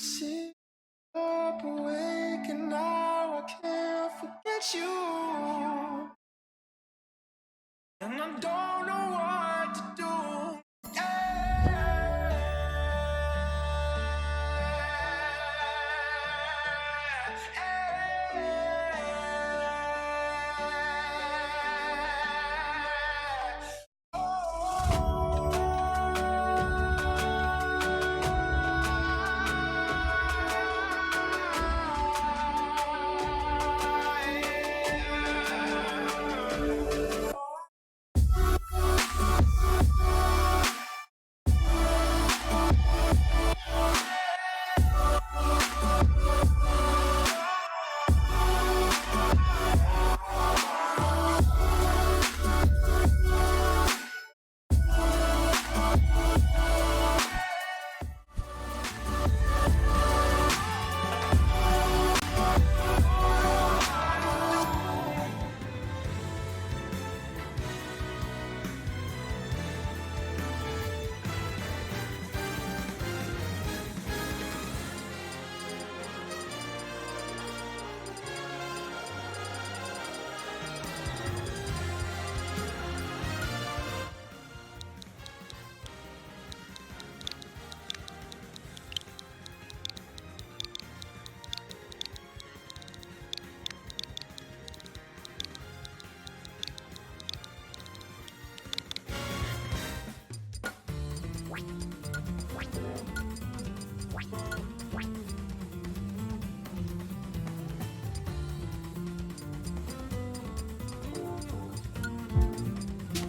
Sit up awake and now I can't forget you. And I don't know what to do.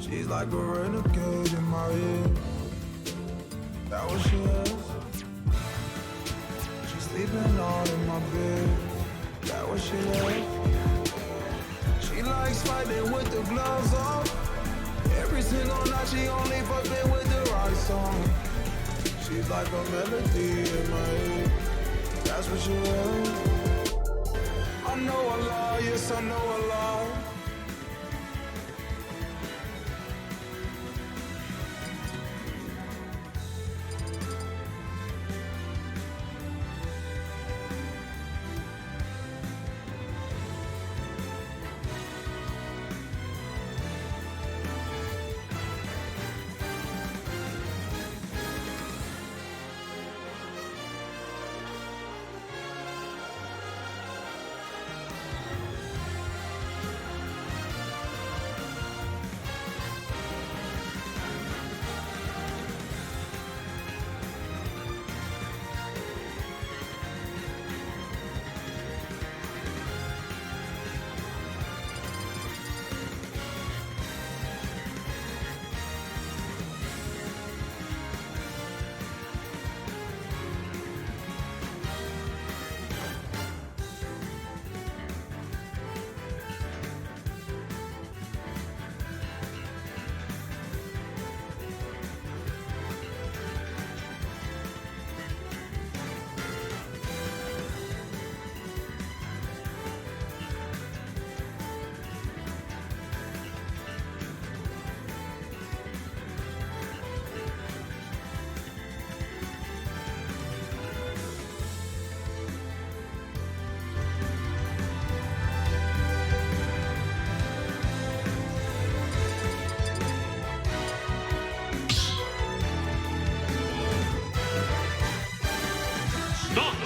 She's like a renegade in my head. That what she is. She's sleeping all in my bed. That what she is. She likes fighting with the gloves on. Every single night she only fucking with the right song. She's like a melody in my head. That's what she is. I know a lie, yes I know a lie.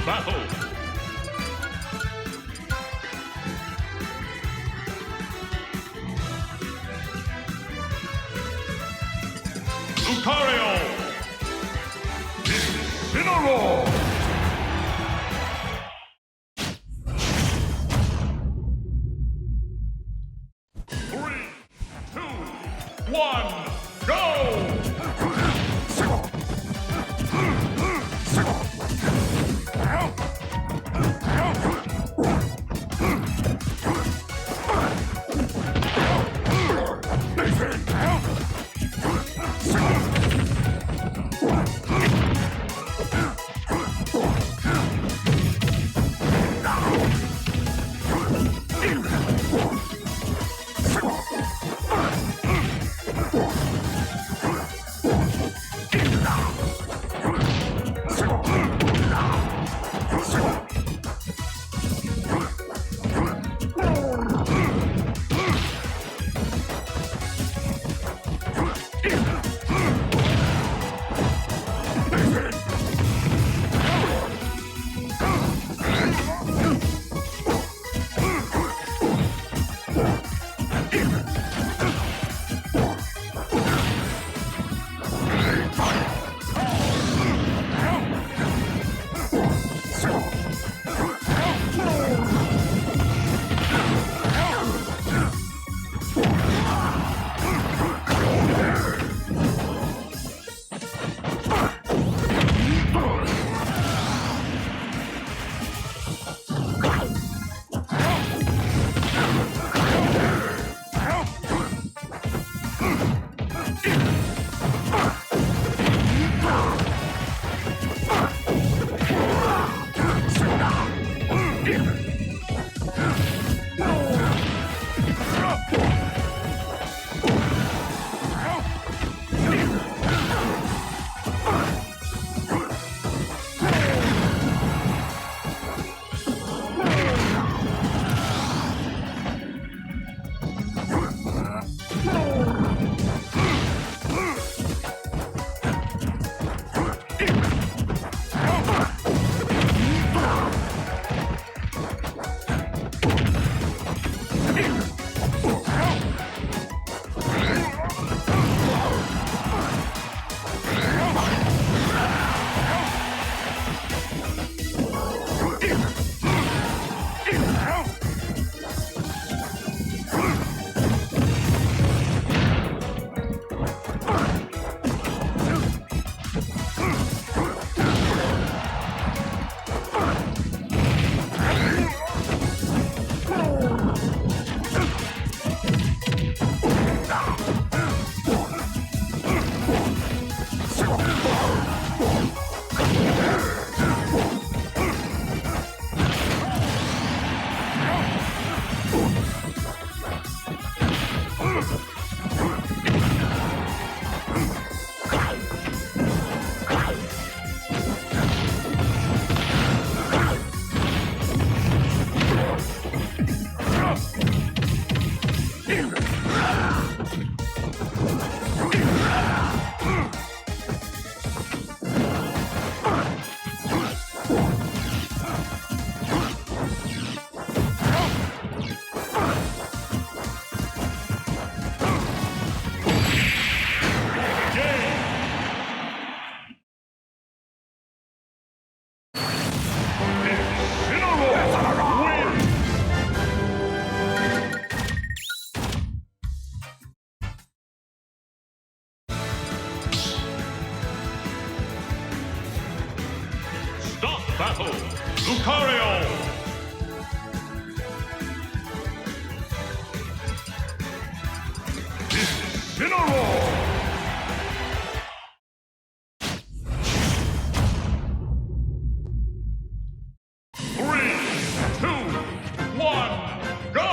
Battle. Lucario. Incineroar. 3, 2, 1, go! battle, Lucario! Manabar! 3, 2, 1, go!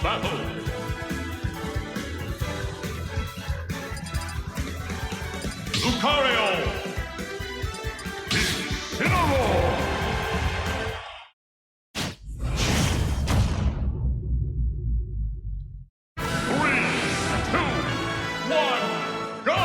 battle. Lucario! Manabar! 3, 2, 1, go!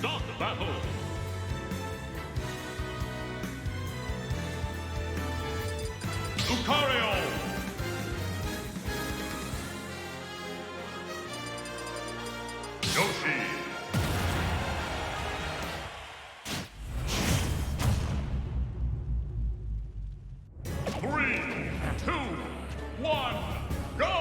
Stock battle. Lucario. Yoshi. Three, two, one, go!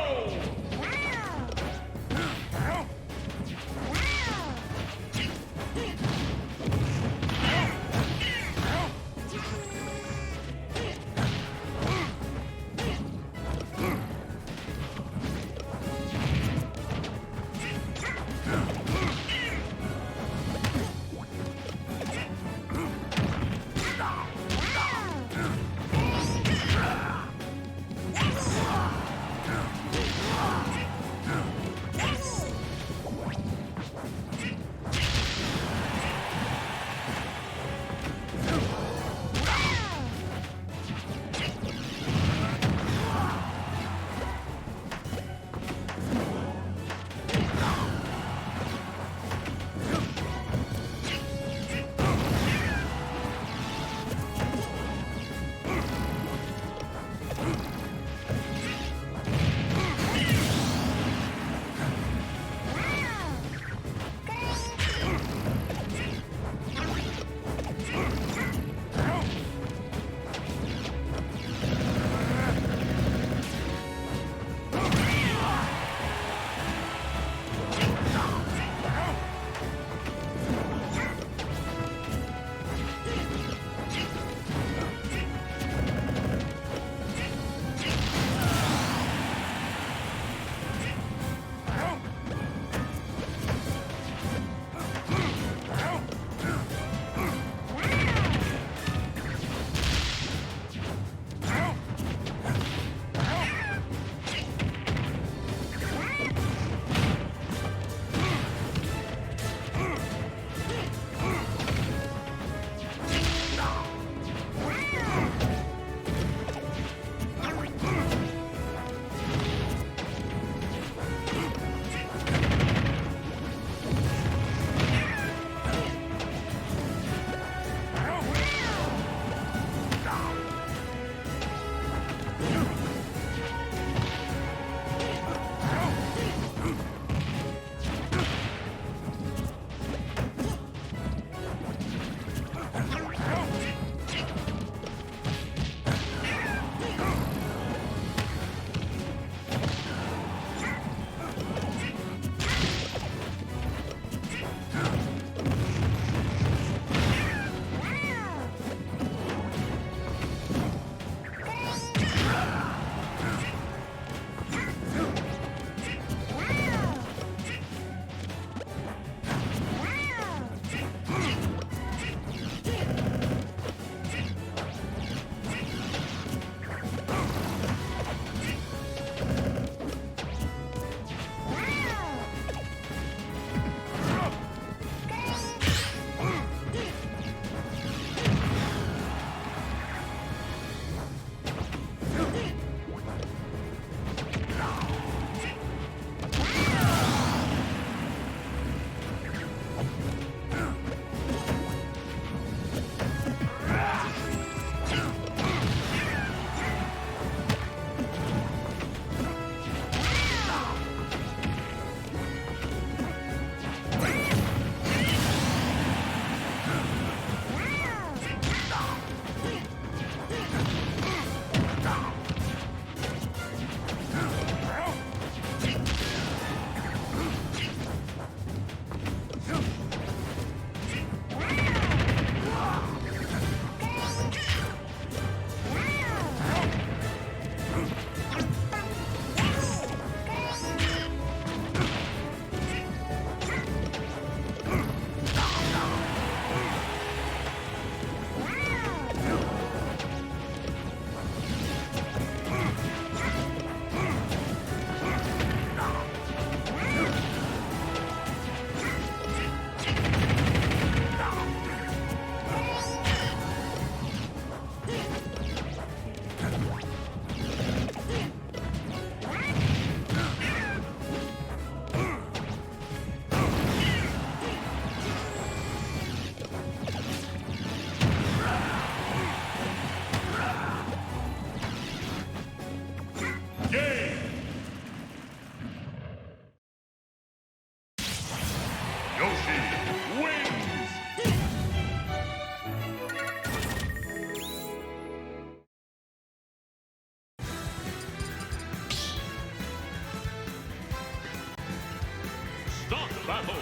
battle.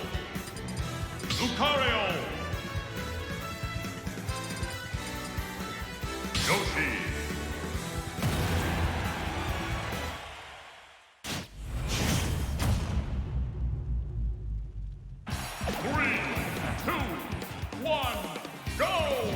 Lucario. Yoshi. Three, two, one, go!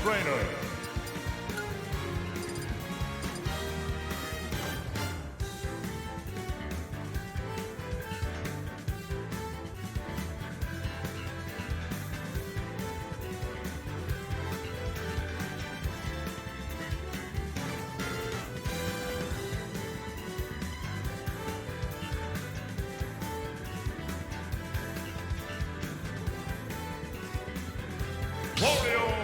trainer. Wario!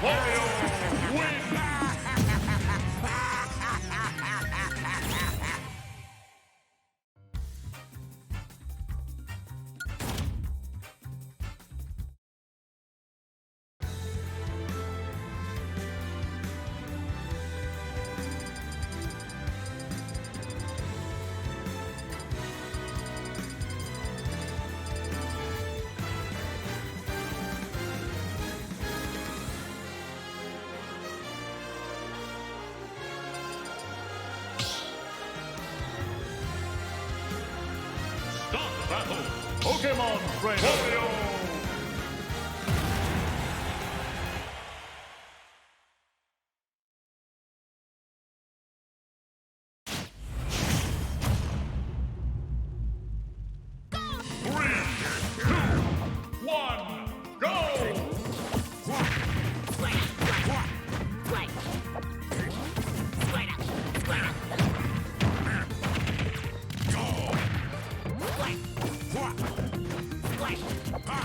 Wario wins! Start the battle! Pokemon Trainer! Wario! Ah!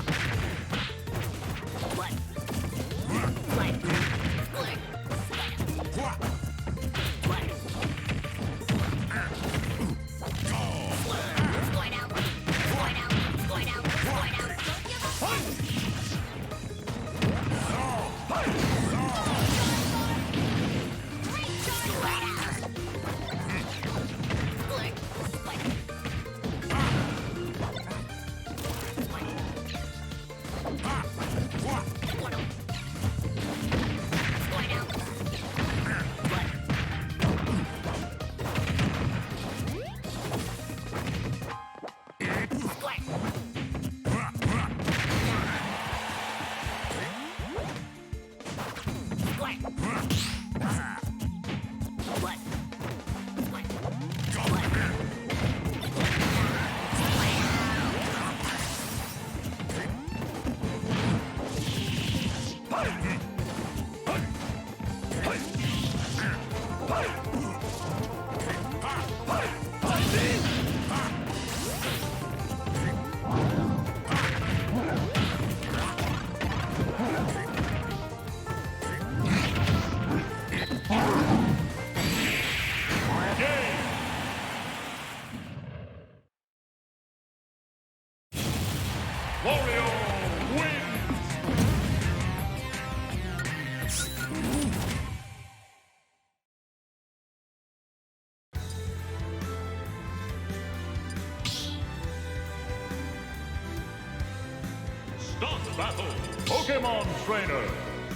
battle. Pokemon Trainer.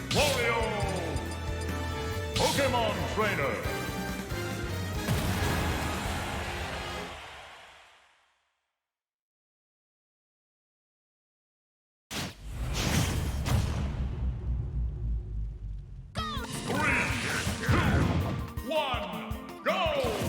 Wario. Pokemon Trainer. One, go!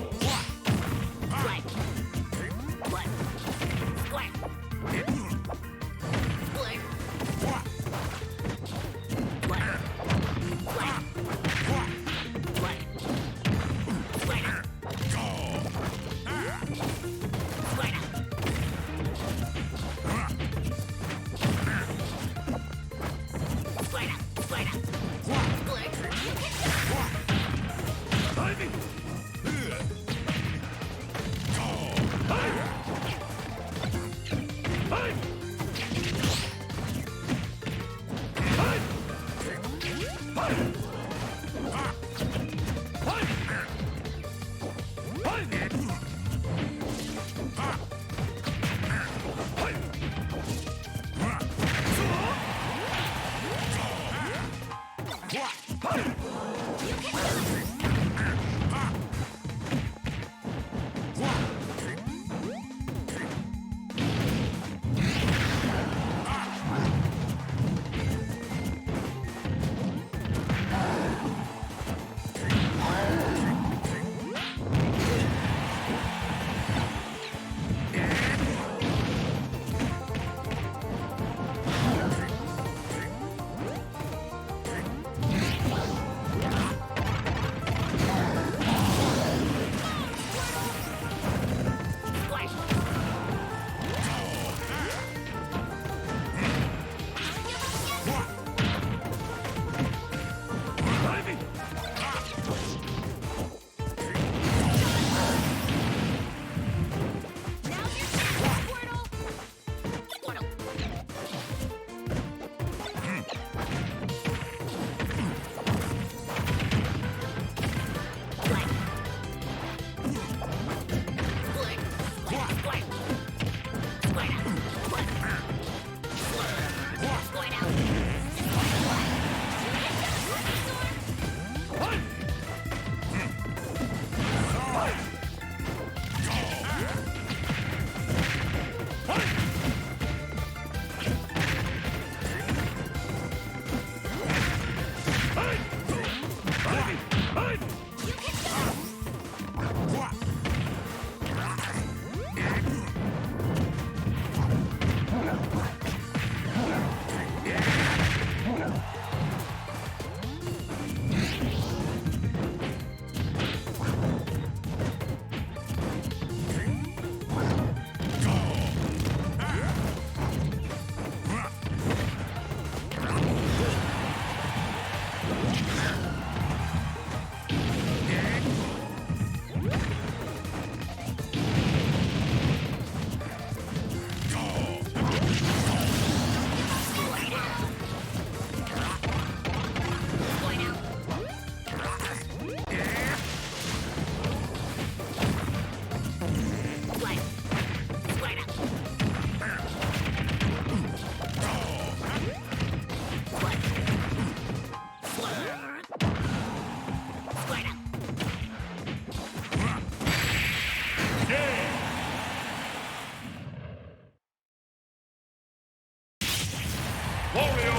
Wario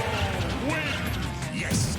wins! Yes!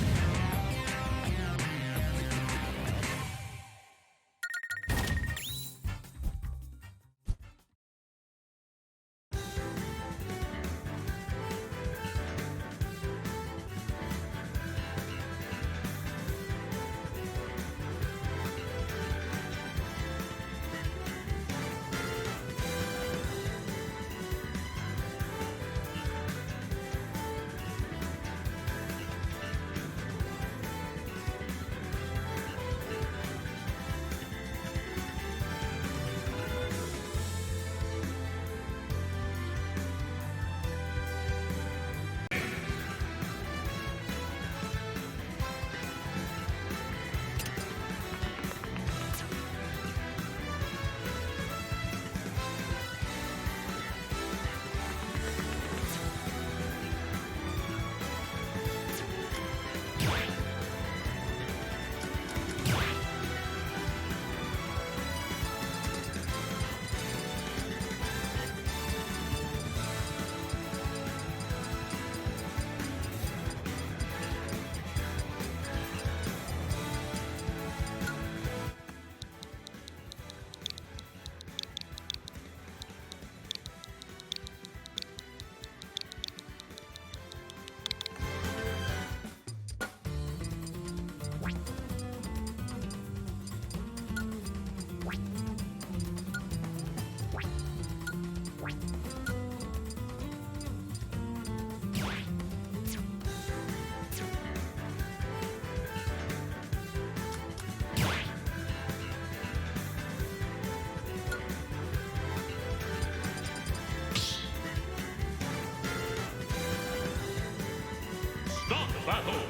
battle.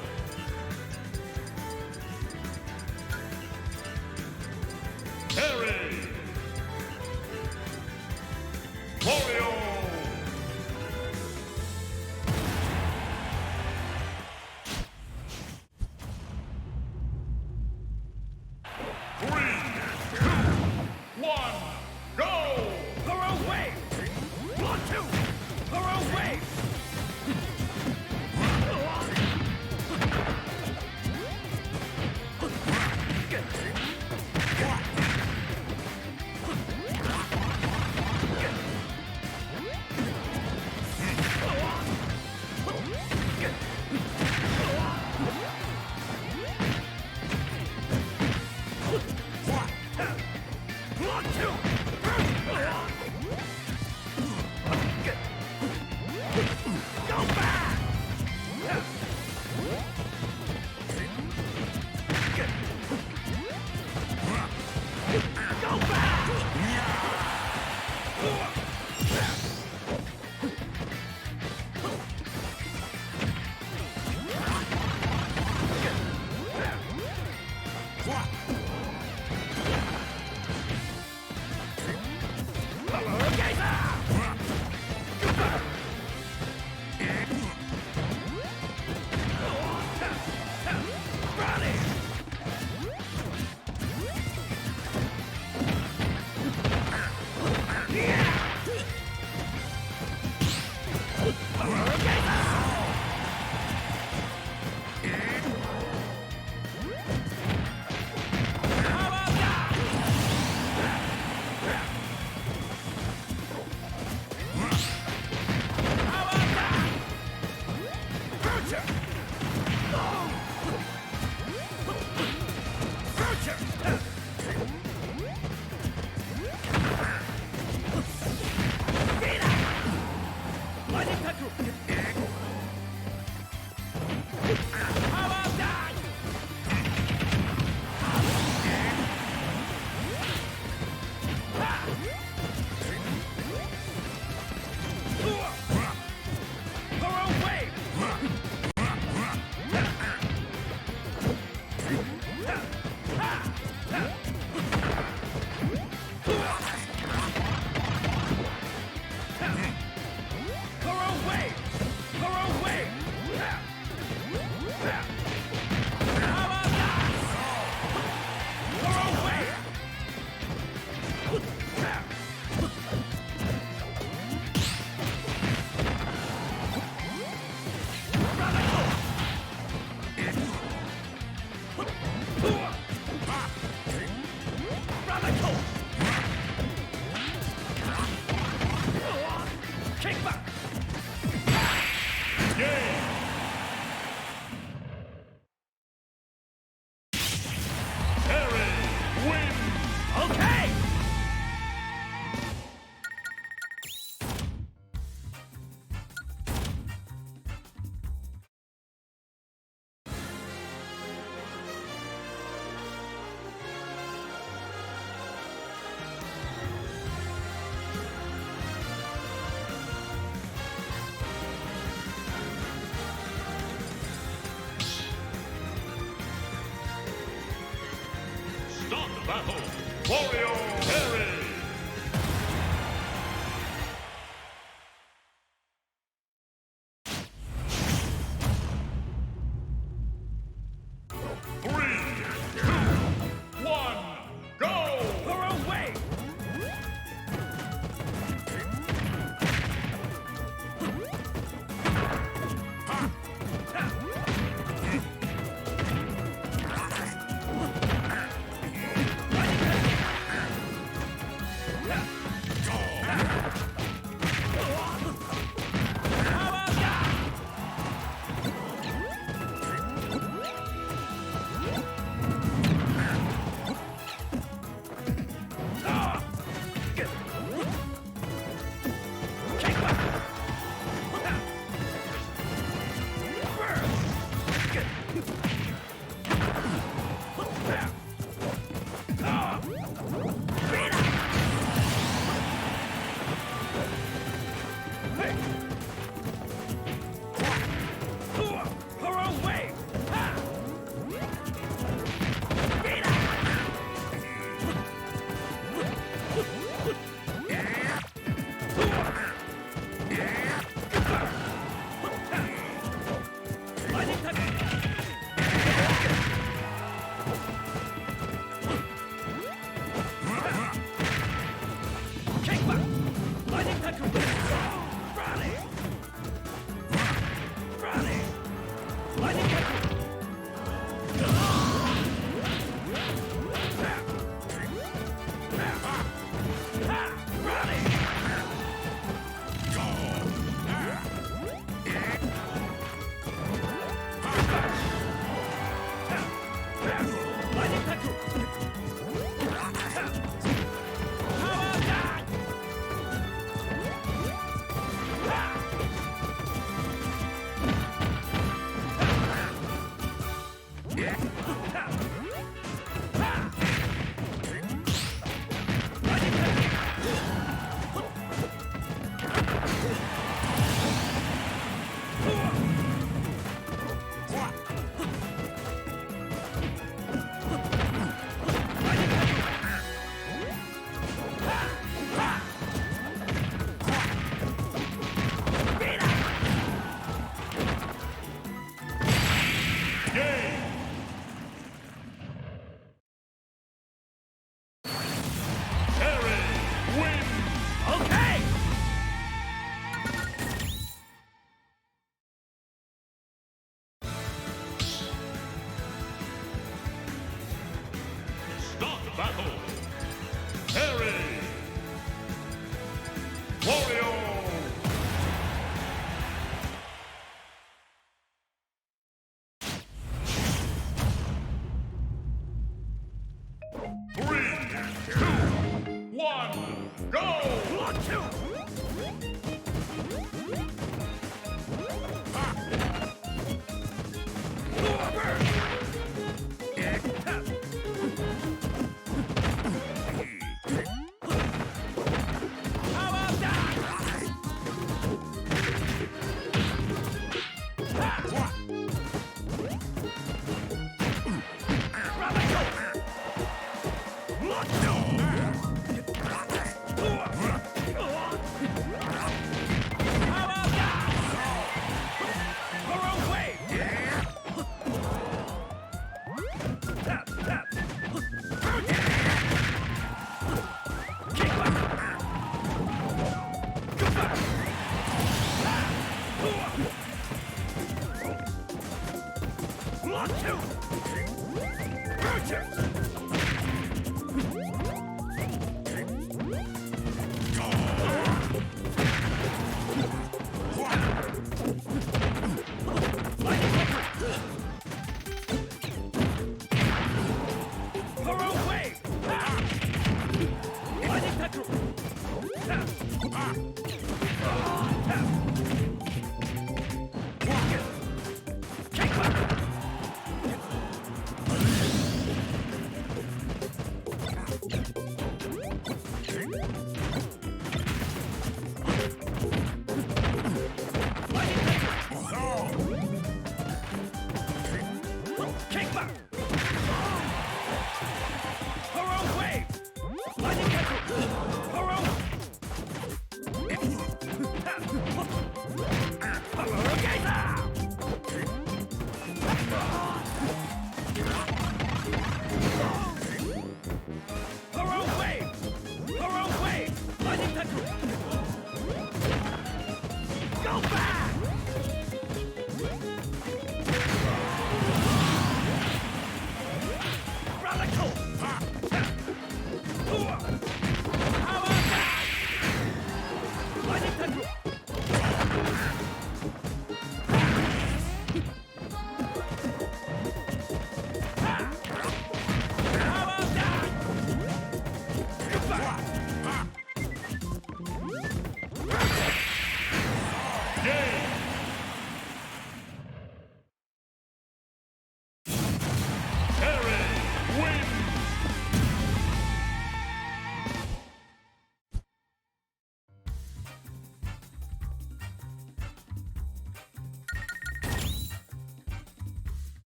Harry. Wario. Three, two, one, go! Thorough wave! 1, 2! Thorough wave! Start the battle. Wario Harry. Three, two, one, go! Thorough wave! Thorough wave! Start battle. Harry. Wario. Three, two, one, go! 1, 2!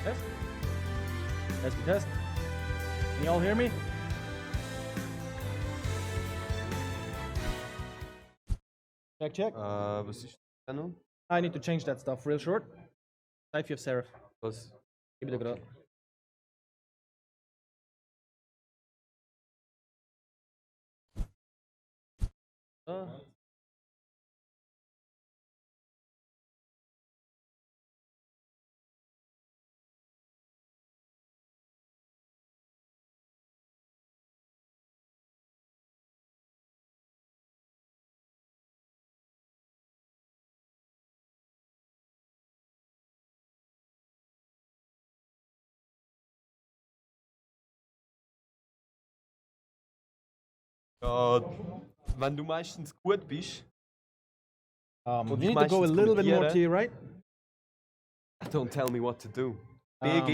Test. Testy test. Can you all hear me? Check, check. Was ist das noch? I need to change that stuff real short. Type of Seraph. Was? Gib mir gerade. Ja, wenn du meistens gut bist, You ich need to go a meistens little bit more kommentiere. to your right. don't tell me what to do. BG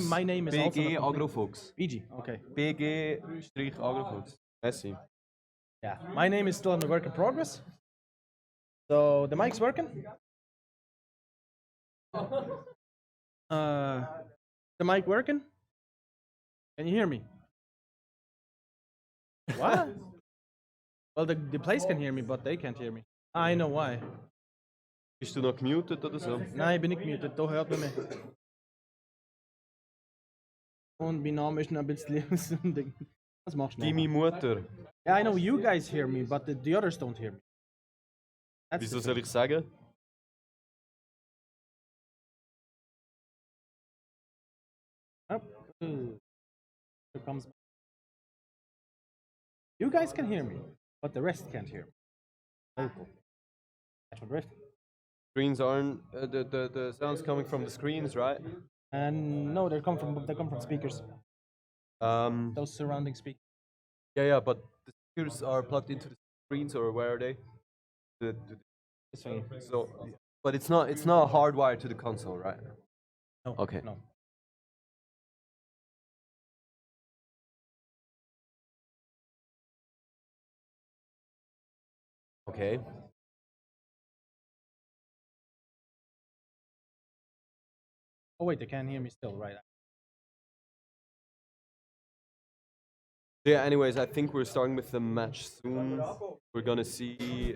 My name is BG also Agrofuchs. BG. Okay. BG-Agrofuchs. Merci. Yeah, my name is still in the work in progress. So the mic's working. The mic working? Can you hear me? What? Well, the place can hear me, but they can't hear me. I know why. Bist du noch gemutet oder so? Nein, ich bin nicht gemutet, da hört man mich. Und mein Name ist noch ein bisschen Ding. Was machst du Deine noch? Mutter. Yeah, I know you guys hear me, but the others don't hear me. That's Wieso the soll ich sagen? Oh, ooh. Here comes. You guys can hear me, but the rest can't hear me. Very cool. Catch my drift. Screens aren't the sounds coming from the screens, right? And no, they come from speakers. Those surrounding speakers. Yeah, but the speakers are plugged into the screens, or where are they? This thing. So, but it's not hardwired to the console, right? No. Okay. No. Okay. Oh wait, they can't hear me still, right? Yeah, anyways, I think we're starting with the match soon. We're gonna see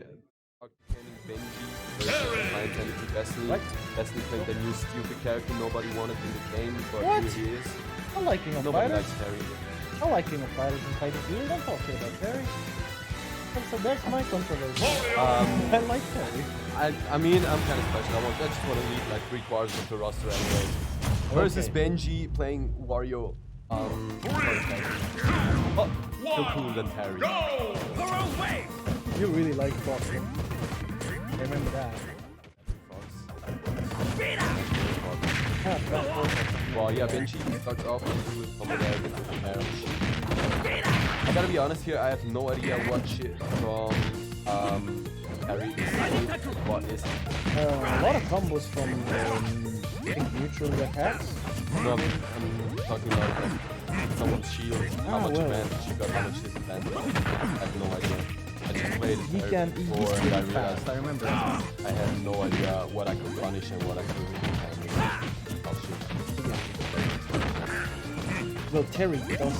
Benji versus my intended to Destiny. What? Destiny played the new stupid character nobody wanted in the game, but What? here he is. I like King of Nobody Fighters. likes Terry. I like King of Fighters and Titan Field. Don't talk shit about Terry. So that's my controversy. I like Terry. I mean, I'm kind of special. I just want to leave like 3/4 of the roster anyway. Versus Okay. Benji playing Wario. Oh, still cool than Terry. You really like boxing. I remember that. Well, yeah, Benji starts off with over there with the barrels. I gotta be honest here, I have no idea what shit from Terry is. What is it? A lot of combos from I think neutral attacks. No, I'm talking about like, someone's shield, how much well. advantage she got, how much disadvantage. I have no idea. I just played He Terry can before he's and I really realized fast, I remember. I had no idea what I could punish and what I could really oh shit. Well, Terry does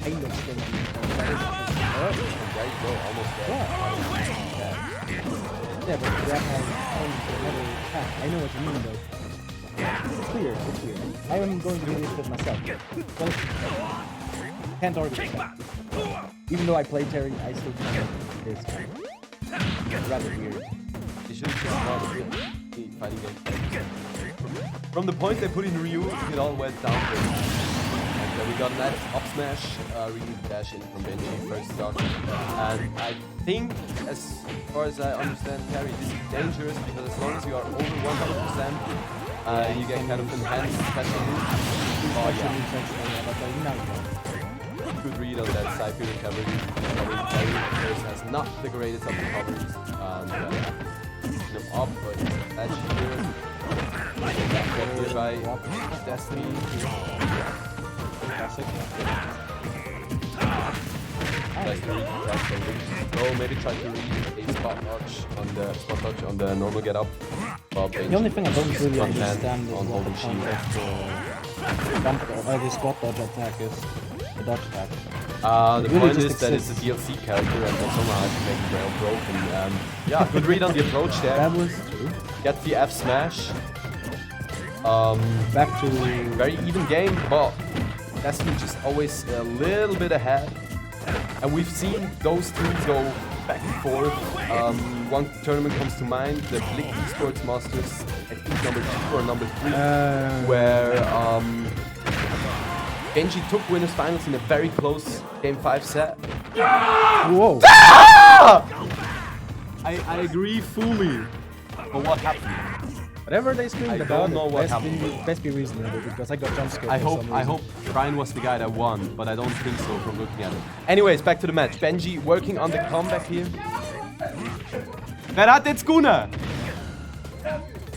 kind of thing. Oh, there you go, almost there. Yeah, but that has another attack. I know what you mean though. It's clear, it's clear. I am going to do this with myself. Well, can't argue with that. Even though I play Terry, I still think this is rather weird. They should have just not the fighting game. From the point they put in Ryu, it all went downhill. And then we got a nice up smash, Ryu dash in from Benji, first stock. And I think, as far as I understand, Terry, this is dangerous because as long as you are over 100%, you get kind of enhanced special moves. Oh yeah. Good read on that side period recovery. Terry, of course, has not the greatest of recoveries. Picking him up, but edge here. Get here by Destiny. Classic. Tries to read, tries to read. Oh, maybe try to read a spot dodge on the normal get up. Well, The only thing I don't really Front hand understand is on what the holding point shield. of the jump the squat dodge attack is. The dodge attack. The really point just is that it's a exists. DLC character and that somehow has to make it well broken. Yeah, good read on the approach there. That was true. Get the F smash. Back to Very even game, but Destiny just always a little bit ahead. And we've seen those two go back and forth. One tournament comes to mind, the Blick Esports Masters, I think number 2 or number 3, where Genji took winners finals in a very close game 5 set. whoa. I agree fully. But what happened? Whatever they screamed I about, don't know what best happened. best be reasonable because I got jump scared. I for some hope reason. Brian was the guy that won, but I don't think so from looking at it. Anyways, back to the match. Benji working on the comeback here. Wer hat jetzt gewonnen?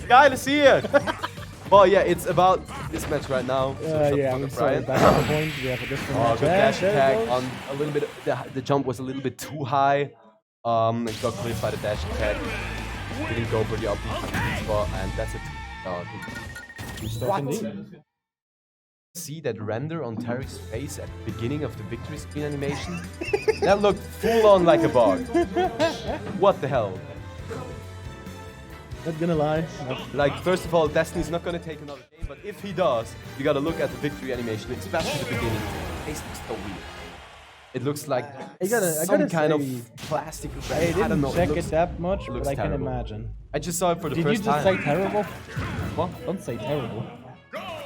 Geile Sieg! Well, yeah, it's about this match right now. So Yeah, I'm sorry. Back to the point. We have a different match. Good dash There it attack goes. on a little bit. The jump was a little bit too high. It got cleared by the dash attack. Didn't go for the up spot, and that's it. Good stuff indeed. See that render on Tarek's face at the beginning of the victory screen animation? That looked full on like a bug. What the hell? Not gonna lie. Like, first of all, Destiny's not gonna take another game, but if he does, you gotta look at the victory animation, especially the beginning. The face looks so weird. It looks like I some gotta kind say, of plastic. I didn't don't know. check looks, it that much, but looks I can terrible. imagine. I just saw it for the Did you first just time. say terrible? What? Don't say terrible.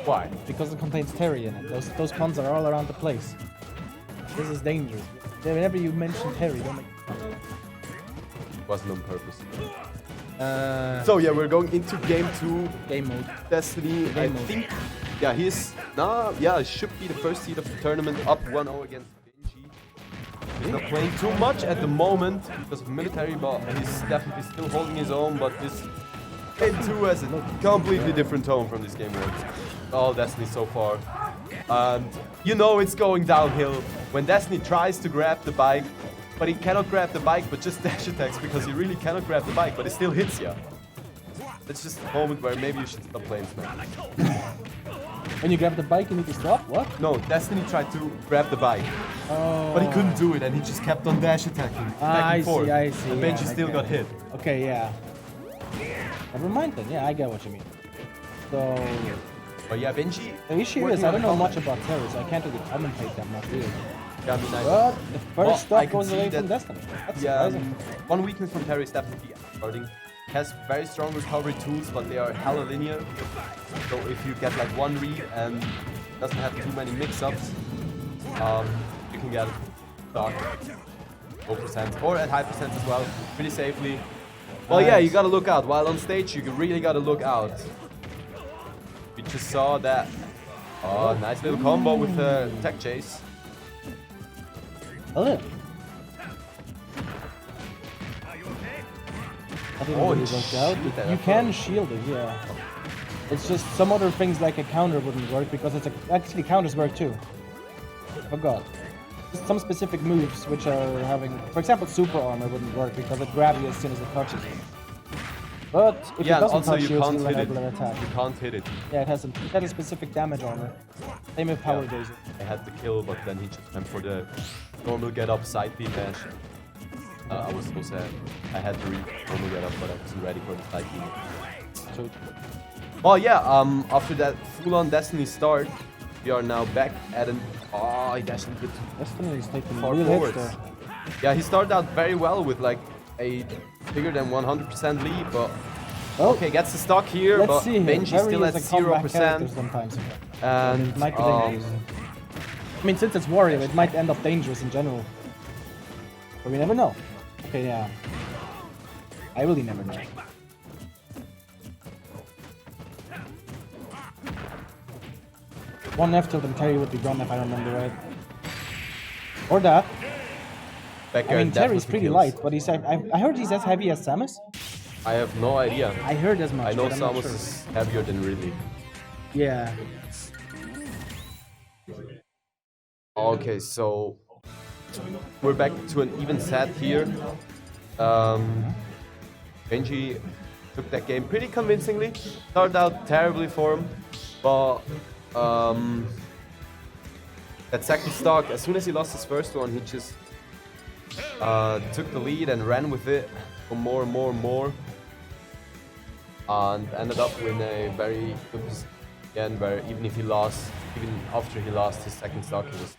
Why? Because it contains Terry in it. Those puns are all around the place. This is dangerous. Whenever you mention Terry, don't make fun. It wasn't on purpose. So So yeah, we're going into game 2. game mode. Destiny, I Game mode. think. Yeah, he should be the first seed of the tournament, up 1-0 against Benji. He's not playing too much at the moment because of military, but he's definitely still holding his own. But this game 2 has a completely different tone from this game 1. All Destiny so far. And you know it's going downhill when Destiny tries to grab the bike, but he cannot grab the bike, but just dash attacks because he really cannot grab the bike, but it still hits you. It's just a moment where maybe you should stop playing Smash. When you grab the bike, you need to stop. What? No, Destiny tried to grab the bike, Oh. but he couldn't do it, and he just kept on dash attacking back I and forth. see, I see. And yeah, Benji still okay. got hit. Okay, yeah. Never mind then. Yeah, I get what you mean. So But yeah, Benji. the issue is working I on don't the know comeback. much about Terry, so I can't really commentate that much really. Yeah, I mean, But the Well, first I stuff can goes see away that- from Destiny. That's Yeah, surprising. one weakness from Terry is definitely starting. Has very strong recovery tools, but they are hella linear. So if you get like one read and doesn't have too many mix-ups, you can get stuck low percent or at high percent as well, pretty safely. Well, yeah, you gotta look out. While on stage, you really gotta look out. We just saw that. Oh, nice little combo with the tech chase. Oh, yeah. I didn't Oh, really he work out. shielded that You as can well. shield it, yeah. It's just some other things like a counter wouldn't work because actually counters work too. Forgot. Just some specific moves which are having, for example, super armor wouldn't work because it grabs you as soon as it touches you. But if Yeah, it and doesn't also touch you you, can't it's hit still a it. regular attack. You can't hit it. Yeah, it has a specific damage armor. Same with power Yeah. gazer. I had the kill, but then he just went for the normal get up side B dash. I was supposed to I had to read normal get up, but I wasn't ready for the side B. So Well, yeah, after that full-on Destiny start, we are now back at an... Oh, he dashed a bit too Destiny is taking far real hits forwards. there. Yeah, he started out very well with like a bigger than 100% lead, but... Well, Okay, gets the stock here, let's but see here. Benji Terry still is at a comeback character 0%. sometimes. And It might be dangerous. I mean, since it's Warrior, it might end up dangerous in general. But we never know. Okay, yeah. I really never know. One F tilt and Terry would be gone if I remember right. Or that. back I air mean, Terry's definitely pretty kills. light, but I heard he's as heavy as Samus. I have no idea. I heard as much. I know but I'm not Samus sure. is heavier than Ridley. Yeah. Okay, so we're back to an even set here. Benji took that game pretty convincingly. Started out terribly for him, but that second stock, as soon as he lost his first one, he just took the lead and ran with it for more and more and more. And ended up in a very good position again, where even if he lost, even after he lost his second stock, it was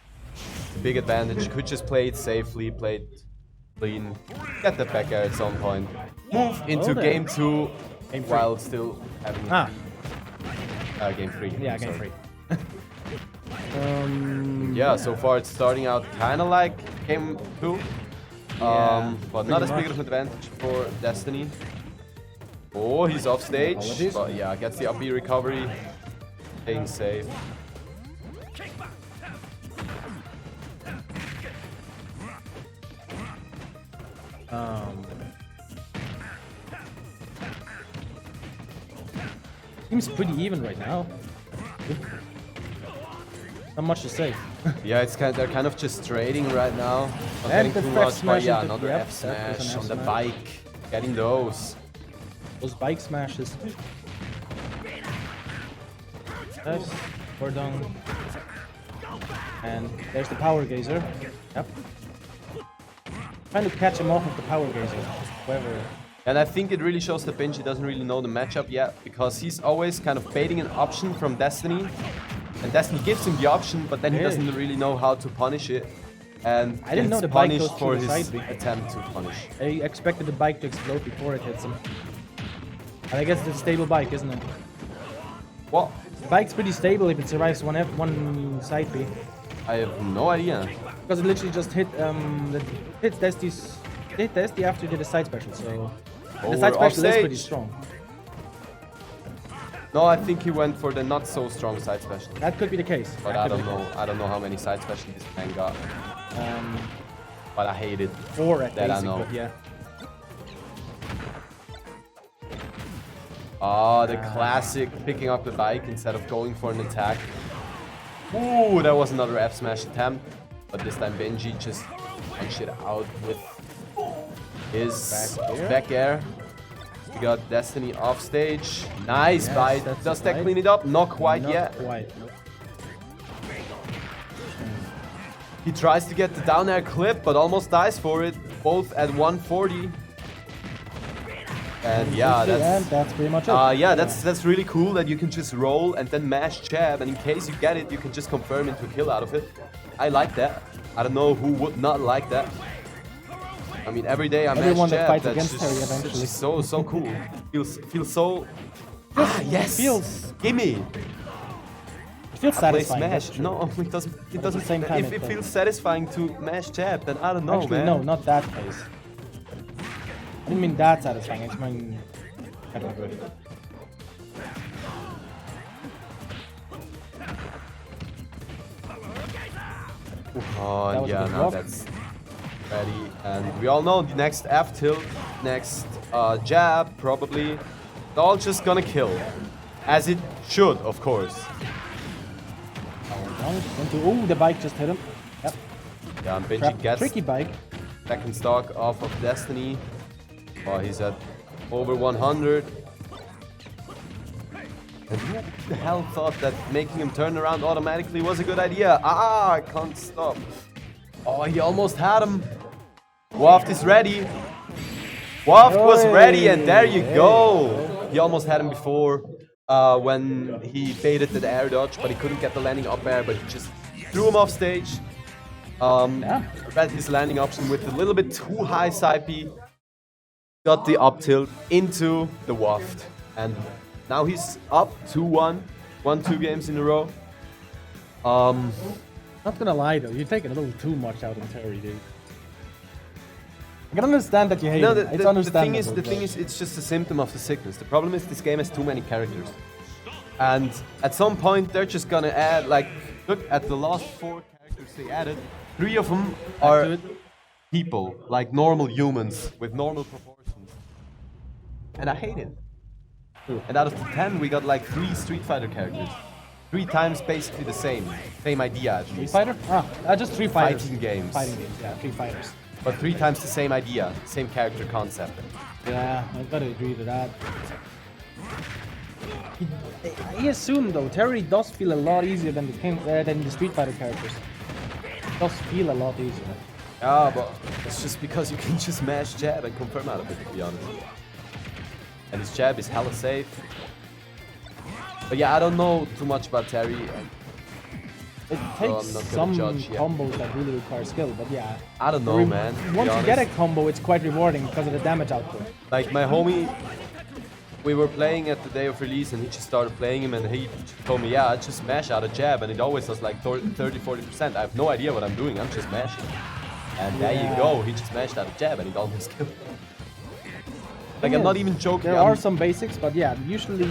a big advantage. Could just play it safely, play it clean, get the back air at some point, move into game 2 while still having game 3. Yeah, game 3. Yeah, so far it's starting out kind of like game 2, but not as big of an advantage for Destiny. Oh, he's off stage, but yeah, gets the up B recovery, staying safe. Seems pretty even right now. Not much to say. Yeah, it's they're kind of just trading right now. Not And getting the too F much, but smash yeah, into- another yep, F that was smash an on the F bike, getting those. Those bike smashes. Nice. We're done. And there's the power gazer. Yep. Trying to catch him off with the power gazer. However. And I think it really shows that Benji doesn't really know the matchup yet, because he's always kind of baiting an option from Destiny. And Destiny gives him the option, but then he doesn't really know how to punish it. And I didn't know gets the bike punished goes for through the his side B. attempt to punish. I expected the bike to explode before it hits him. And I guess it's a stable bike, isn't it? What? The bike's pretty stable if it survives one side B. I have no idea. Because it literally just hit Destiny's hit Destiny after he did a side special, so the Over side special is offstage. pretty strong. No, I think he went for the not so strong side special. That could be the case. But That I could don't be the know. I don't know how many side specials this man got. case. But I hate it. 4 at That I basic, know. but yeah. Ah, the classic picking up the bike instead of going for an attack. Ooh, that was another F smash attempt. But this time Benji just punched it out with his back air. We got Destiny off stage. Nice Yes, bite. that's Does a that bite. clean it up? Not quite Not yet. quite. Nope. He tries to get the down air clip, but almost dies for it. Both at 140. And yeah, And that's pretty much it. yeah, that's really cool that you can just roll and then mash jab, and in case you get it, you can just confirm into a kill out of it. I like that. I don't know who would not like that. I mean, every day I Everyone mash that jab. fights That's against Terry just, eventually. it's just so cool. Feels so. Yes. feels- Gimme. It feels Play satisfying. that's smash. true. No, it doesn't. It doesn't. same time If it it feels doesn't. satisfying to mash jab, then I don't know, Actually, man. no, not that case. I didn't mean that satisfying. I just mean kind of good. Oh, That was a yeah, good now block. that's ready. And we all know the next F tilt, next jab, probably. It's all just gonna kill. As it should, of course. Oh, the bike just hit him. Yep. Yeah, and Benji gets Tricky bike. second stock off of Destiny. Oh, he's at over 100. And who the hell thought that making him turn around automatically was a good idea? Ah, I can't stop. Oh, he almost had him. Waft is ready. Waft was ready, and there you go. He almost had him before when he baited the air dodge, but he couldn't get the landing up air, but he just threw him off stage. Read his landing option with a little bit too high side B. Got the up tilt into the waft. And now he's up 2-1. Won 2 games in a row. Not gonna lie though, you're taking a little too much out on Terry, dude. I can understand that you hate No, him. It's the understandable. thing is, it's just a symptom of the sickness. The problem is this game has too many characters. And at some point, they're just gonna add, like, look at the last 4 characters they added. 3 of them are people, like normal humans with normal proportions. And I hate it. And out of the 10, we got like 3 Street Fighter characters. 3 times basically the same idea at Street least. Fighter? Just 3 fighters. Fighting games. Fighting games, yeah, 3 fighters. But 3 times the same idea, same character concept. Yeah, I gotta agree to that. I assume though, Terry does feel a lot easier than the Street Fighter characters. It does feel a lot easier. Yeah, but it's just because you can just mash jab and confirm out of it, to be honest. And his jab is hella safe. But yeah, I don't know too much about Terry. It So takes I'm not some gonna judge, yeah. combos that really require skill, but yeah. I don't know, man. to be Once you get a honest. combo, it's quite rewarding because of the damage output. Like my homie, we were playing at the day of release and he just started playing him and he told me, yeah, I just smash out a jab and it always does like 30-40%. I have no idea what I'm doing, I'm just mashing. And there you go, he just smashed out a jab and it almost killed me. Like, I'm not even joking. There are some basics, but yeah, usually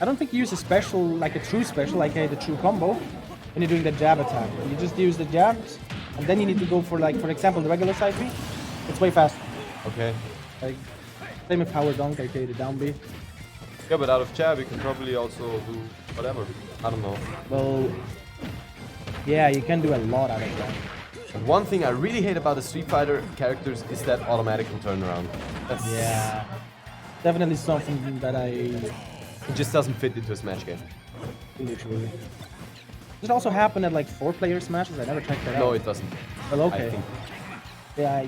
I don't think you use a special, like a true special, like the true combo, when you're doing the jab attack. You just use the jabs, and then you need to go for, like, for example, the regular side B. It's way faster. Okay. Like, same with power dunk, aka the down B. Yeah, but out of jab you can probably also do whatever. I don't know. Well, yeah, you can do a lot out of that. And one thing I really hate about the Street Fighter characters is that automatical turnaround. That's, Yeah, definitely something that It just doesn't fit into a Smash game. literally. Does it also happen at like 4-player smashes? I never checked that out. No, it doesn't. Well, okay. I think. Yeah,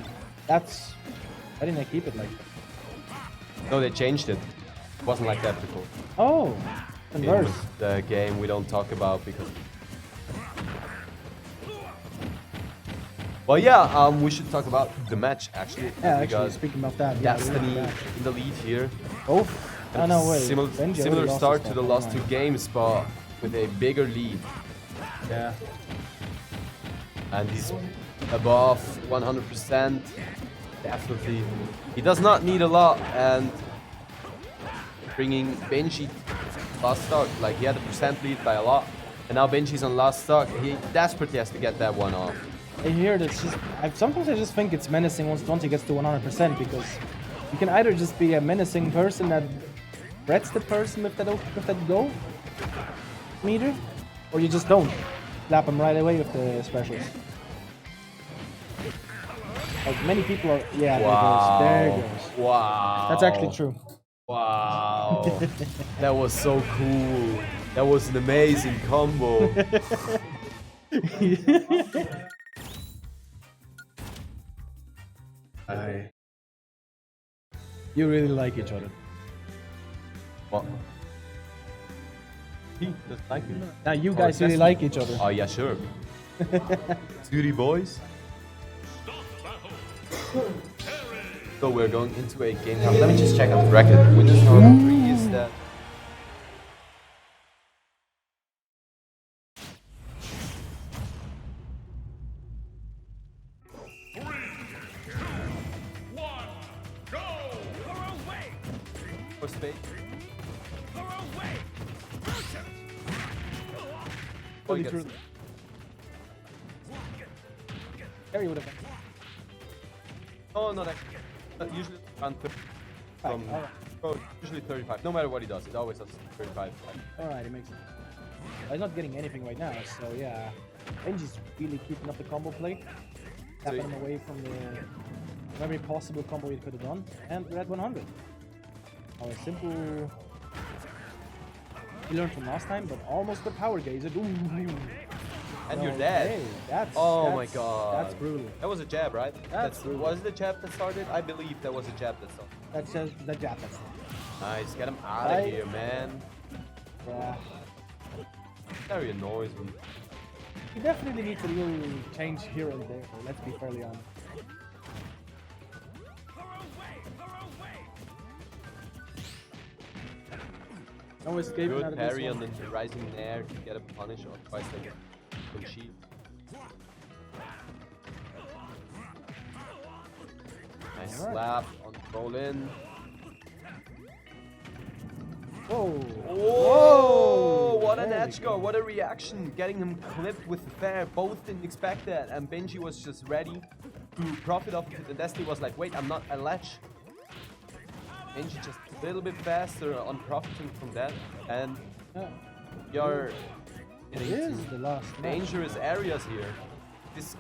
why didn't I keep it like that? No, they changed it. It wasn't like that before. Oh, It converse. was the game we don't talk about because... Well, yeah, we should talk about the match actually. Yeah, We actually, got speaking of that, yeah, Destiny yeah. in the lead here. Oh, oh no way. Similar, Benji already similar lost start his to the spot. last Never 2 games, but with a bigger lead. mind. Yeah. And he's above 100%. Definitely. He does not need a lot, and bringing Benji last stock, like he had a percent lead by a lot, and now Benji's on last stock. He desperately has to get that one off. I hear that's just. Sometimes I just think it's menacing once he gets to 100% because you can either just be a menacing person that threats the person with that go meter, or you just don't slap him right away with the specials. Like many people are. Yeah, there it goes. Wow. That's actually true. Wow. That was so cool. That was an amazing combo. You really like each other. What? He does like you? Now you Oh, guys really Destiny. like each other. Oh yeah, sure. Cutie boys. So we're going into a game now. Let me just check out the bracket. Which round 3 is that? For space. Oh, he gets- Harry would have. Oh, no, that usually around 30 from Alright. oh, usually 35. No matter what he does, it always does 35. Alright, it makes sense. He's not getting anything right now, so yeah. Benji's really keeping up the combo play. Tapping him away from the every possible combo he could have done. And we're at 100. Our simple... We learned from last time, but almost the power gazer. Ooh. And you're dead. Okay, that's My god. That's brutal. That was a jab, right? That's brutal. Was it the jab that started? I believe that was a jab that started. That's just the jab. That's Nice, get him out of Right. here, man. yeah. Very annoys me. He definitely needs a little change here and there. Let's be fairly honest. No escape out Good of parry this on one. the rising nair to get a punish, otherwise they get full sheet. Nice Alright. slap on roll in. Whoa! Whoa! What an There we edge guard, what a reaction! Getting him clipped with the fair, both didn't expect that, and Benji was just ready to profit off it. And Destiny was like, wait, I'm not a ledge. Benji just a little bit faster on profiting from that, and Yeah. you're It into is the last match. dangerous areas here. This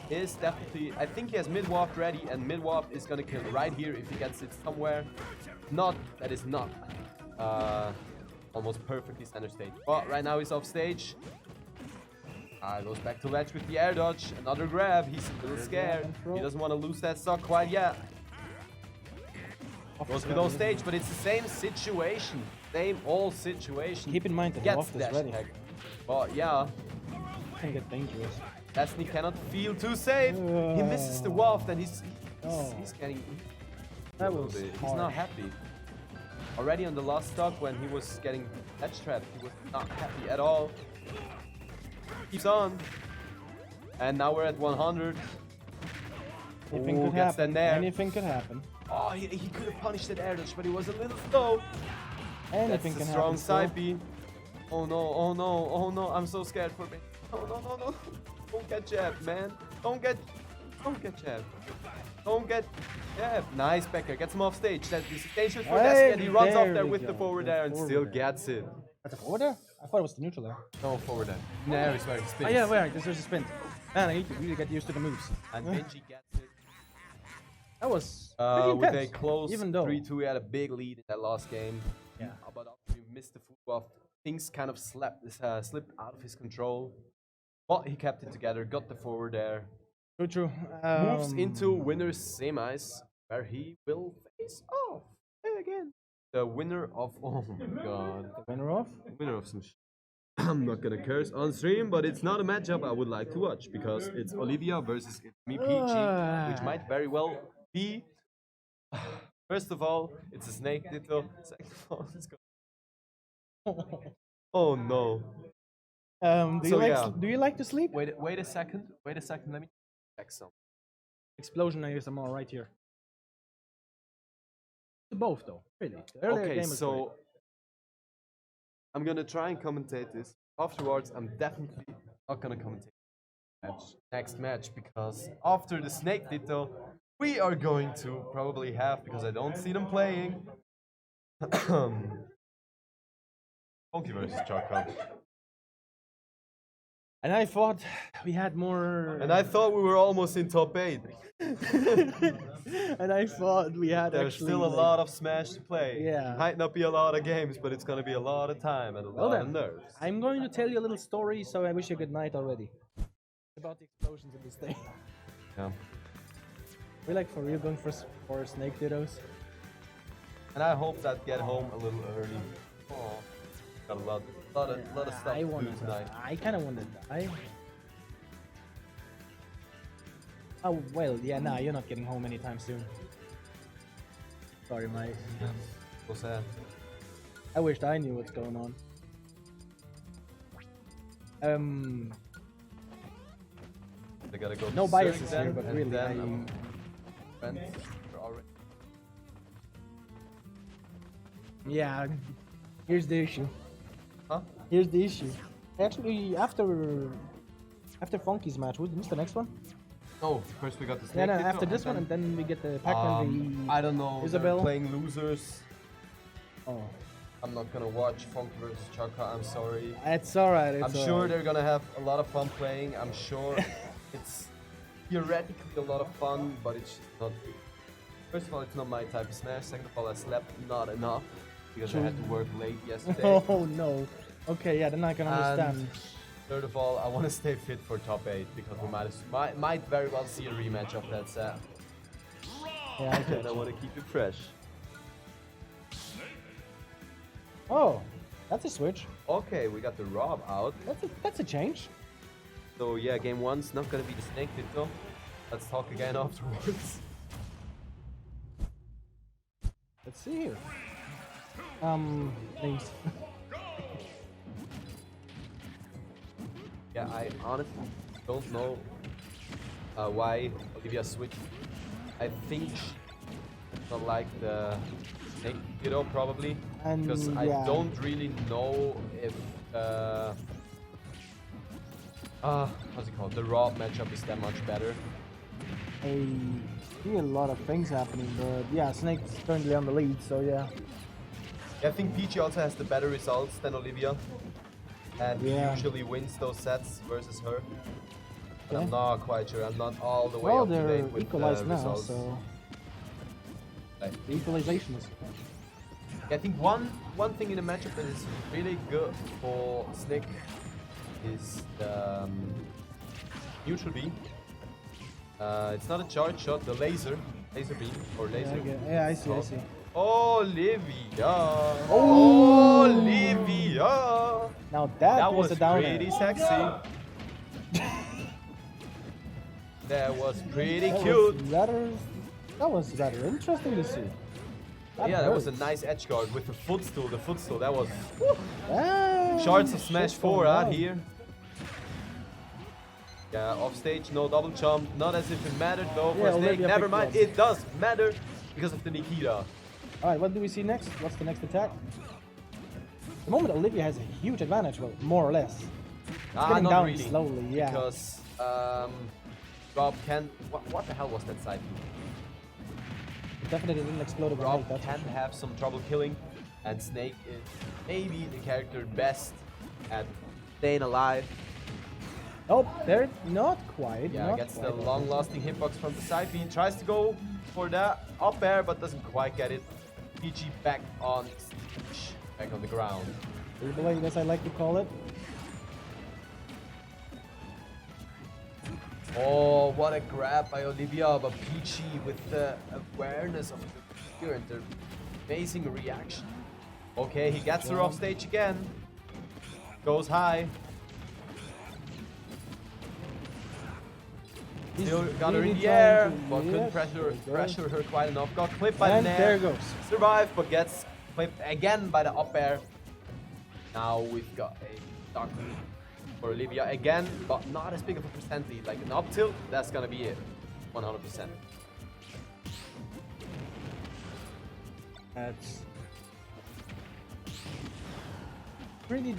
is definitely... I think he has mid-warp ready, and mid-warp is gonna kill right here if he gets it somewhere. Not, that is not almost perfectly center stage. But right now he's off stage. Goes back to ledge with the air dodge. Another grab. He's a little scared. He doesn't want to lose that stock quite yet. Goes below stage, but it's the same situation. Same old situation. Keep in mind that Gets Waft is dash ready. attack. But yeah, Can get dangerous. Destiny cannot feel too safe. He misses the waft and he's getting... That was He's hard. not happy. Already on the last stock when he was getting edge trapped, he was not happy at all. Keeps on. And now we're at 100. Anything Ooh, could gets happen. that nair. Anything could happen. Oh, he could have punished that air dodge, but he was a little slow. Anything That's can the happen. strong still. side B. Oh no, oh no, oh no, I'm so scared for me. Oh no, no, no. Don't get jabbed, man. Don't get jabbed. Don't get jabbed. Nice Becker, gets him off stage. That is dangerous for Destiny, and he runs off there there we with the go. forward The air and forward still air. gets it. That's a forward there? I thought it was the neutral there. No, forward air. Nair is where he spins. Oh yeah, wait, this is a spin. Man, I need to really get used to the moves. And Benji gets it. That was pretty With a intense, close even though 3-2, he had a big lead in that last game. Yeah. But after he missed the full buff, things kind of slipped out of his control. But he kept it together, got the forward air. True. Moves into winner's semis, where he will face off again. The winner of... Oh my god. The winner off? Winner of some I'm not gonna curse on stream, but it's not a matchup I would like to watch, because it's Olivia versus me PG, which might very well be... First of all, it's a snake ditto. Second of all, let's go. Oh no. Do you like to sleep? Wait a second, let me check some. Explosion ASMR right here. Both though, really. The earlier Okay, game was so I'm gonna try and commentate this. Afterwards, I'm definitely not gonna commentate next match, because after the snake ditto, we are going to probably have, because I don't see them playing, Funky versus Chaka. And I thought we had more. And I thought we were almost in top 8. And I thought we had There's actually. still a lot of Smash to play. Yeah. Might not be a lot of games, but it's gonna be a lot of time and a lot of nerves. I'm going to tell you a little story, so I wish you good night already. About the explosions in this day. Yeah. We're like for real going for snake dittos. And I hope that get home a little early. Oh, got a lot of stuff I to want do to tonight. I kind of want to die. Oh well, yeah. Nah, you're not getting home anytime soon. Sorry, Mike. So sad. I wished I knew what's going on. They gotta go. No to biases Zurich here, then, but and really, then friends are already. Yeah. Here's the issue. Huh? Here's the issue. Actually, after Funky's match, who's the next one? No, first we got the Yeah, snake no, ditto, after this one, and then we get the Pac-Man I don't know. Isabel. They're playing losers. Oh, I'm not gonna watch Funky versus Chaka. I'm sorry. it's alright. I'm sure they're gonna have a lot of fun playing. I'm sure it's theoretically a lot of fun, but it's just not. First of all, it's not my type of Smash. Second of all, I slept not enough because I had to work late yesterday. Oh no. Okay, yeah, then I can understand. And third of all, I want to stay fit for top 8 because we might very well see a rematch of that set. Yeah, I get And I you. want to keep it fresh. Oh, that's a switch. Okay, we got the Rob out. That's a change. So yeah, game 1's not gonna be the snake ditto. Let's talk again afterwards. Let's see here. Things. Yeah, I honestly don't know why Olivia switched. I think she not like the snake ditto probably, And, because I yeah. don't really know if how's it called? The Raw matchup is that much better. I see a lot of things happening, but yeah, Snake's currently on the lead, so yeah. I think Peachy also has the better results than Olivia, and he Yeah. usually wins those sets versus her. And I'm not quite sure. I'm not all the way Well, up to they're date with equalized the now, results. so Like, the equalization is. I think one thing in the matchup that is really good for Snick is the neutral beam. It's not a charge shot, the laser beam or laser. Yeah, I see, I see. Olivia! Olivia! Now That is was a downer. pretty sexy. That was pretty cute. That was rather interesting to see. Yeah, that was a nice edge guard with the footstool. The footstool, that was Ah, shards of Smash shit 4 going out on. here. Yeah, off stage, no double jump. Not as if it mattered though for Yeah, Snake. Olivia Never picked mind, one. it does matter because of the Nikita. Alright, what do we see next? What's the next attack? At the moment, Olivia has a huge advantage, well, more or less. Getting Not down really. slowly, yeah. Because Rob can. What the hell was that side? It definitely didn't explode Rob overnight, that's can for sure. have some trouble killing, and Snake is maybe the character best at staying alive. Oh, there, not quite. Yeah, not gets the quite. long-lasting hitbox from the side B. Tries to go for that up air, but doesn't quite get it. PG back on stage, back on the ground. Dribble, as I like to call it. Oh, what a grab by Olivia, but Peachy with the awareness of the figure and the amazing reaction. Okay, he gets her off stage again. Goes high. Still got her in really the air, trying to- but couldn't yes, pressure there you go. her quite enough. Got clipped by the And nair. there goes. Survived, but gets clipped again by the up air. Now we've got a dark lead for Olivia again, but not as big of a percent lead. Like an up tilt, that's gonna be it. 100%. That's pretty.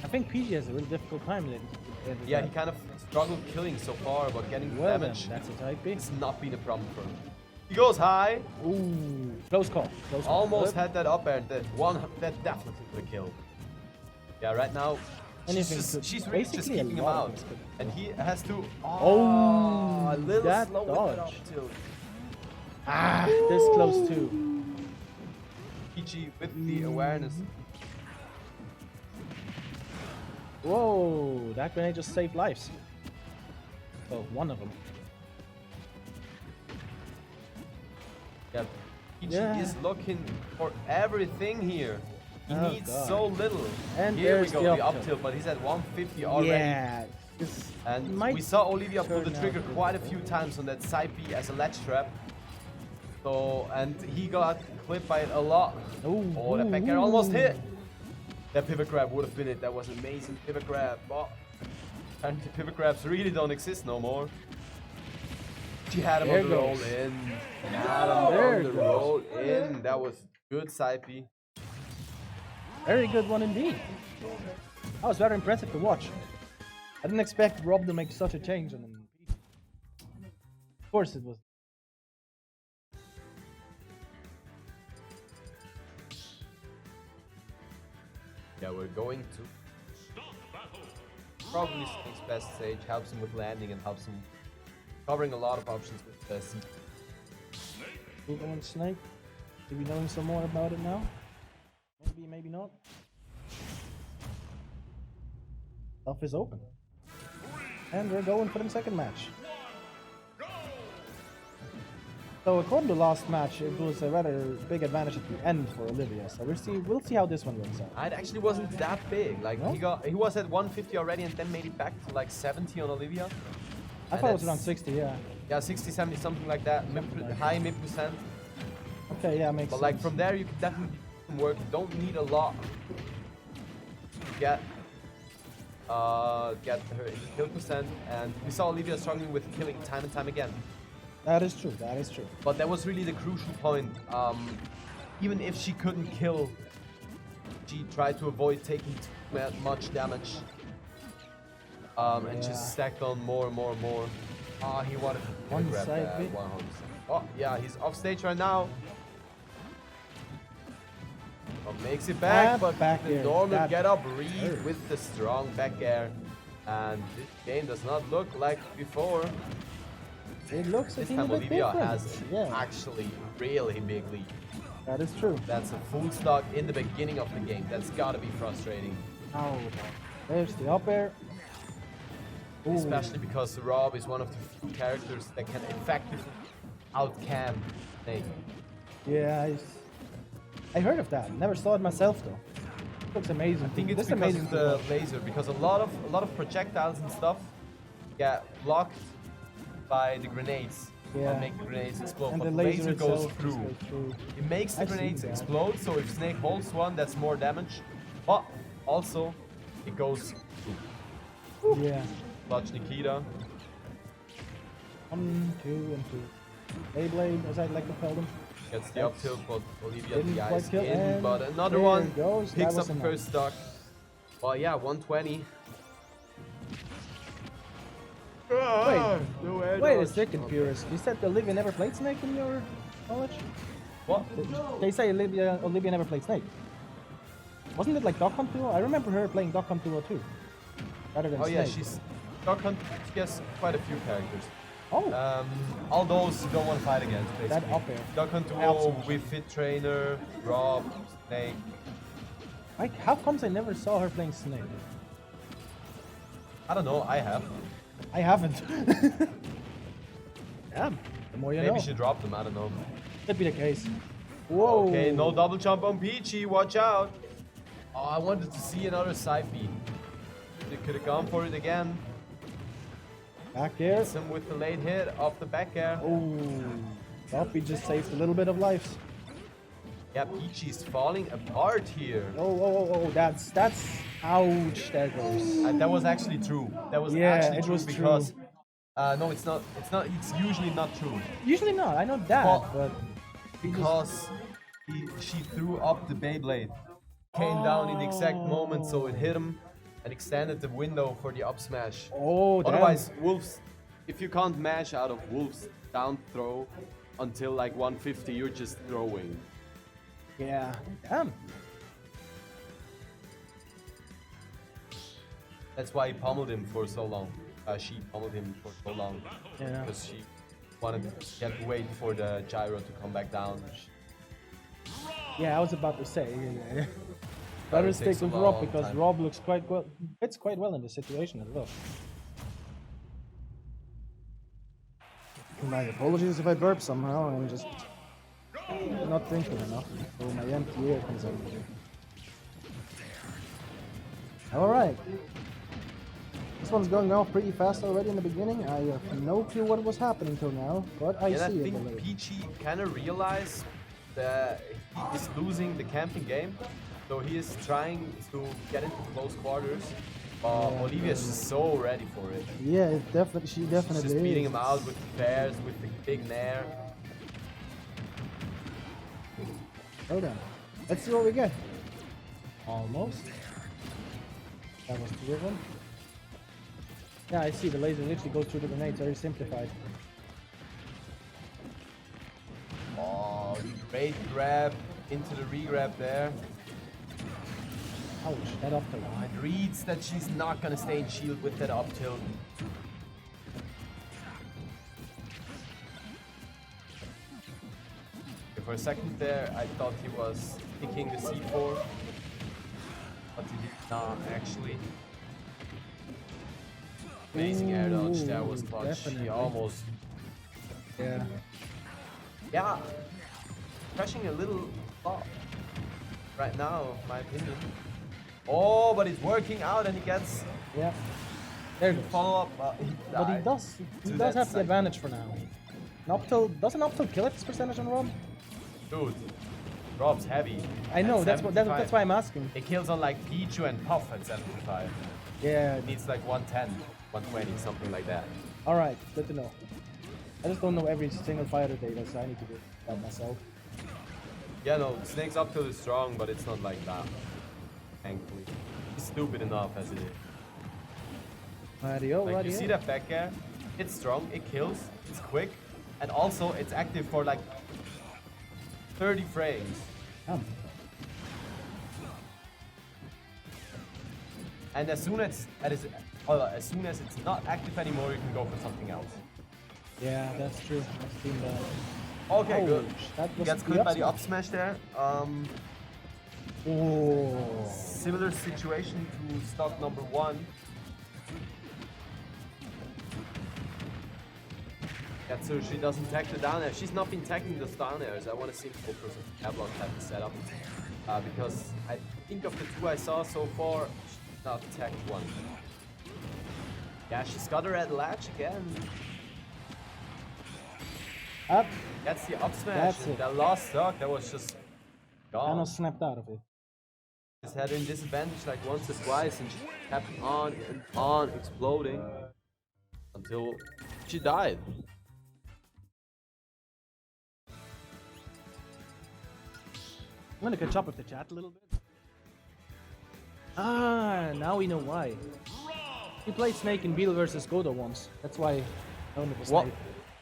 I think PG has a really difficult time with it. Yeah, he kind of struggled killing so far, but getting Well then, damage that's a type B. it's not been a problem for him. He goes high, Ooh, close call. Close call. almost Good. had that up air, that definitely could have killed. Yeah, right now Anything could- she's really just basically a keeping him lot of out, things could- and he has to. Oh, a little that slow with that dodge. up tilt. Ah, this close too. PG with the awareness. Whoa, that grenade just saved lives. Oh, one of them. Yeah, PG Yeah. is looking for everything here. He Oh, needs God. so little. And Here we there's go, the the up up tilt. tilt, but he's at 150 already. Yeah, this And might we saw Olivia pull the turn trigger out to be quite a good. few times on that side B as a ledge trap. So, and he got clipped by it a lot. Ooh, That back air ooh. almost hit. That pivot grab would have been it. That was an amazing pivot grab. But apparently pivot grabs really don't exist no more. She had him There on the roll goes. in. Had him There on the goes. roll in. That was good side B. Very good one indeed. That was very impressive to watch. I didn't expect Rob to make such a change on him. Of course it was. Yeah, we're going to probably Snake's best stage, helps him with landing and helps him covering a lot of options with the C. Google and Snake. Do we know some more about it now? Maybe, maybe not. Stuff is open. And we're going for the second match. So according to last match, it was a rather big advantage at the end for Olivia. So we'll see how this one works out. It actually wasn't that big. Like No? he was at 150 already and then made it back to like 70 on Olivia. I And thought it was that's- around 60, yeah. Yeah, 60, 70, something like that. High mid percent. Okay, yeah, makes But sense. like from there you can definitely do some work. You don't need a lot to get her in the kill percent. And we saw Olivia struggling with killing time and time again. That is true, that is true. But that was really the crucial point. Even if she couldn't kill, she tried to avoid taking too much damage. And Yeah. just stacked on more and more and more. He wanted to One grab side that bit. 100%. Oh, yeah, he's off stage right now. Makes it back, And but back the air. normal That get up read hurt. with the strong back air. And this game does not look like before. It looks a This teeny time bit Olivia different. has Yeah, actually really big lead. that is true. That's a full stock in the beginning of the game. That's gotta be frustrating. Oh, there's the up air. Ooh. Especially because Rob is one of the few characters that can effectively outcam Snake. Yeah, I heard of that. Never saw it myself though. Looks amazing. I think it's This because amazing of to the watch. laser, because a lot of projectiles and stuff get blocked by the grenades. Yeah. And make the grenades explode. And But the the laser laser goes itself just through. goes through. It makes the I've seen grenades that. explode, so if Snake holds one, that's more damage. But also, it goes through. Yeah. Clutch Nikita. 1, 2, and 2. Beyblade, as I'd like to call them. Gets the up tilt, but Olivia Didn't the quite ice kill, in. and But another there one it goes. That picks was up the enough. first stock. Well, yeah, 120. Wait a second, Purist. You said Olivia never played Snake in your knowledge? What? They say Olivia never played Snake. Wasn't it like Duck Hunt Duo? I remember her playing Duck Hunt Duo too. Rather than Oh Snake. yeah, she's Duck Hunt. She has quite a few characters. Oh, All those you don't want to fight against, basically. that up air. Duck Hunt I also Duo, with Fit Trainer, Rob, Snake. How comes I never saw her playing Snake? I don't know, I have. I haven't. Damn. The more you Maybe know. she dropped them, I don't know. Could be the case. Whoa. Okay, no double jump on Peachy, watch out. Oh, I wanted to see another side B. They could have gone for it again. Back air. Hits him with the late hit off the back air. Oh. Toppy just saved a little bit of lives. Yeah, Peachy's falling apart here. Oh, that's ouch, there goes. That was actually true. That was Yeah, actually it true was because true. no, it's not. It's usually not true Usually not, I know that, Well, but because she threw up the Beyblade, came down in the exact moment, so it hit him and extended the window for the up smash. oh, damn. Otherwise, Wolves, if you can't mash out of Wolves down throw until like 150, you're just throwing. Yeah, damn. That's why he pummeled him for so long. She pummeled him for so long Yeah. because she wanted to wait for the gyro to come back down. Yeah, I was about to say. Yeah. But Better it stick takes a with Rob long because time. Rob looks quite well, fits quite well in this situation as well. My apologies if I burp somehow. I'm just not drinking enough, so my empty air comes out. All right. This one's going off pretty fast already in the beginning. I have no clue what was happening till now, but I And I see it think already. Peachy kind of realized that he is losing the camping game, so he is trying to get into close quarters. Olivia's just so ready for it. Yeah, it definitely. She She's definitely just beating is. him out with the bears, with the big nair. Hold on. Let's see what we get. Almost. That was 2 of them. Yeah, I see. The laser literally goes through the grenades. Very simplified. Oh, great grab into the re-grab there. Ouch, that up tilt. Oh, it reads that she's not gonna stay in shield with that up tilt. Okay, for a second there, I thought he was picking the C4, but he did not actually. Amazing air dodge, that was Ooh, clutch. He definitely. almost, Yeah. yeah, crashing a little flop right now, my opinion. Oh, but it's working out and he gets Yeah. There it goes. follow up. But he died does. He to does that have the side. advantage for now. An up tilt. Does an up tilt kill its percentage on Rob? Dude, Rob's heavy. I know. At That's 75. that's why I'm asking. It kills on like Pichu and Puff at 75. Yeah. It needs like 110, 120, something like that. All right. Good to know. I just don't know every single fighter data, so I need to do that myself. Yeah, no, Snake's up tilt is strong, but it's not like that. Thankfully. It's stupid enough as it is. Radio, Like, you see that back air? It's strong, it kills, it's quick, and also it's active for like 30 frames. Damn. And as soon as Well, as soon as it's not active anymore, you can go for something else. Yeah, that's true. I've seen that. Okay, Ouch, good. that was Gets the clipped by the up up smash there. Oh. Similar situation to stock number 1. Yeah, so she doesn't tag the down air. She's not been tagging those down airs. I want to see if Orcus and Tablock have the setup. Because I think of the 2 I saw so far, she's not tagged one. Yeah, she's got her at latch again. Up. That's the up smash. That's And it. that last stock, that was just gone. Thanos snapped out of it. She's had in disadvantage like once or twice and she kept on and on exploding until she died. I'm gonna catch up with the chat a little bit. Ah, now we know why. He played Snake in Beal versus Godo once. That's why I known it was What? Snake.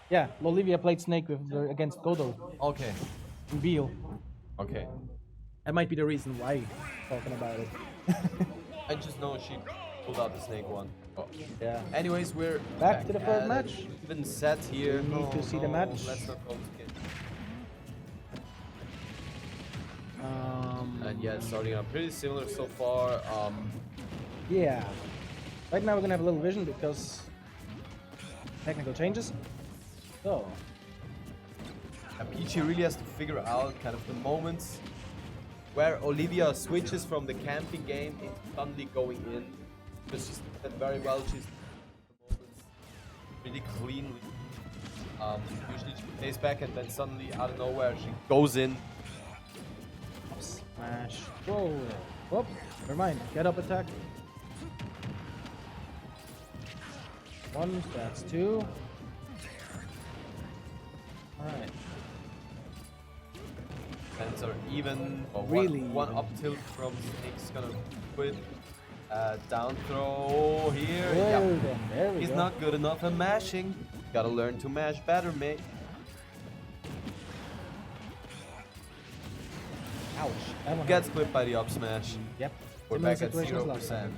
Yeah, Olivia played Snake against Godo Okay. in Beal. Okay. That might be the reason why he's talking about it. I just know she pulled out the snake one. Oh. Yeah. Anyways, we're Back to the third at match. it. Even set here. We need to see the match. Let's not go to And yeah, it's starting out pretty similar so far. Yeah. Right now we're gonna have a little vision because technical changes. So Peachy really has to figure out kind of the moments where Olivia switches from the camping game into suddenly going in. Because she's done that very well. She's the moments really cleanly. Usually she plays back and then suddenly out of nowhere she goes in. smash. Whoa. Whoop. Never mind. Get up attack. 1, that's 2. Alright. Fans are even. Well, Really one even. up tilt from Snake's gonna quit. Down throw here. Well Yep. then, there we He's go. not good enough at mashing. Gotta learn to mash better, mate. Ouch. That one Gets hurt. clipped by the up smash. Yep. We're Similar back at situation as last 0%. time.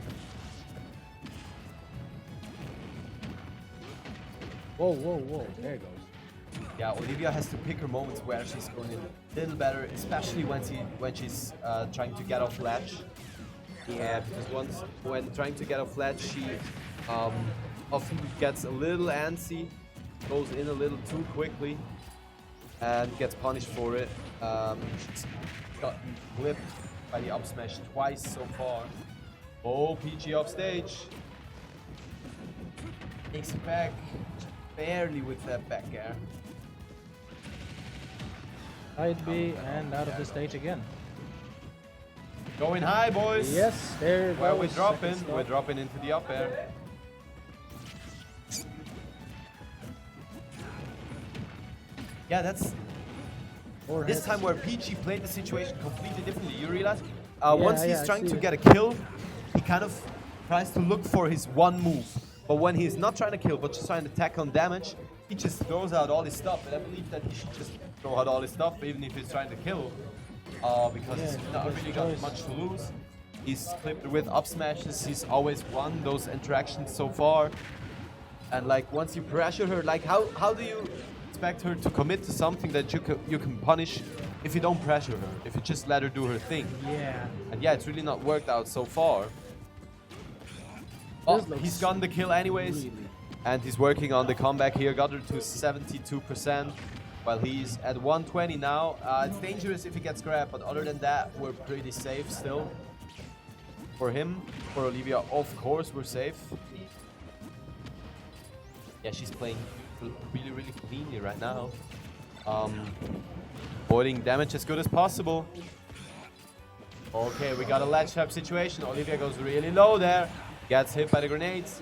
Whoa, whoa, whoa. There it goes. Yeah, Olivia has to pick her moments where she's going in a little better, especially when she's trying to get off ledge. Yeah, because when trying to get off ledge, she often gets a little antsy, goes in a little too quickly, and gets punished for it. She's gotten clipped by the up smash twice so far. Oh, PG off stage. Takes it back, barely with that back air. Side B and out of the stage again. Going high, boys. Yes, there it Where goes. we dropping? Second We're stop. dropping into the up air. Yeah, that's Four this hits. time where Peachy played the situation completely differently. You realize? Once yeah, he's I trying see to it. get a kill, he kind of tries to look for his one move. But when he's not trying to kill, but just trying to tack on damage, he just throws out all his stuff. And I believe that he should just throw out all his stuff, even if he's trying to kill. Because Yeah, he's not best really got choice. much to lose. He's clipped with up smashes. He's always won those interactions so far. And like once you pressure her, like how do you expect her to commit to something that you can punish if you don't pressure her? If you just let her do her thing? Yeah. And yeah, it's really not worked out so far. Oh, This looks he's gotten the kill anyways. really- And he's working on the comeback here. Got her to 72%. While he's at 120 now. It's dangerous if he gets grabbed, but other than that, we're pretty safe still. For him, for Olivia, of course, we're safe. Yeah, she's playing really, really cleanly right now. Avoiding damage as good as possible. Okay, we got a ledge trap situation. Olivia goes really low there. Gets hit by the grenades.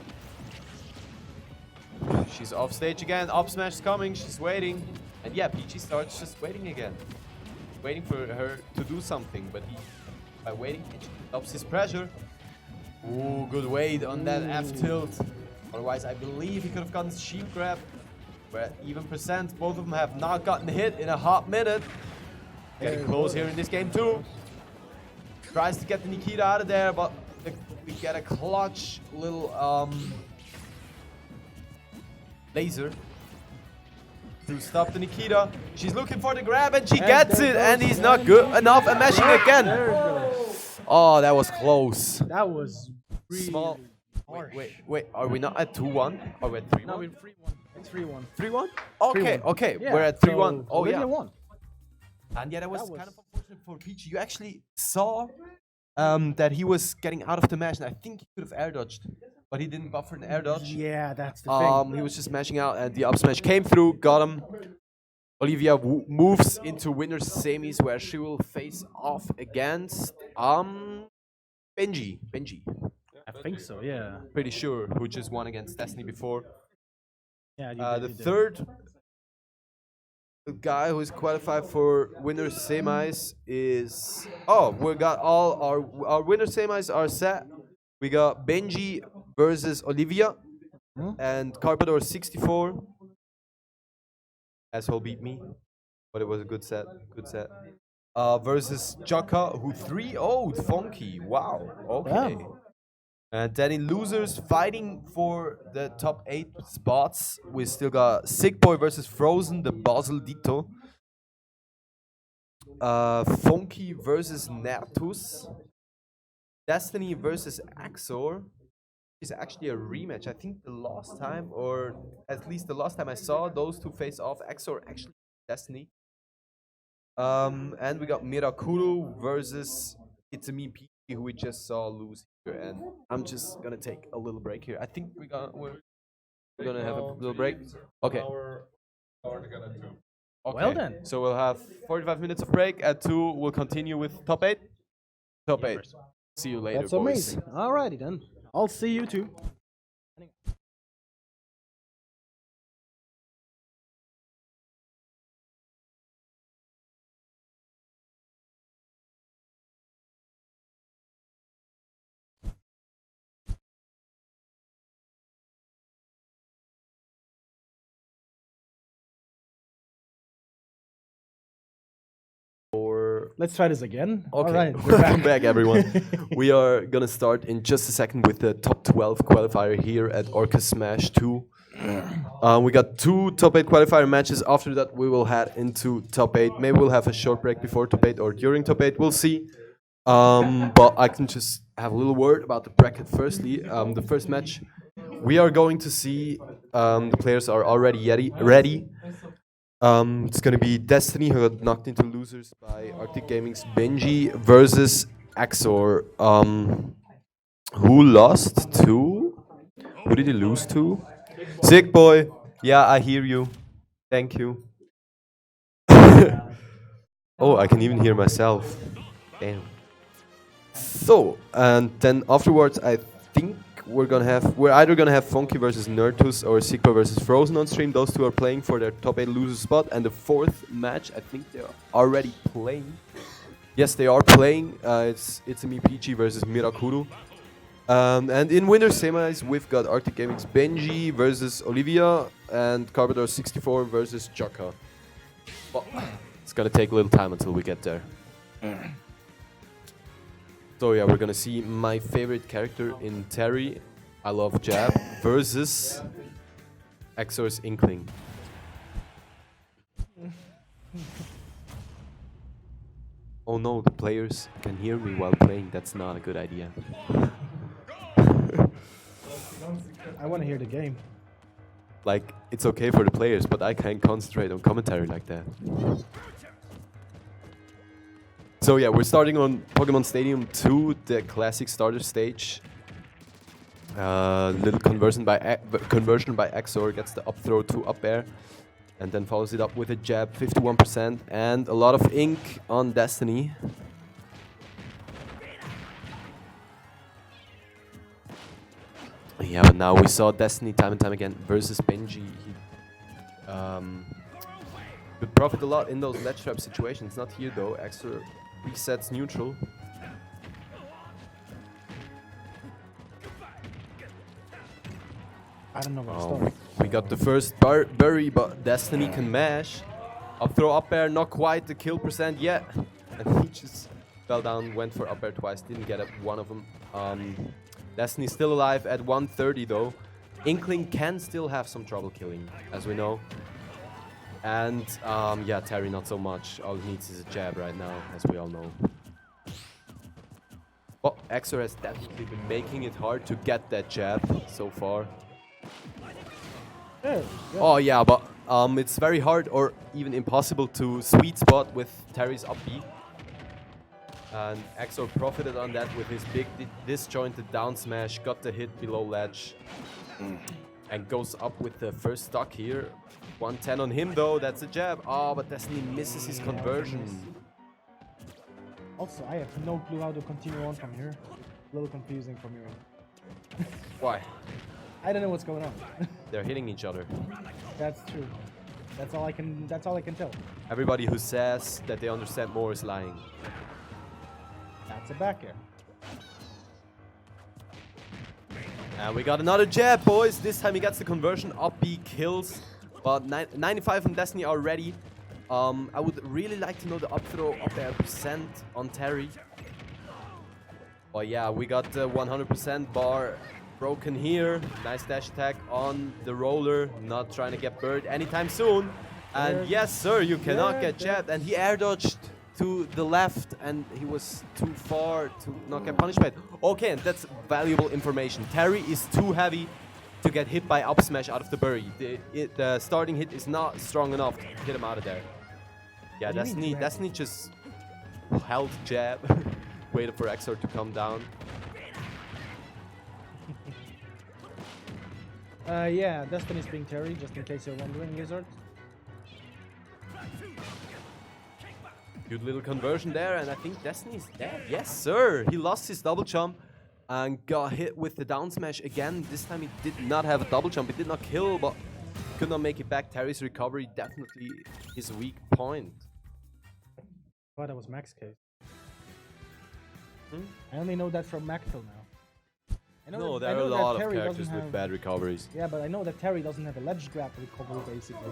She's off stage again. Up smash is coming. She's waiting. And yeah, Peachy starts just waiting again. Waiting for her to do something. But by waiting, it stops his pressure. Ooh, good weight on that F tilt. Otherwise, I believe he could have gotten shield grab. We're at even percent. Both of them have not gotten hit in a hot minute. Getting close here in this game too. Tries to get the Nikita out of there, but We get a clutch little laser to stop the Nikita. She's looking for the grab and she gets it, and he's not good enough and mashing again. There it goes. Oh, that was close. That was really Small. harsh. Wait. Are we not at 2-1? Are we at 3-1? No, we're 3-1. It's 3-1. 3-1? Okay, 3-1. okay. Yeah, We're at so 3-1. Oh, Olivia yeah. won. And yeah, that was That was- kind of unfortunate for Peachy. You actually saw that he was getting out of the mash, and I think he could have air dodged, but he didn't buffer an air dodge. Yeah, that's the thing. He was just mashing out, and the up smash came through, got him. Olivia moves into winner's semis, where she will face off against Benji. I think so, yeah. Pretty sure, who just won against Destiny before. Yeah, you The did. third guy who is qualified for winner's semis is... Oh, we got all our winner's semis are set. We got Benji versus Olivia and Carpador 64. Asshole beat me, but it was a good set. Versus Jaka, who 3-0'd Funky. Wow, okay. Damn. And then in losers, fighting for the top 8 spots, we still got Sick Boy versus Frozen, the Basel Ditto. Funky versus Nertus. Destiny versus Axor. Is actually a rematch. I think the last time, or at least the last time I saw those two face off, Axor actually Destiny. And we got Mirakuru versus It's Me P, who we just saw lose here. And I'm just gonna take a little break here. I think we're gonna have a little break. Okay. Okay. Well then. So we'll have 45 minutes of break. At 2, we'll continue with top 8. Top 8. See you later, That's boys. amazing. Alrighty then. I'll see you too. Let's try this again. Okay, Alright, welcome back everyone. We are gonna start in just a second with the top 12 qualifier here at Orcus Smash 2. We got 2 top 8 qualifier matches. After that we will head into top 8. Maybe we'll have a short break before top 8 or during top 8, we'll see. But I can just have a little word about the bracket firstly. The first match, we are going to see, the players are already ready. It's gonna be Destiny, who got knocked into losers by Arctic Gaming's Benji, versus Axor, who lost to... Who did he lose to? Sick Boy. Yeah, I hear you. Thank you. Oh, I can even hear myself. Damn. So, and then afterwards, I think we're either gonna have Funky versus Nertus or Sigma versus Frozen on stream. Those two are playing for their top 8 loser spot. And the fourth match, I think they are already playing. Yes, they are playing. It's me Peachy versus Mirakuru. And in winner semis, we've got Arctic Gaming's Benji versus Olivia and Carpador 64 versus Jaka. Well, it's gonna take a little time until we get there. So yeah, we're gonna see my favorite character in Terry, I love Jab, versus Exor's Inkling. Oh no, the players can hear me while playing. That's not a good idea. I want to hear the game. Like, it's okay for the players, but I can't concentrate on commentary like that. So yeah, we're starting on Pokemon Stadium 2, the classic starter stage. Little conversion by Exor, gets the up throw to up air, and then follows it up with a jab, 51%, and a lot of ink on Destiny. Yeah, but now we saw Destiny time and time again versus Benji. He could profit a lot in those ledge trap situations. Not here though. Exor resets neutral. I don't know where to Oh, start. we got the first bury, but Destiny can mash. Up throw up air, not quite the kill percent yet. And he just fell down, went for up air twice, didn't get up one of them. Destiny's still alive at 130 though. Inkling can still have some trouble killing, as we know. And yeah, Terry not so much. All he needs is a jab right now, as we all know. Well, Exor has definitely been making it hard to get that jab so far. Yeah. Oh yeah, but it's very hard or even impossible to sweet spot with Terry's up B. And Exor profited on that with his big disjointed down smash, got the hit below ledge, and goes up with the first stock here. 110 on him though, that's a jab. Oh, but Destiny misses his conversion. Also, I have no clue how to continue on from here. A little confusing from here. Why? I don't know what's going on. They're hitting each other. That's true. That's all I can tell. Everybody who says that they understand more is lying. That's a back air. And we got another jab, boys. This time he gets the conversion. Up B kills. But 95 on Destiny already. I would really like to know the up throw, up air percent on Terry. Oh yeah, we got the 100% bar broken here. Nice dash attack on the roller. Not trying to get buried anytime soon. And yes, sir, you cannot get jabbed. And he air dodged to the left, and he was too far to not get punished by it. Okay, and that's valuable information. Terry is too heavy to get hit by up smash out of the bury. The starting hit is not strong enough to hit him out of there. Yeah, Destiny just held jab, waited for Exor to come down. Yeah, Destiny's being Terry, just in case you're wondering, Lizard. Good little conversion there, and I think Destiny's dead. Yes, sir! He lost his double jump and got hit with the down smash again. This time he did not have a double jump. He did not kill, but could not make it back. Terry's recovery definitely his weak point. I thought that was Max case. I only know that from Macto now. No, there are a lot of characters with bad recoveries. Yeah, but I know that Terry doesn't have a ledge grab recovery, basically.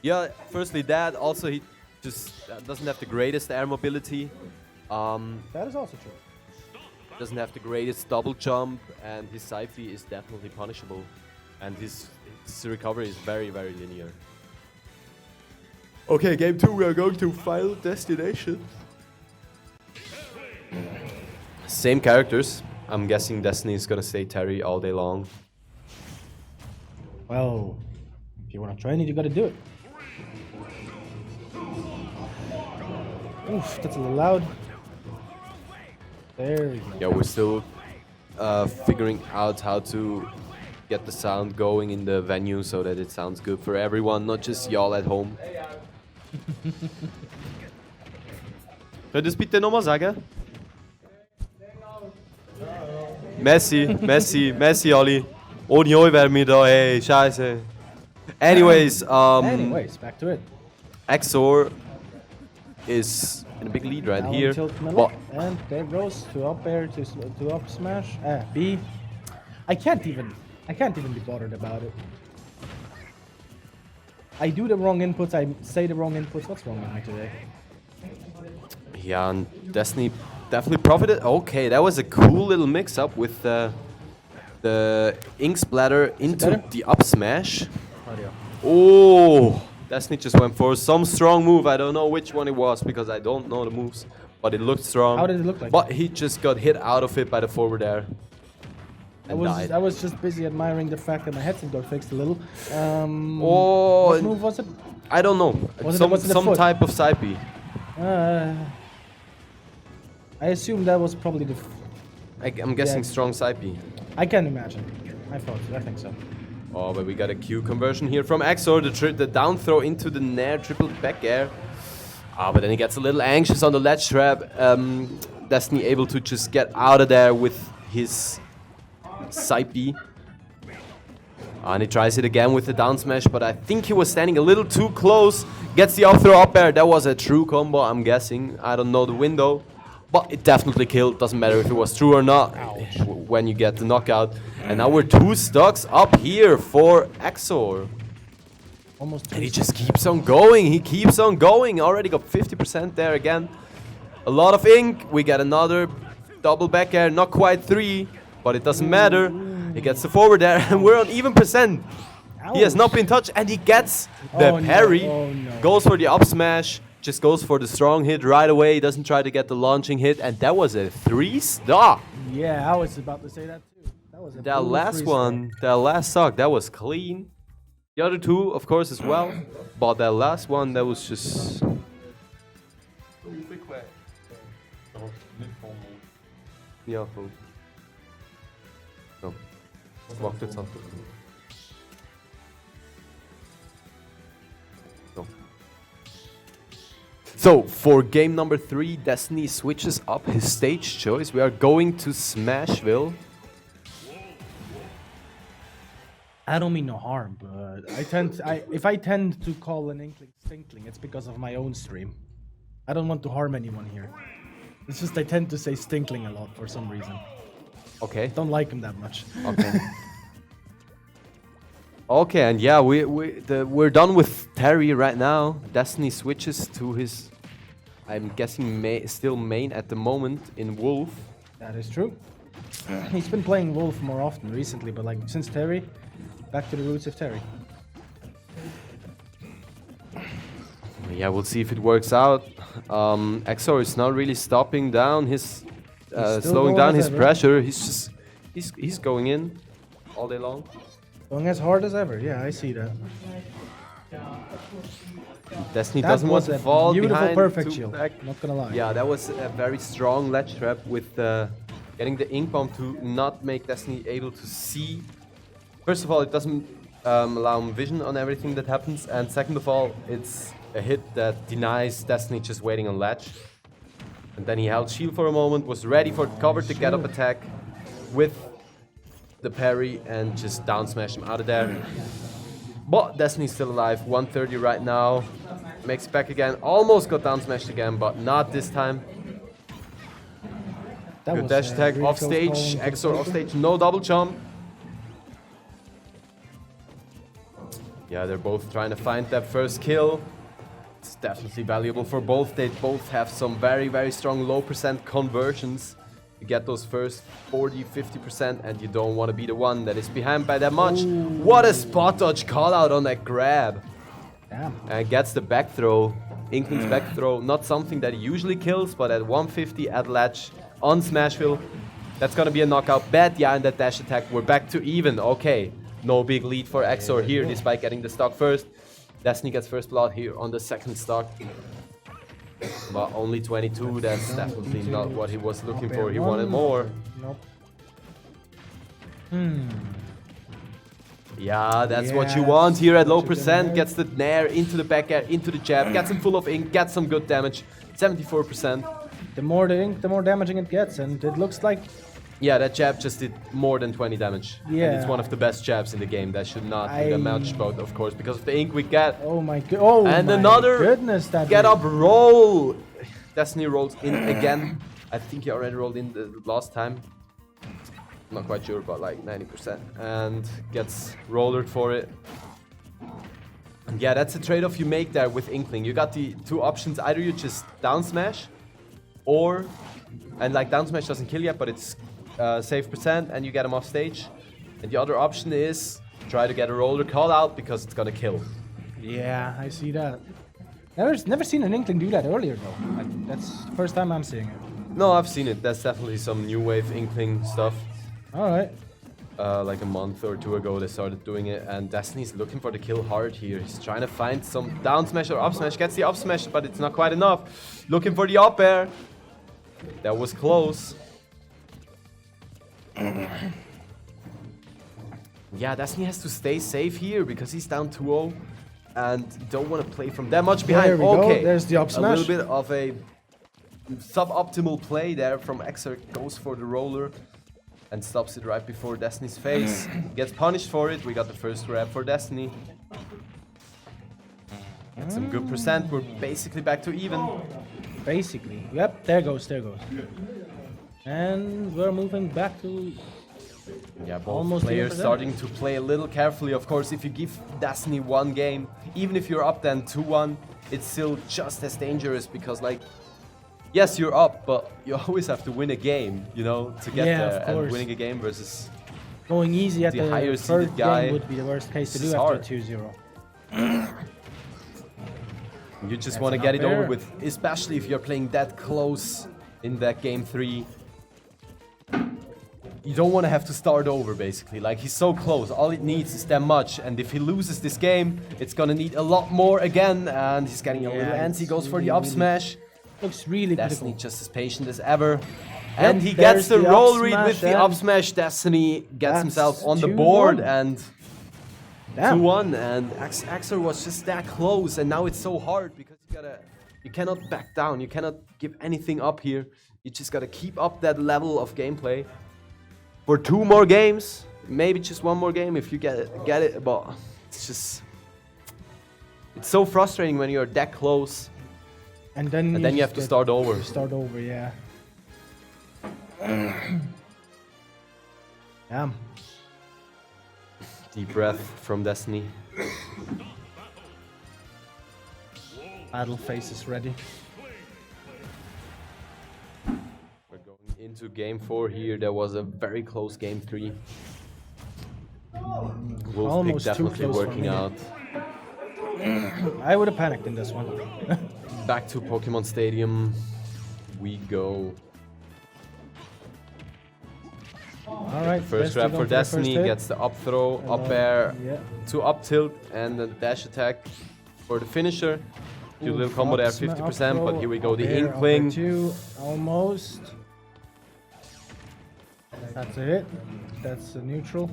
Yeah, firstly that. Also, he just doesn't have the greatest air mobility. That is also true. Doesn't have the greatest double jump, and his side B is definitely punishable. And his recovery is very, very linear. Okay, game 2, we are going to Final Destination. Same characters. I'm guessing Destiny is gonna stay Terry all day long. Well, if you want to try it, you gotta do it. Oof, that's a little loud. There we go. Yeah, we're still figuring out how to get the sound going in the venue so that it sounds good for everyone, not just y'all at home. Könntest bitte nochmal sagen? Messi, Olli. Ohne euch wären wir da, hey, scheiße. Anyways, back to it. Exor is in a big lead right Down here. tilt middle, But and there goes to up air to up smash. B. I can't even be bothered about it. I do the wrong inputs. I say the wrong inputs. What's wrong with me today? yeah, and Destiny definitely profited. Okay, that was a cool little mix-up with the ink splatter into the up smash. Oh, Destiny just went for some strong move. I don't know which one it was because I don't know the moves, but it looked strong. How did it look like? But he just got hit out of it by the forward air. I was just busy admiring the fact that my headset got fixed a little. Oh, what move was it? I don't know. Some type of side B. I assume that was probably the. I'm guessing strong side B. I can imagine. I think so. Oh, but we got a Q conversion here from Exor. The down throw into the Nair triple back air. Ah, but then he gets a little anxious on the ledge trap. Destiny able to just get out of there with his side B. And he tries it again with the down smash, but I think he was standing a little too close. Gets the up throw up air. That was a true combo, I'm guessing. I don't know the window. But it definitely killed. Doesn't matter if it was true or not when you get the knockout. And now we're 2 stocks up here for Exor. Almost. And he just keeps on going. He keeps on going. Already got 50% there again. A lot of ink. We get another double back air, not quite 3, but it doesn't matter. He gets the forward air, and we're on even percent. He has not been touched, and he gets the parry. Goes for the up smash, just goes for the strong hit right away. He doesn't try to get the launching hit, and that was a 3-star. Yeah, I was about to say that too. That was a That last one, that last stock, that was clean. The other two, of course, as well. But that last one, that was just... Ja, goed. Zo. Wacht, dit zal goed. Zo. So, for game number 3, Destiny switches up his stage choice. We are going to Smashville. I don't mean no harm, but if I tend to call an inkling stinkling, it's because of my own stream. I don't want to harm anyone here. It's just I tend to say stinkling a lot for some reason. Okay. Don't like him that much. Okay. Okay, and yeah, we're done with Terry right now. Destiny switches to his, I'm guessing, still main at the moment in Wolf. That is true. He's been playing Wolf more often recently, but like since Terry, back to the roots of Terry. Yeah, we'll see if it works out. Exor is not really stopping down his, slowing down his pressure. He's going in all day long. Going as hard as ever. Yeah, I see that. Destiny doesn't want to fall beautiful behind. Perfect shield. Not gonna lie. Yeah, that was a very strong ledge trap with getting the ink bomb to not make Destiny able to see. First of all, it doesn't allow him vision on everything that happens, and second of all, it's a hit that denies Destiny just waiting on ledge. And then he held shield for a moment, was ready for the cover to get up attack with the parry and just down smash him out of there. But Destiny's still alive, 130 right now. Makes it back again, almost got down smashed again, but not this time. Good dash attack, off stage, Exor off stage, no double jump. Yeah, they're both trying to find that first kill. It's definitely valuable for both. They both have some very, very strong low percent conversions. You get those first 40, 50%, and you don't want to be the one that is behind by that much. Ooh. What a spot dodge call out on that grab. Damn. And gets the back throw. Inkling's back throw, not something that he usually kills, but at 150 at ledge on Smashville, that's gonna be a knockout. Bet, yeah, and that dash attack, we're back to even. Okay, no big lead for Exor here, despite getting the stock first. Destiny gets first blood here on the second stock. But only 22, that's definitely not what he was looking for. He wanted more. Nope. Yeah, that's what you want here at low percent. Gets the nair into the back air, into the jab, gets him full of ink, gets some good damage. 74%. The more the ink, the more damaging it gets, and it looks like... Yeah, that jab just did more than 20 damage. Yeah. And it's one of the best jabs in the game. That should not do the match both, of course, because of the ink we get. Oh my god. Oh and my another goodness, that get up roll. Destiny rolls in again. I think he already rolled in the last time. Not quite sure, but like 90%. And gets rollered for it. And yeah, that's a trade-off you make there with Inkling. You got the two options. Either you just down smash, or... And like down smash doesn't kill yet, but it's save percent and you get him off stage. And the other option is try to get a roller call out because it's gonna kill. Yeah, I see that. Never seen an Inkling do that earlier though. That's the first time I'm seeing it. No, I've seen it. That's definitely some new wave Inkling stuff. Alright. Like a month or two ago they started doing it, and Destiny's looking for the kill hard here. He's trying to find some down smash or up smash. Gets the up smash, but it's not quite enough. Looking for the up air. That was close. Yeah, Destiny has to stay safe here because he's down 2-0 and don't want to play from that much behind. There we go. There's the up smash. A little bit of a suboptimal play there from Exer. Goes for the roller and stops it right before Destiny's face. Gets punished for it. We got the first grab for Destiny. Get some good percent. We're basically back to even. Basically. Yep, there goes. And we're moving back to... Yeah, both players starting to play a little carefully. Of course, if you give Destiny one game, even if you're up then 2-1, it's still just as dangerous because like yes, you're up, but you always have to win a game, you know, to get Yeah, there. of And course. winning a game versus Going easy at the the higher third seeded guy game would be the worst case to is do hard. after 2-0. you just That's want to an get it up over air. with, especially if you're playing that close in that game 3. You don't want to have to start over, basically. Like, he's so close. All it needs is that much. And if he loses this game, it's going to need a lot more again. And he's getting a little Yeah, antsy. it's Goes for the really, up smash. Looks really Destiny critical. just as patient as ever. And he there's gets the the roll up read with smash the and up smash. Destiny gets that's himself on the 2-1. board. And Damn. 2-1. And Axor was just that close. And now it's so hard because you cannot back down. You cannot give anything up here. You just gotta keep up that level of gameplay for 2 more games, maybe just 1 more game if you get it. But it's so frustrating when you're that close, And then and then you have to just start over. Start over, yeah. Damn. Deep breath from Destiny. Battle face is ready. We're going into game 4 here. There was a very close game 3. Wolf Almost pick too definitely close for working me. out. I would have panicked in this one. Back to Pokemon Stadium we go. Alright, First grab for Destiny, gets the up throw, up air, Yeah. to up tilt, and then dash attack for the finisher. Do a little combo there, 50%, but here we go, the Inkling. 2, almost. That's a hit. That's a neutral.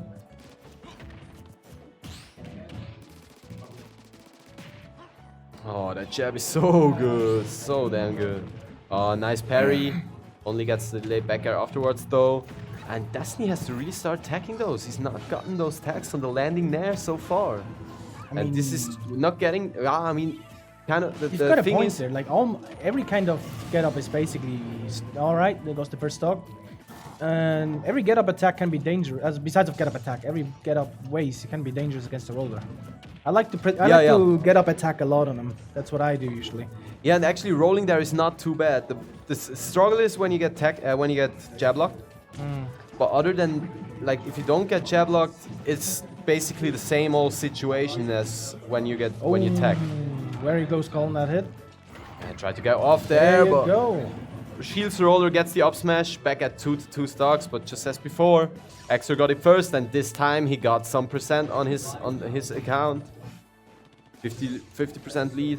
Oh, that jab is so good, so damn good. Oh, nice parry. Only gets the delayed back air afterwards though. And Destiny has to really start attacking those. He's not gotten those tags on the landing there so far. And this is not getting, I mean, kind of He's the got a thing point is, there. Like every kind of get up is basically all right. There goes the first stock, and every get up attack can be dangerous. As besides of get up attack, every get up ways can be dangerous against the roller. I like to to get up attack a lot on him. That's what I do usually. yeah, and actually rolling there is not too bad. The struggle is when you get jab locked. But other than, like, if you don't get jab locked, it's basically the same old situation as when you tech. Very close calling that hit. And try to get off There there, you but go. Shields the roller, gets the up smash, back at 2 stocks, but just as before, Axor got it first, and this time he got some percent on his account. 50% lead.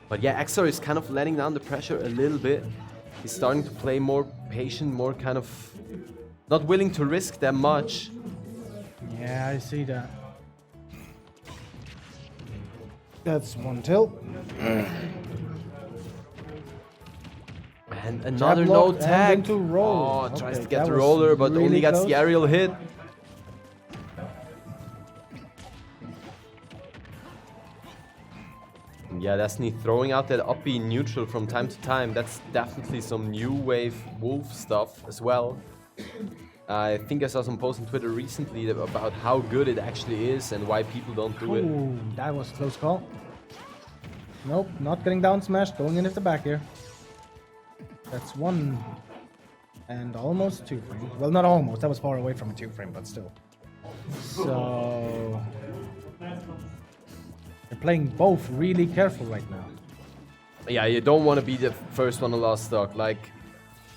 But yeah, Axor is kind of letting down the pressure a little bit. He's starting to play more patient, more kind of not willing to risk that much. Yeah, I see that. That's one tilt. And another Jab no lock and tag. into roll. Oh, tries Okay, to get that the was roller, but really only gets close. the aerial hit. Yeah, Destiny throwing out that up B neutral from time to time. That's definitely some new wave Wolf stuff as well. I think I saw some posts on Twitter recently about how good it actually is and why people don't do it. Ooh, that was a close call. Nope, not getting down smash, going in at the back here. That's 1 and almost 2 frame. Well, not almost, that was far away from a 2 frame, but still. So they're playing both really careful right now. Yeah, you don't want to be the first one on last stock. Like,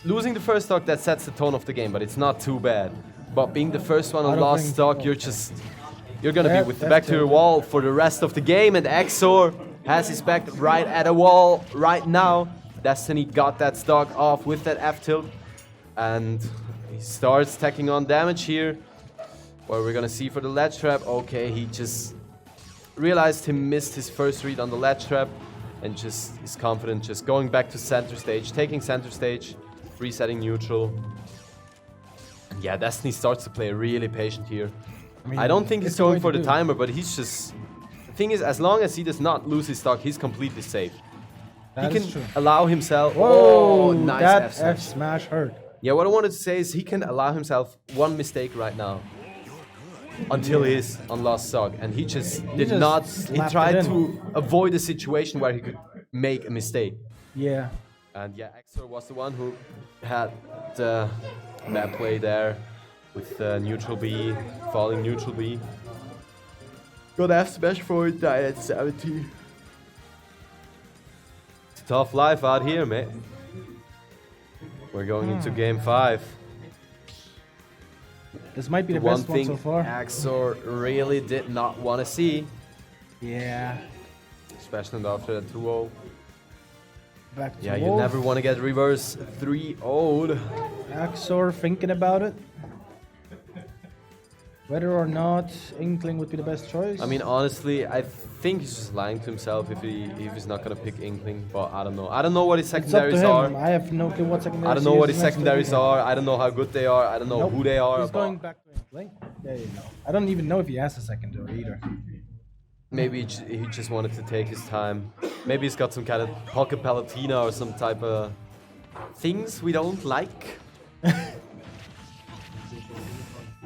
losing the first stock, that sets the tone of the game, but it's not too bad. But being the first one I on don't last think- stock, you're gonna Yeah, be with the that's back to your it. wall for the rest of the game, and Axor has his back right at a wall right now. Destiny got that stock off with that F tilt, and he starts tacking on damage here. What we're gonna see for the ledge trap, okay, he just realized he missed his first read on the ledge trap, and just is confident, just going back to center stage, taking center stage, resetting neutral. Yeah, Destiny starts to play really patient here. mean, I don't think he's it's the way going for to the do it. timer, but he's just... The thing is, as long as he does not lose his stock, he's completely safe. That he is can true. allow himself... Whoa, Oh, nice that F smash. F smash hurt. Yeah, what I wanted to say is he can allow himself one mistake right now. Until he's on last stock, and he just did just not. He slapped tried it in. to avoid a situation where he could make a mistake. Yeah. And yeah, Exor was the one who had the bad play there with neutral B, falling neutral B. Got F smash for it, died at 70. It's a tough life out here, mate. We're going into game 5. This might be the One best one thing so far. Exor really did not want to see, Yeah. especially after the 2-0. Back to Yeah, you Wolf. never want to get reverse 3-0'd. Axor thinking about it. Whether or not Inkling would be the best choice. I mean, honestly, I think he's just lying to himself if he's not gonna pick Inkling. But I don't know. I don't know what his it's up to secondaries him. are. I have no clue what secondaries. I don't know what his he uses next to secondaries Inkling. are. I don't know how good they are. I don't know Nope. who they are. He's But going back to Inkling. There you go. I don't even know if he has a secondary either. maybe he just wanted to take his time. Maybe he's got some kind of pocket Palatina or some type of things we don't like.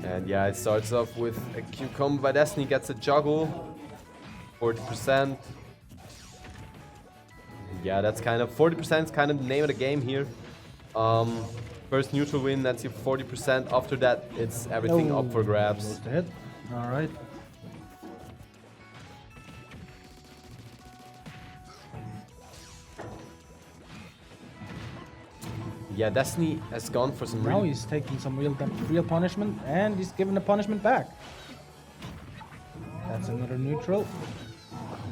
And yeah, it starts off with a Q combo by Destiny, gets a juggle, 40%. Yeah, that's kind of 40% is kind of the name of the game here. First neutral win, that's your 40%. After that, it's everything up for grabs. Close to hit. All right. Yeah, Destiny has gone for some Now really... he's taking some real punishment, and he's giving the punishment back. That's another neutral.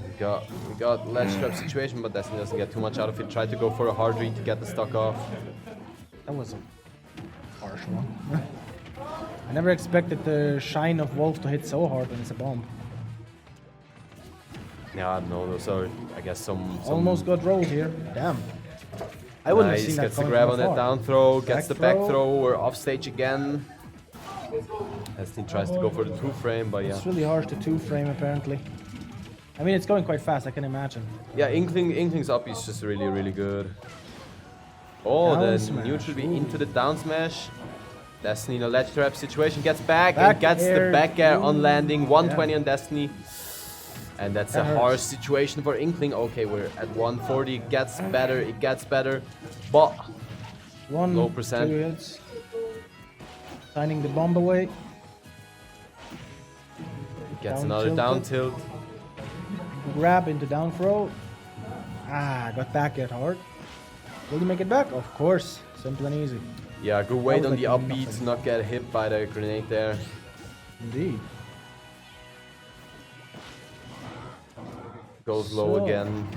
We got ledge trap situation, but Destiny doesn't get too much out of it. Tried to go for a hard read to get the stock off. That was a harsh one. I never expected the shine of Wolf to hit so hard when it's a bomb. Yeah, I don't know, those are, I guess, some... Almost got rolled here. Damn. I wouldn't have Nice, seen that gets the coming grab from on that afar. down throw, gets the back throw. throw, or off stage again. Destiny tries to go for the 2-frame, but yeah. It's really harsh to 2-frame apparently. I mean, it's going quite fast, I can imagine. Yeah, Inkling's up is just really, really good. Oh, Down the smash. neutral be into the down smash. Destiny in a ledge trap situation, gets back Back and gets air. the back air on Ooh. landing, 120 on Destiny. And that's That a hurts. harsh situation for Inkling. Okay, we're at 140, it gets better. But One, Low percent. 2 hits. Signing the bomb away. gets Down another down tilted. tilt. Grab into down throw. Ah, got back at hard. Will he make it back? Of course. Simple and easy. Yeah, good weight was on the like upbeat nothing. to not get hit by the grenade there. Indeed. Goes low So, again.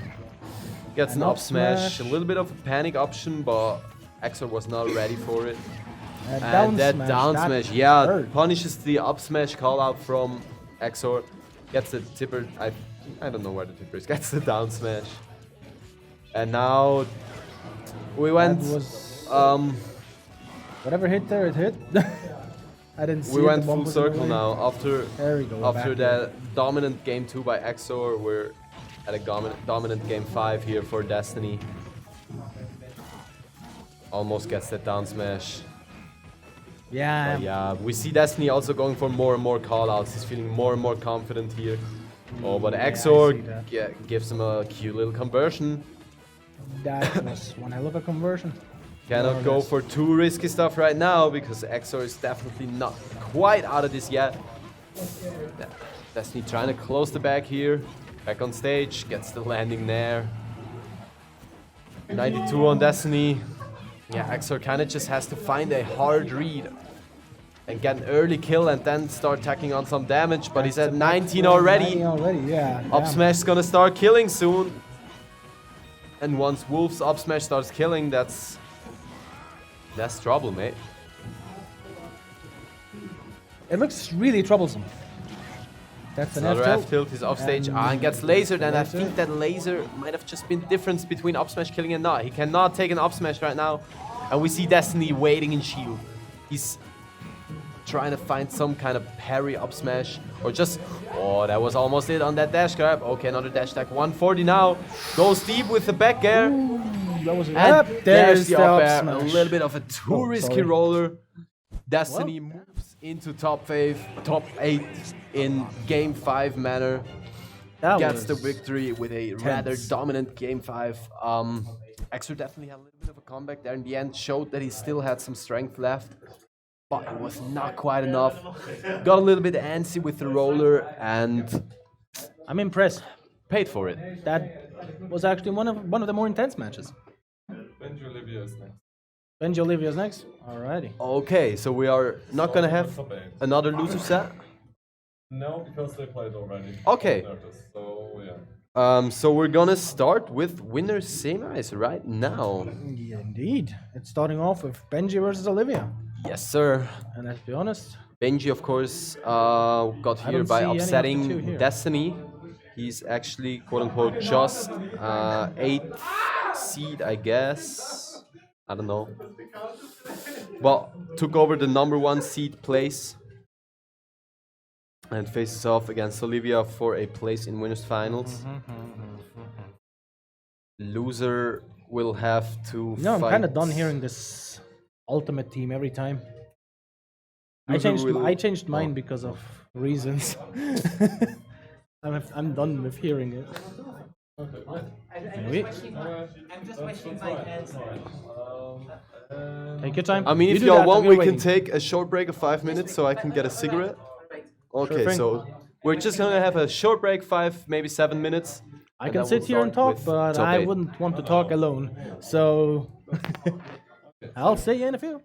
Gets an an up up smash. smash. A little bit of a panic option, but Exor was not ready for it. Down And that smash, down that smash, yeah, hurt. punishes the up smash call out from Exor. Gets the tipper. I don't know where the tipper is. Gets the down smash. And now we went. That was Whatever hit there, it hit. I didn't see we it, went the bomb full was circle away. now. After There we go. after back that dominant game 2 by Exor, we're at a dominant game 5 here for Destiny. Almost gets that down smash. Yeah. But yeah, we see Destiny also going for more and more callouts. He's feeling more and more confident here. Oh, but I Exor see that. gives him a cute little conversion. That was one hell of a conversion. More Cannot or go less. for too risky stuff right now because Exor is definitely not quite out of this yet. Destiny trying to close the back here. Back on stage, gets the landing there. 92 on Destiny. Yeah, Exor kind of just has to find a hard read and get an early kill and then start tacking on some damage. But he's at 19 already. 19 already, yeah. Up damn. smash is gonna start killing soon. And once Wolf's up smash starts killing, that's trouble, mate. It looks really troublesome. That's an Another F F tilt, he's off stage and gets lasered, and I think that laser might have just been difference between up smash killing and not. He cannot take an up smash right now, and we see Destiny waiting in shield. He's trying to find some kind of parry up smash, or just, oh, that was almost it on that dash grab. Okay, another dash attack, 140 now, goes deep with the back air, That was and there's there's the up air, a smash. little bit of a too risky sorry. roller. Destiny moves into top 8 in game 5 manner. That gets the was victory with a rather tense. dominant game 5. Exer definitely had a little bit of a comeback there in the end, showed that he still had some strength left, but it was not quite enough. Got a little bit antsy with the roller and I'm impressed. paid for it. That was actually one of the more intense matches. Benji Olivia is next. Benji Olivia's next. Alrighty. Okay, so we are not gonna have Top 8. another loser set. No, because they played already. Okay. Notice. So yeah. So we're gonna start with winner semis right now. Yeah, indeed. It's starting off with Benji versus Olivia. Yes, sir. And let's be honest, Benji, of course, got here don't by see any of the two upsetting here. Destiny. He's actually, quote unquote, just 8th seed, I guess. I don't know. Well, took over the number 1 seed place and faces off against Olivia for a place in winners finals. Loser will have to no, I'm fight. kind of done hearing this ultimate team every time. Loser I changed will- mine because of reasons. I'm done with hearing it. Maybe. Take your time. I mean, You if do y'all that, want, I'm we waiting. can take a short break of 5 minutes so I can get a cigarette. Okay, thing. so we're just gonna have a short break, 5, maybe 7 minutes. I and can then sit we'll here and start talk, with but top I 8. wouldn't want to talk alone. So I'll see you in a few.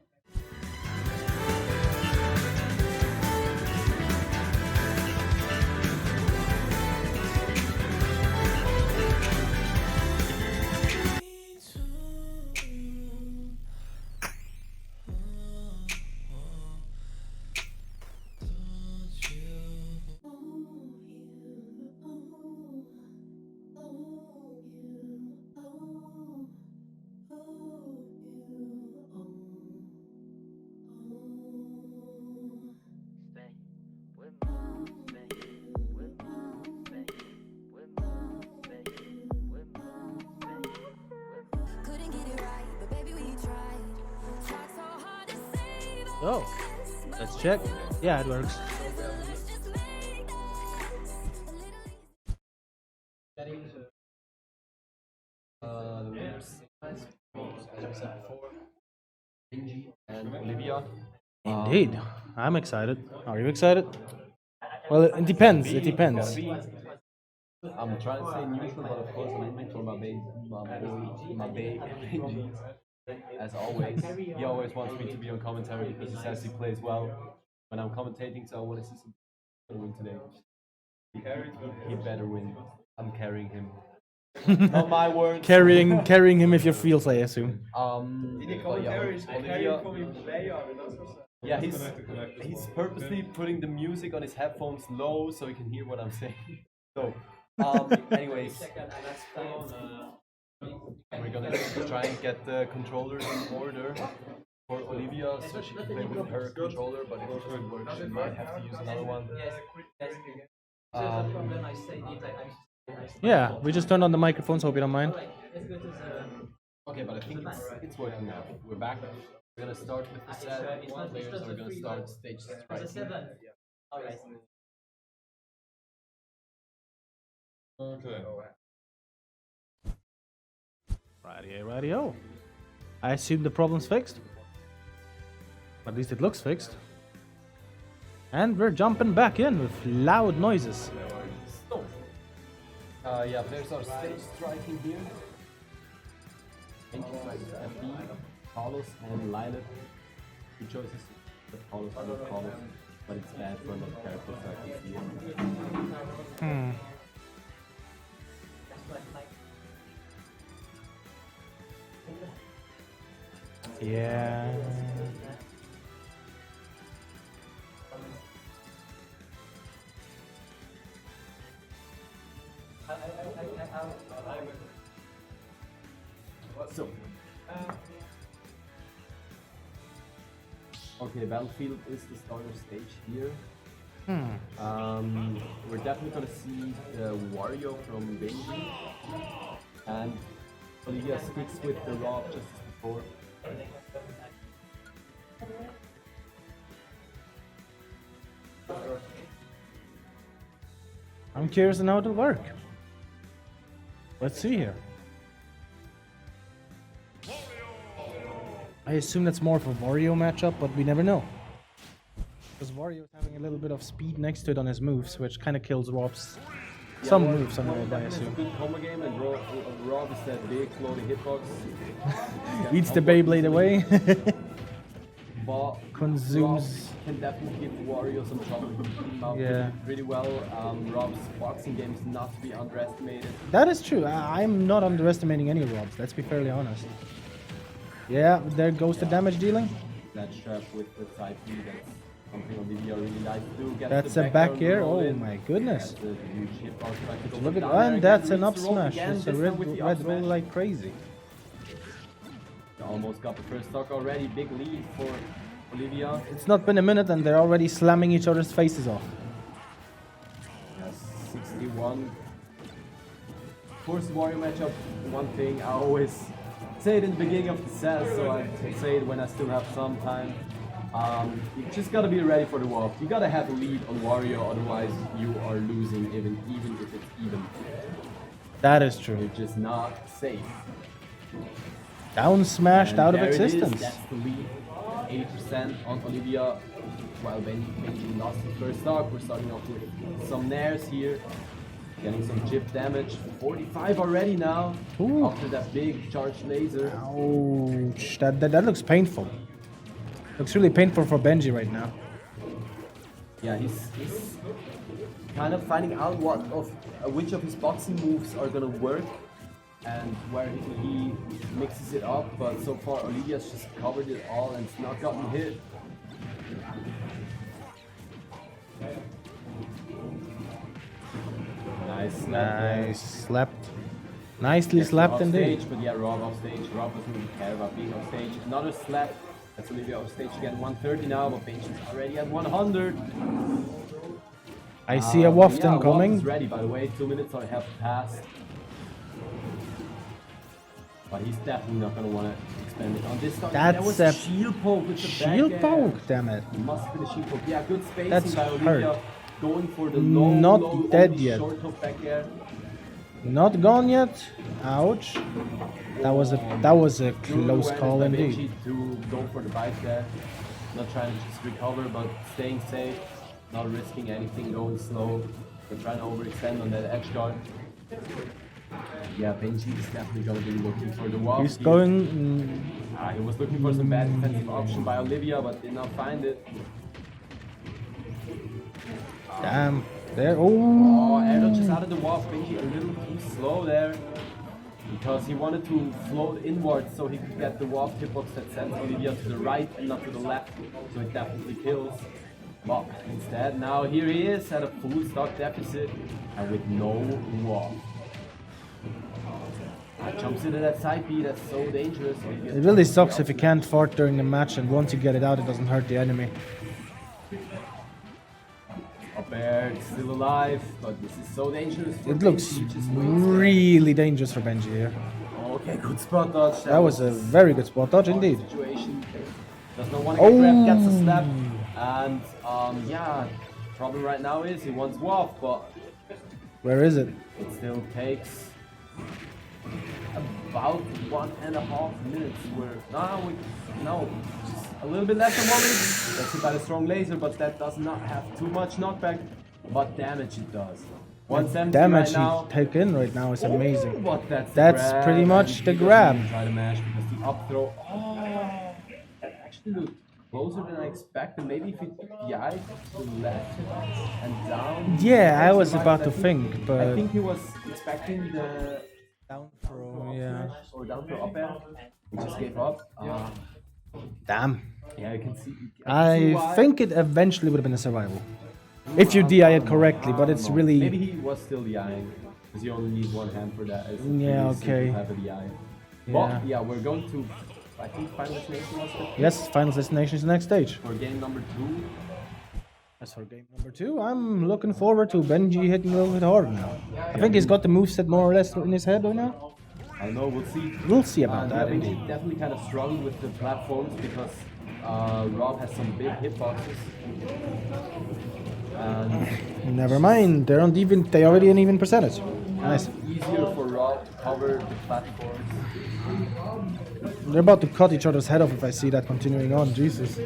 Couldn't get it right, but baby, we tried. Tried so hard to save us. So let's check. Yeah, it works. Let's just make this a little The winners, as we said before, Benji and Olivia. Indeed. I'm excited. Are you excited? Well, it depends. It depends. I'm trying to stay neutral, but of course I'm rooting for my baby Benji. As always, he always wants me to be on commentary because he says he plays well when I'm commentating. So I want to see some win today. He better win. I'm carrying him. Not my words. Carrying him if you feel so, I assume. But yeah, Olivia, yeah, he's purposely putting the music on his headphones low so he can hear what I'm saying. So, anyways, we're gonna try and get the controllers in order for Olivia so she can play with her controller, but if it doesn't work, she might have to use another one. Yeah, we just turned on the microphones. Hope you don't mind. Okay, but I think it's working now. We're back. We're gonna start with the set. Players are gonna start stage striking. Okay. Righty-o. I assume the problem's fixed. At least it looks fixed. And we're jumping back in with loud noises. So, yeah, players are stage striking here. Benji strikes FB, Carlos and Lilith. Two choices, but Carlos and Carlos, but it's bad for another character like this here. Yeah. So, okay, Battlefield is the starter stage here. We're definitely gonna see the Wario from Benji, and Olivia sticks with the Rob just as before. I'm curious on how it'll work. Let's see here. I assume that's more of a Wario matchup, but we never know. Because Wario's having a little bit of speed next to it on his moves, which kind of kills Rob's some moves on it, I It's a assume. good combo game, and Rob is that big floating hitbox. Eats the Beyblade away. But Consumes. Rob can definitely give Wario some trouble. He can beat him out Yeah. pretty well. Rob's boxing game is not to be underestimated. That is true. I'm not underestimating any Robs, let's be fairly honest. Yeah, there goes the damage dealing. That trap with the side B, that's something Olivia really likes to do. Gets That's the a back down, air. roll Oh in. my goodness. That's a huge hitbox. Like to go Look at down there and again, that's an reads up the rope smash. again, It's a this red, time with the up red roll smash. like crazy. Almost got the first stock already. Big lead for Olivia. It's not been a minute and they're already slamming each other's faces off. Yes, 61. Of course, Wario matchup, one thing I always say it in the beginning of the set, so I can say it when I still have some time. You just gotta be ready for the walk. You gotta have a lead on Wario, otherwise you are losing even if it's even. That is true. You're just not safe. Down smashed And out of there it is, existence. That's the lead. 80% on Olivia. While Benji lost the first stock, we're starting off with some nairs here. Getting some chip damage. 45 already now. Ooh. After that big charged laser. Ouch. That looks painful. Looks really painful for Benji right now. Yeah, he's kind of finding out which of his boxing moves are gonna work and where he mixes it up. But so far, Olivia's just covered it all and it's not gotten hit. Nice snap there. Nice. Slapped. Nicely Gets slapped off indeed. stage, but yeah, Rob off stage. Rob doesn't really care about being off stage. Another slap. That's Olivia off stage again. 130 now, but Benji's already at 100. I see a Wafton yeah, Waft coming. is ready, by the way. 2 minutes have passed. But he's definitely not going to want to expand it on this start. That's That was a shield poke with the Shield back air. poke, damn it. Must have been a shield poke. Yeah, good spacing That's by Olivia. hurt. Going for the low, Not low, dead only yet. short hook back air. Not gone yet. Ouch. That was a Good close awareness call by indeed. Benji to go for the bite there. Not trying to just recover, but staying safe. Not risking anything, going slow. They're trying to overextend on that edge guard. Yeah, Benji is definitely going to be looking for the wall. He's going. He was looking for some bad defensive option by Olivia, but did not find it. Damn. There. Oh, Oh. Erdo just out of the wall. Benji a little too slow there. Because he wanted to float inwards so he could get the wall hitbox that sends Olivia to the right and not to the left. So it definitely kills. But instead, now here he is at a full stock deficit and with no wall. Jumps into that side B, that's so dangerous. It really sucks if you can't fart during the match, and once you get it out, it doesn't hurt the enemy. Up air, it's still alive, but this is so dangerous. For It looks Benji, just waits there. really dangerous for Benji here. Okay, good spot dodge. That was a very good spot dodge indeed. Situation. Does not want to get grabbed, gets a slap. And yeah, problem right now is he wants WAF, but Where is it? it still takes about 1.5 minutes. No, just a little bit less than 1 minute. That's hit by the strong laser, but that does not have too much knockback. But damage it does. 170 Damage right now. he taken right now is amazing. Oh, but that's the That's grab, pretty much and the he doesn't grab. even try to mash because the up throw. Oh, that actually looked closer than I expected. Maybe if it died to the left and down. Yeah, I was Right, about to think, I but think he was expecting the down throw, yeah. or down throw up air. He just gave up. Damn. Yeah, I can see. I why. think it eventually would have been a survival. If you DI it correctly, but it's No, really. maybe he was still DIing because you only need one hand for that. It's Yeah, pretty okay. simple to have a DI. Yeah. But yeah, we're going to. I think final destination was the Yes, final destination is the next stage. for game number 2. As for game number 2, I'm looking forward to Benji hitting a little bit harder now. I think he's got the moveset more or less in his head right now. I don't know, we'll see. We'll see about Yeah, that Benji indeed. definitely kind of struggled with the platforms because Rob has some big hitboxes. And Never mind. They already an even percentage. Nice. easier for Rob to cover the platforms. They're about to cut each other's head off if I see that continuing on. Jesus.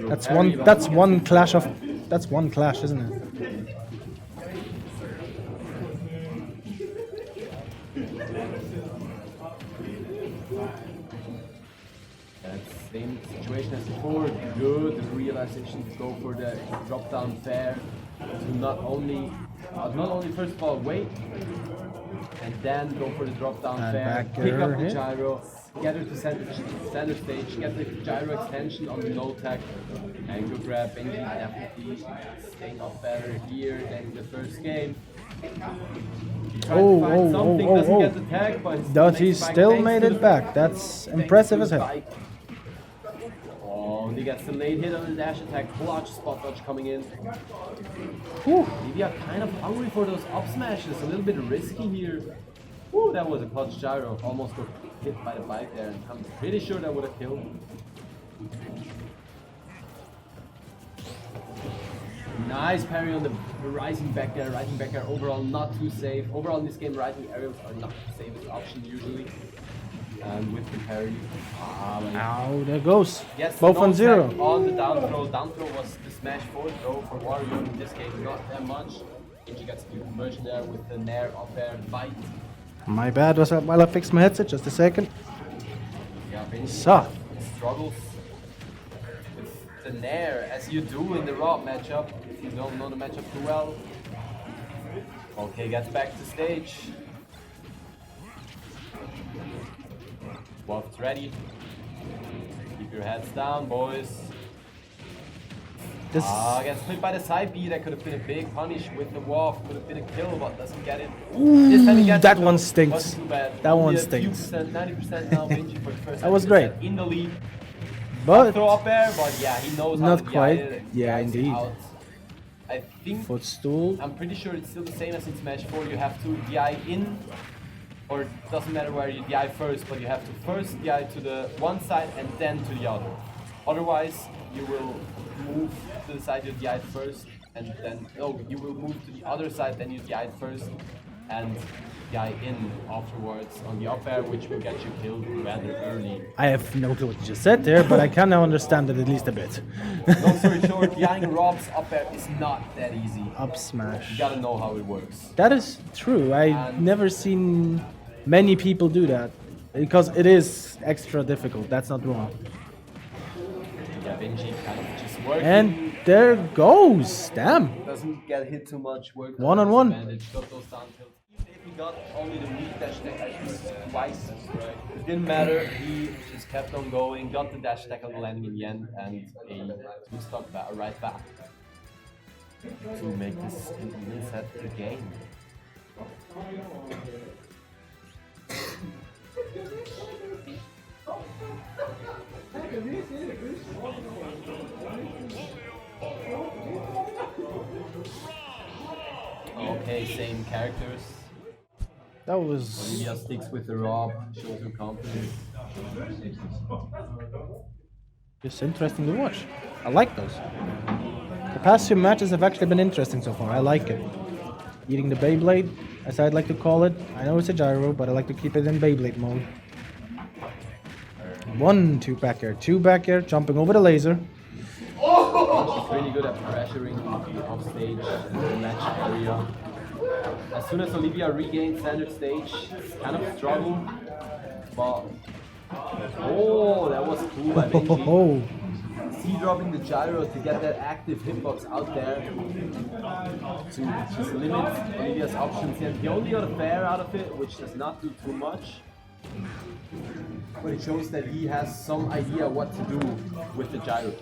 That's one clash, isn't it? Same situation as before. Good realization to go for the drop down fair. To not only first of all wait and then go for the drop down And fair, back pick up the hit. gyro, get her to center stage, get the gyro extension on the no tech, and good grab. Benji definitely staying up better here than in the first game. He tried to find something, doesn't get the tag, but He still made it back. That's impressive as hell. Oh, he gets the late hit on the dash attack, clutch, spot dodge coming in. Maybe I'm kind of hungry for those up smashes, a little bit risky here. Woo, that was a clutch gyro, almost got hit by the bike there, and I'm pretty sure that would have killed. Nice parry on the rising back there, overall not too safe. Overall in this game, rising aerials are not the safest option usually. And with the parry. Ow, there goes. Yes, Both no on zero. tech on the down throw. Down throw was the smash forward throw for Wario in this case, not that much. Benji gets the conversion there with the nair up there, bite. My bad. While I fixed my headset, just a second. Yeah, Benji So. struggles with the nair as you do in the Rob matchup. If you don't know the matchup too well. Okay, gets back to stage. Waft's ready. Keep your heads down, boys. Gets hit by the side B. That could have been a big punish with the waft. Could have been a kill, but doesn't get it. This time he gets that it, one though. stinks. Wasn't too bad. That one Only a few stinks. percent, 90% now. Benji for the first That was 90% great. in the lead. But Throw up there, but yeah, he knows how Not to DI quite. it. Yeah, DIs indeed. out. I think footstool. I'm pretty sure it's still the same as in Smash 4. You have to DI in, or it doesn't matter where you DI first, but you have to first DI to the one side and then to the other. Otherwise, you will move to the side you DI'd first, and then you will move to the other side, then you DI'd first, and DI in afterwards on the up air, which will get you killed rather early. I have no clue what you just said there, but I can now understand it at least a bit. Long story short, DIing Rob's up air is not that easy. Up smash. You gotta know how it works. That is true. I've never seen many people do that because it is extra difficult. That's not wrong. Yeah, Benji kind of just working. And there goes. Damn. Doesn't get hit too much. Work One on one. advantage, got those down tilts. Even if he got only the weak dash attack, I think twice. Right? It didn't matter. He just kept on going, got the dash attack on the landing in the end, and a two-stock right back to make this an even set the game. Okay, same characters. That was Olivia sticks with the Rob, shows her confidence. just interesting to watch. I like those. The past few matches have actually been interesting so far. I like it. Eating the Beyblade, as I'd like to call it. I know it's a gyro, but I like to keep it in Beyblade mode. 1, 2 back air, 2 back air, jumping over the laser. She's really good at pressuring the off stage in the match area. As soon as Olivia regains standard stage, it's kind of a struggle, but oh, that was cool by Benji. Oh, C-dropping the gyro to get that active hitbox out there to just limit Olivia's options. And he only got a fair out of it, which does not do too much. But it shows that he has some idea what to do with the gyro.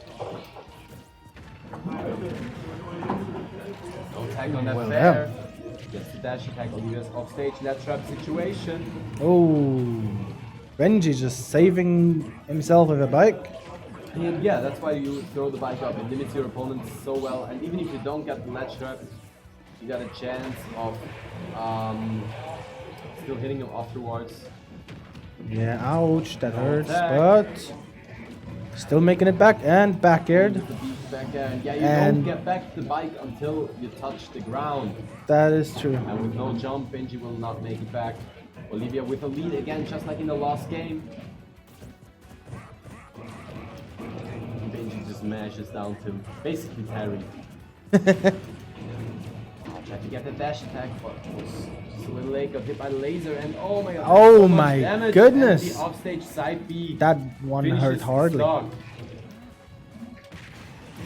No tag on that Well, fair. Gets the dash attack, Olivia's off stage in that trap situation. oh. Benji just saving himself with a bike. And yeah, that's why you throw the bike up. It limits your opponent so well. And even if you don't get the ledge trap, you got a chance of still hitting him afterwards. Yeah, ouch, that hurts, Attack. but Still making it back and back aired. With the beat back air. And yeah, you And- don't get back the bike until you touch the ground. That is true. And with no jump, Benji will not make it back. Olivia with a lead again, just like in the last game. Benji just smashes down to basically parry. Tried to get the dash attack, but was just a little late. Got hit by the laser, and oh my god! Oh so much my damage, goodness. And the offstage side B. That one finishes hurt the hardly. stock.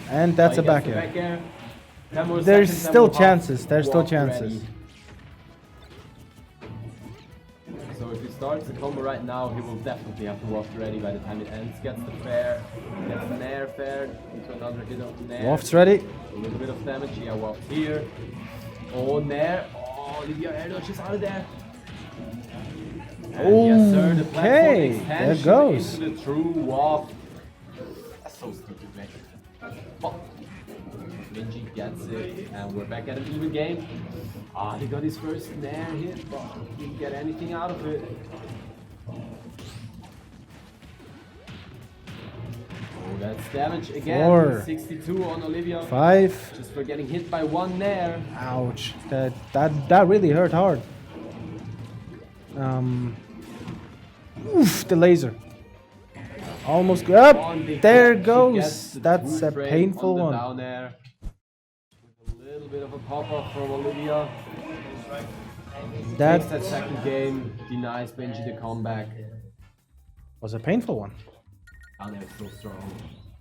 And that's a He gets back the air. back air. 10 more There's seconds and still we'll have chances. There's still walk chances. ready. So if he starts the combo right now, he will definitely have to waft ready by the time it ends. Gets the fair, gets the nair fair into another hit of the nair. Waft's ready. A little bit of damage. Yeah, waft here. Oh, nair. Oh, Olivia air dodge is out of there. And yes, sir, the platform Okay, extension there goes. into the true waft. That's so stupid, man. But Benji gets it, and we're back at an even game. Ah, he got his first nair hit, but didn't get anything out of it. Oh, that's damage again. 4. 62 on Olivia. 5. Just for getting hit by one nair. Ouch. That really hurt hard. Oof, the laser. Almost up. One big There hit. She goes. gets the That's two a frame painful on the one. down air. With a little bit of a pop-up from Olivia. Takes That that second game, denies Benji the comeback. was a painful one. Down air is so strong.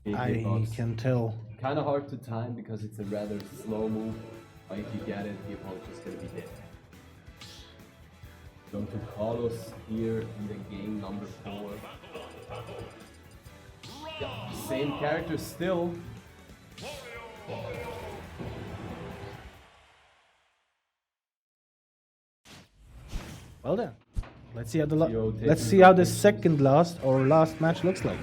Big I hitbox. can tell. Kind of hard to time because it's a rather slow move. But if you get it, the opponent is going to be dead. Going to Carlos here in the game number 4. Yeah, same character still. Well then, let's see how Yo, let's taking see the how the rotation. second last or last match looks like.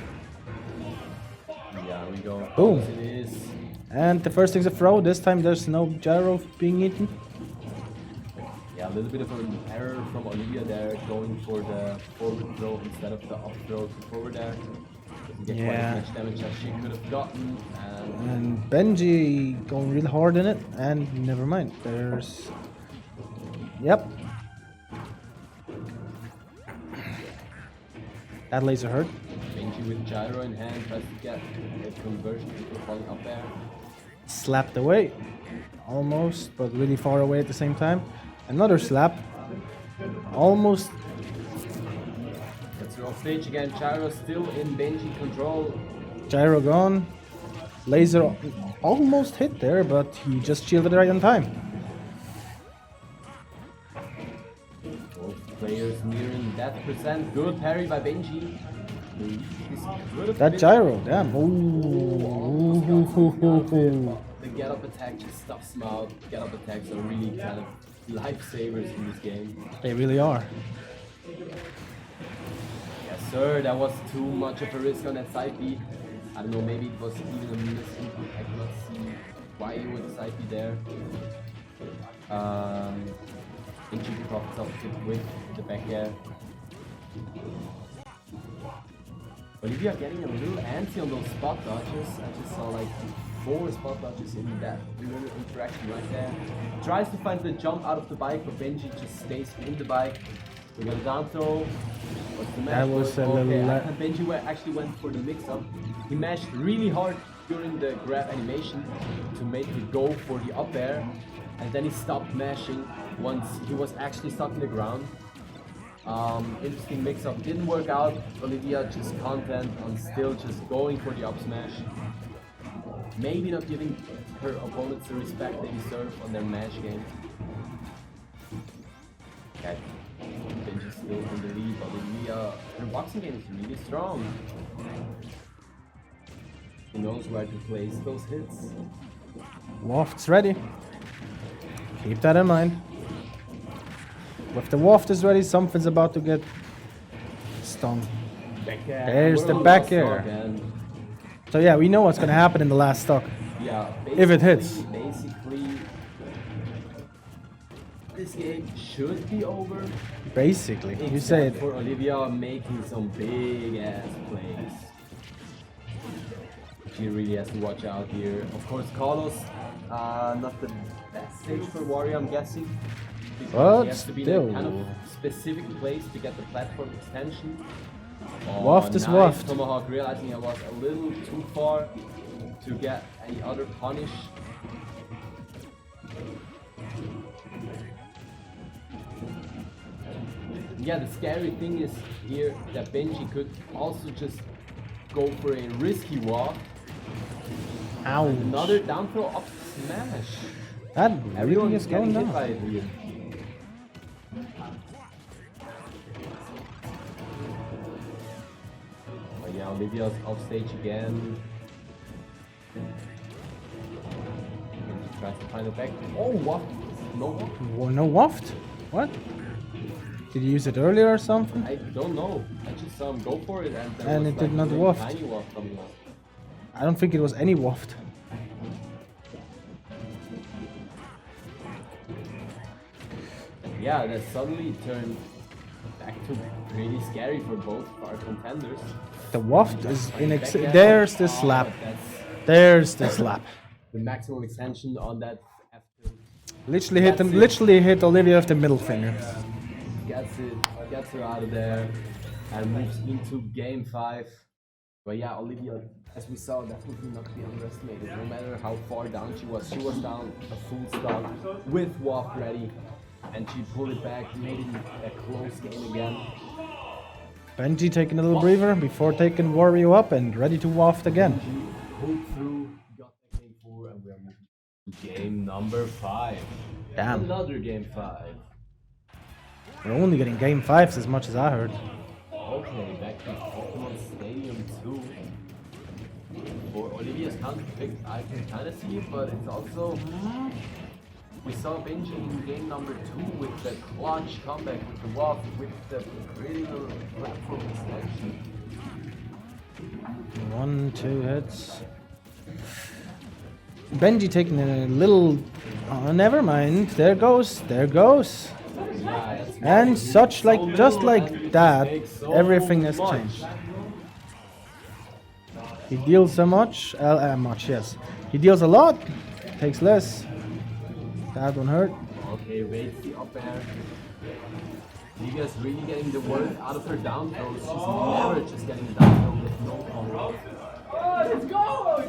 Yeah, we go. Boom. It is. And the first thing's a throw. This time there's no gyro being eaten. Yeah, a little bit of an error from Olivia there, going for the forward throw instead of the up throw to forward air. Doesn't get quite Yeah. as much damage as she could have gotten, and And Benji going real hard in it. And never mind. There's. Yep. That laser hurt. Benji with gyro in hand tries to get a conversion before falling up there. Slapped away. Almost, but really far away at the same time. Another slap. Almost. Gets her off stage again. Gyro still in Benji control. Gyro gone. Laser almost hit there, but he just shielded right in time. Both players nearing that percent. Good parry by Benji. This could have That been- gyro, damn. Ooh. The get up attack just stuffs him out. Get up attacks are really kind of lifesavers in this game. They really are. Yes, sir, that was too much of a risk on that side B. I don't know, maybe it was even a miss input. I cannot see why you would side B there. Benji profits off it with the back air. Olivia getting a little antsy on those spot dodges. I just saw like 4 spot dodges in that little interaction right there. Tries to find the jump out of the bike, but Benji just stays in the bike. We got a down throw. What's the match? That was a Okay, little I think Benji actually went for the mix-up. He mashed really hard during the grab animation to make it go for the up air, and then he stopped mashing once he was actually stuck in the ground. Interesting mix-up, didn't work out. Olivia just content on still just going for the up smash. Maybe not giving her opponents the respect they deserve on their mash game. Okay, Benji's still in the lead, but Olivia, her boxing game is really strong. She knows where to place those hits. Waft's ready. Keep that in mind. If the waft is ready, something's about to get stung. Back air. There's We're the on back last air. stock, and So yeah, we know what's gonna happen in the last stock. yeah, If it hits. Basically, this game should be over. Basically, you say Except it. for Olivia making some big ass plays. She really has to watch out here. Of course, Carlos, not the best stage for Warrior, I'm guessing. Because But he has to be in a still. kind of specific place to get the platform extension. Waft is nice. waft. Tomahawk realizing I was a little too far to get any other punish. Yeah, the scary thing is here that Benji could also just go for a risky walk. Ouch. Another down throw up smash. That Everyone really is is getting going hit by down. it here. Oh yeah, Olivia's off stage again. And she tries to find it back. Oh, what? No waft? No waft? What? Did you use it earlier or something? I don't know. I just saw him go for it and there And was it did like not a really waft. tiny waft coming out. I don't think it was any waft. Yeah, that suddenly turned back to pretty scary for both our contenders. The waft is in Back air. there's the Oh, slap. That's There's the slap. the maximum extension on that F2. Literally hit Olivia with the middle finger. Gets her out of there and moves into game 5. But yeah, Olivia, as we saw, definitely not to be underestimated. No matter how far down she was down a full stop with Waft ready. And she pulled it back, made it a close game again. Benji taking a little breather before taking Wario up and ready to waft again. She pulled through, got the game 4, and we are moving to game number 5. Damn. Another game 5. We're only getting game 5s as much as I heard. Okay, back to Pokemon Stadium 2. For Olivia's counter pick, I can kind of see it, but it's also... We saw Benji in game number 2 with the clutch comeback with the waft, with the pretty little platform extension. 1, 2 hits. Benji taking a little... Oh, never mind. There goes. Yeah, that's And such so like, just little like and that, mistakes so everything has much. changed. He deals so much, yes. He deals a lot, takes less. That one hurt. Okay, waits the up air. Liga's really getting the word out of her down throws. She's never just getting a down throw with no combo. Oh, let's go!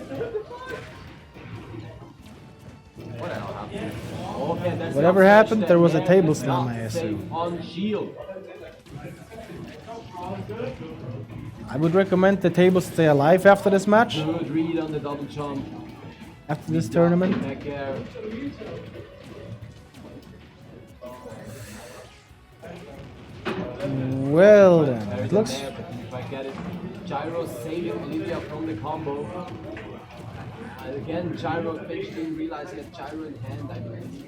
What the hell happened? Okay, that's the Whatever up smash happened, that there was a Nair table could slam, not I save assume. On shield. I would recommend the table stay alive after this match, Good read on the double jump. after this tournament. Back air. Well then, There's it a looks... Nair, but if I get it, Gyro saving Olivia from the combo. And again, Gyro eventually realizing that Gyro in hand, I believe.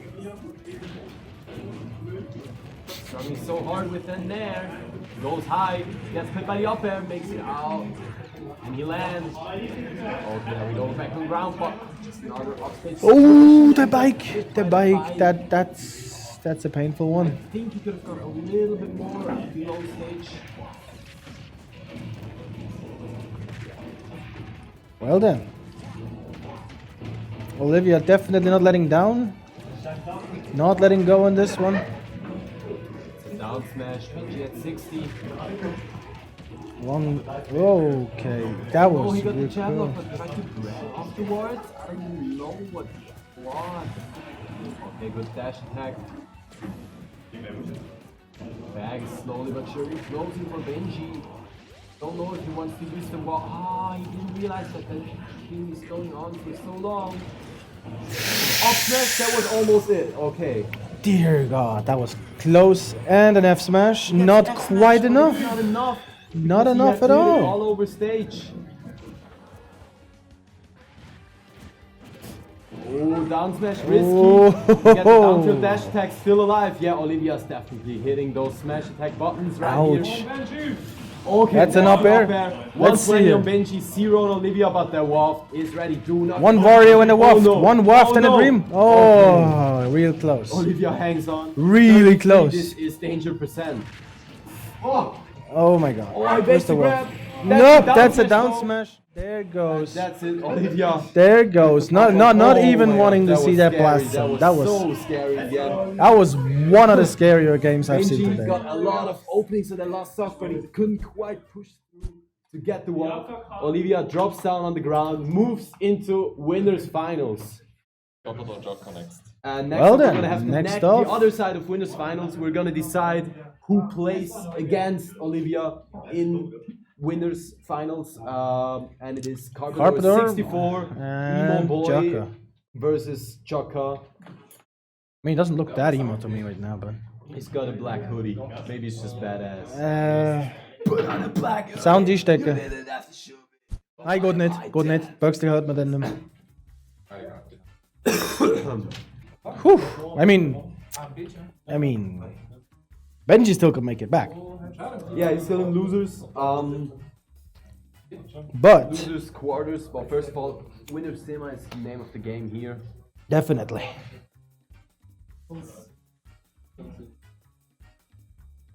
Struggling so hard with the Nair. Goes high, gets hit by the up air, makes it out. And he lands. Okay, now we go back on ground, but just another upstage. Oh, the bike, that's a painful one. I think he could have gone a little bit more below stage. Well then. Olivia definitely not letting down. Not letting go on this one. Down smash, Benji at 60. One, okay, that Oh, was he got the really jab lock, cool. but tried to grab afterwards. I don't know what block. Okay, good dash attack. Bag slowly but surely closing for Benji. Don't know if he wants to use the wall. Ah, he didn't realize that the thing is going on for so long. Up smash, that was almost it. Okay. Dear God, that was close. And an F smash, not F quite smash, enough. Not enough. Not Because he enough had at hit it all. all over stage. Oh, down smash risky. Oh. Get the down tilt dash attack still alive. Yeah, Olivia's definitely hitting those smash attack buttons right Ouch. here. Okay, That's an up air. Let's see 120 on it. Benji, 0 on Olivia, but the waft is ready. Do not. One Wario and a waft. Oh, no. One waft and a no. dream. Oh, real close. Olivia hangs on. Really 33, close. This is danger percent. Oh, Oh my God. oh I Where's baked the the grab. waft? Nope, that's a down smash. There goes. That's it, Olivia. There goes. Not Oh even my wanting God, to see that scary. blast zone. That was so scary again. that was one of the scarier games I've seen Benji today. got a lot of openings in the last stock, but he couldn't quite push through to get the wall. Olivia drops down on the ground, moves into winners finals. Double jog connects. Next Well up, we're then, gonna have next the up. other side of winners finals. We're gonna decide who plays against Olivia in winners finals, and it is Carpador 64 Emo and Boy Jaka. versus Jaka. I mean, he doesn't look that emo to me right now, but He's got a black hoodie. Maybe it's just badass. Put on a black sound die stekken. Hij gaat niet, gaat niet. Bugsty houdt met hem. Whew. I mean, Benji still could make it back, Yeah, he's still in losers. but Losers quarters. But first of all, winners semi is the name of the game here. definitely.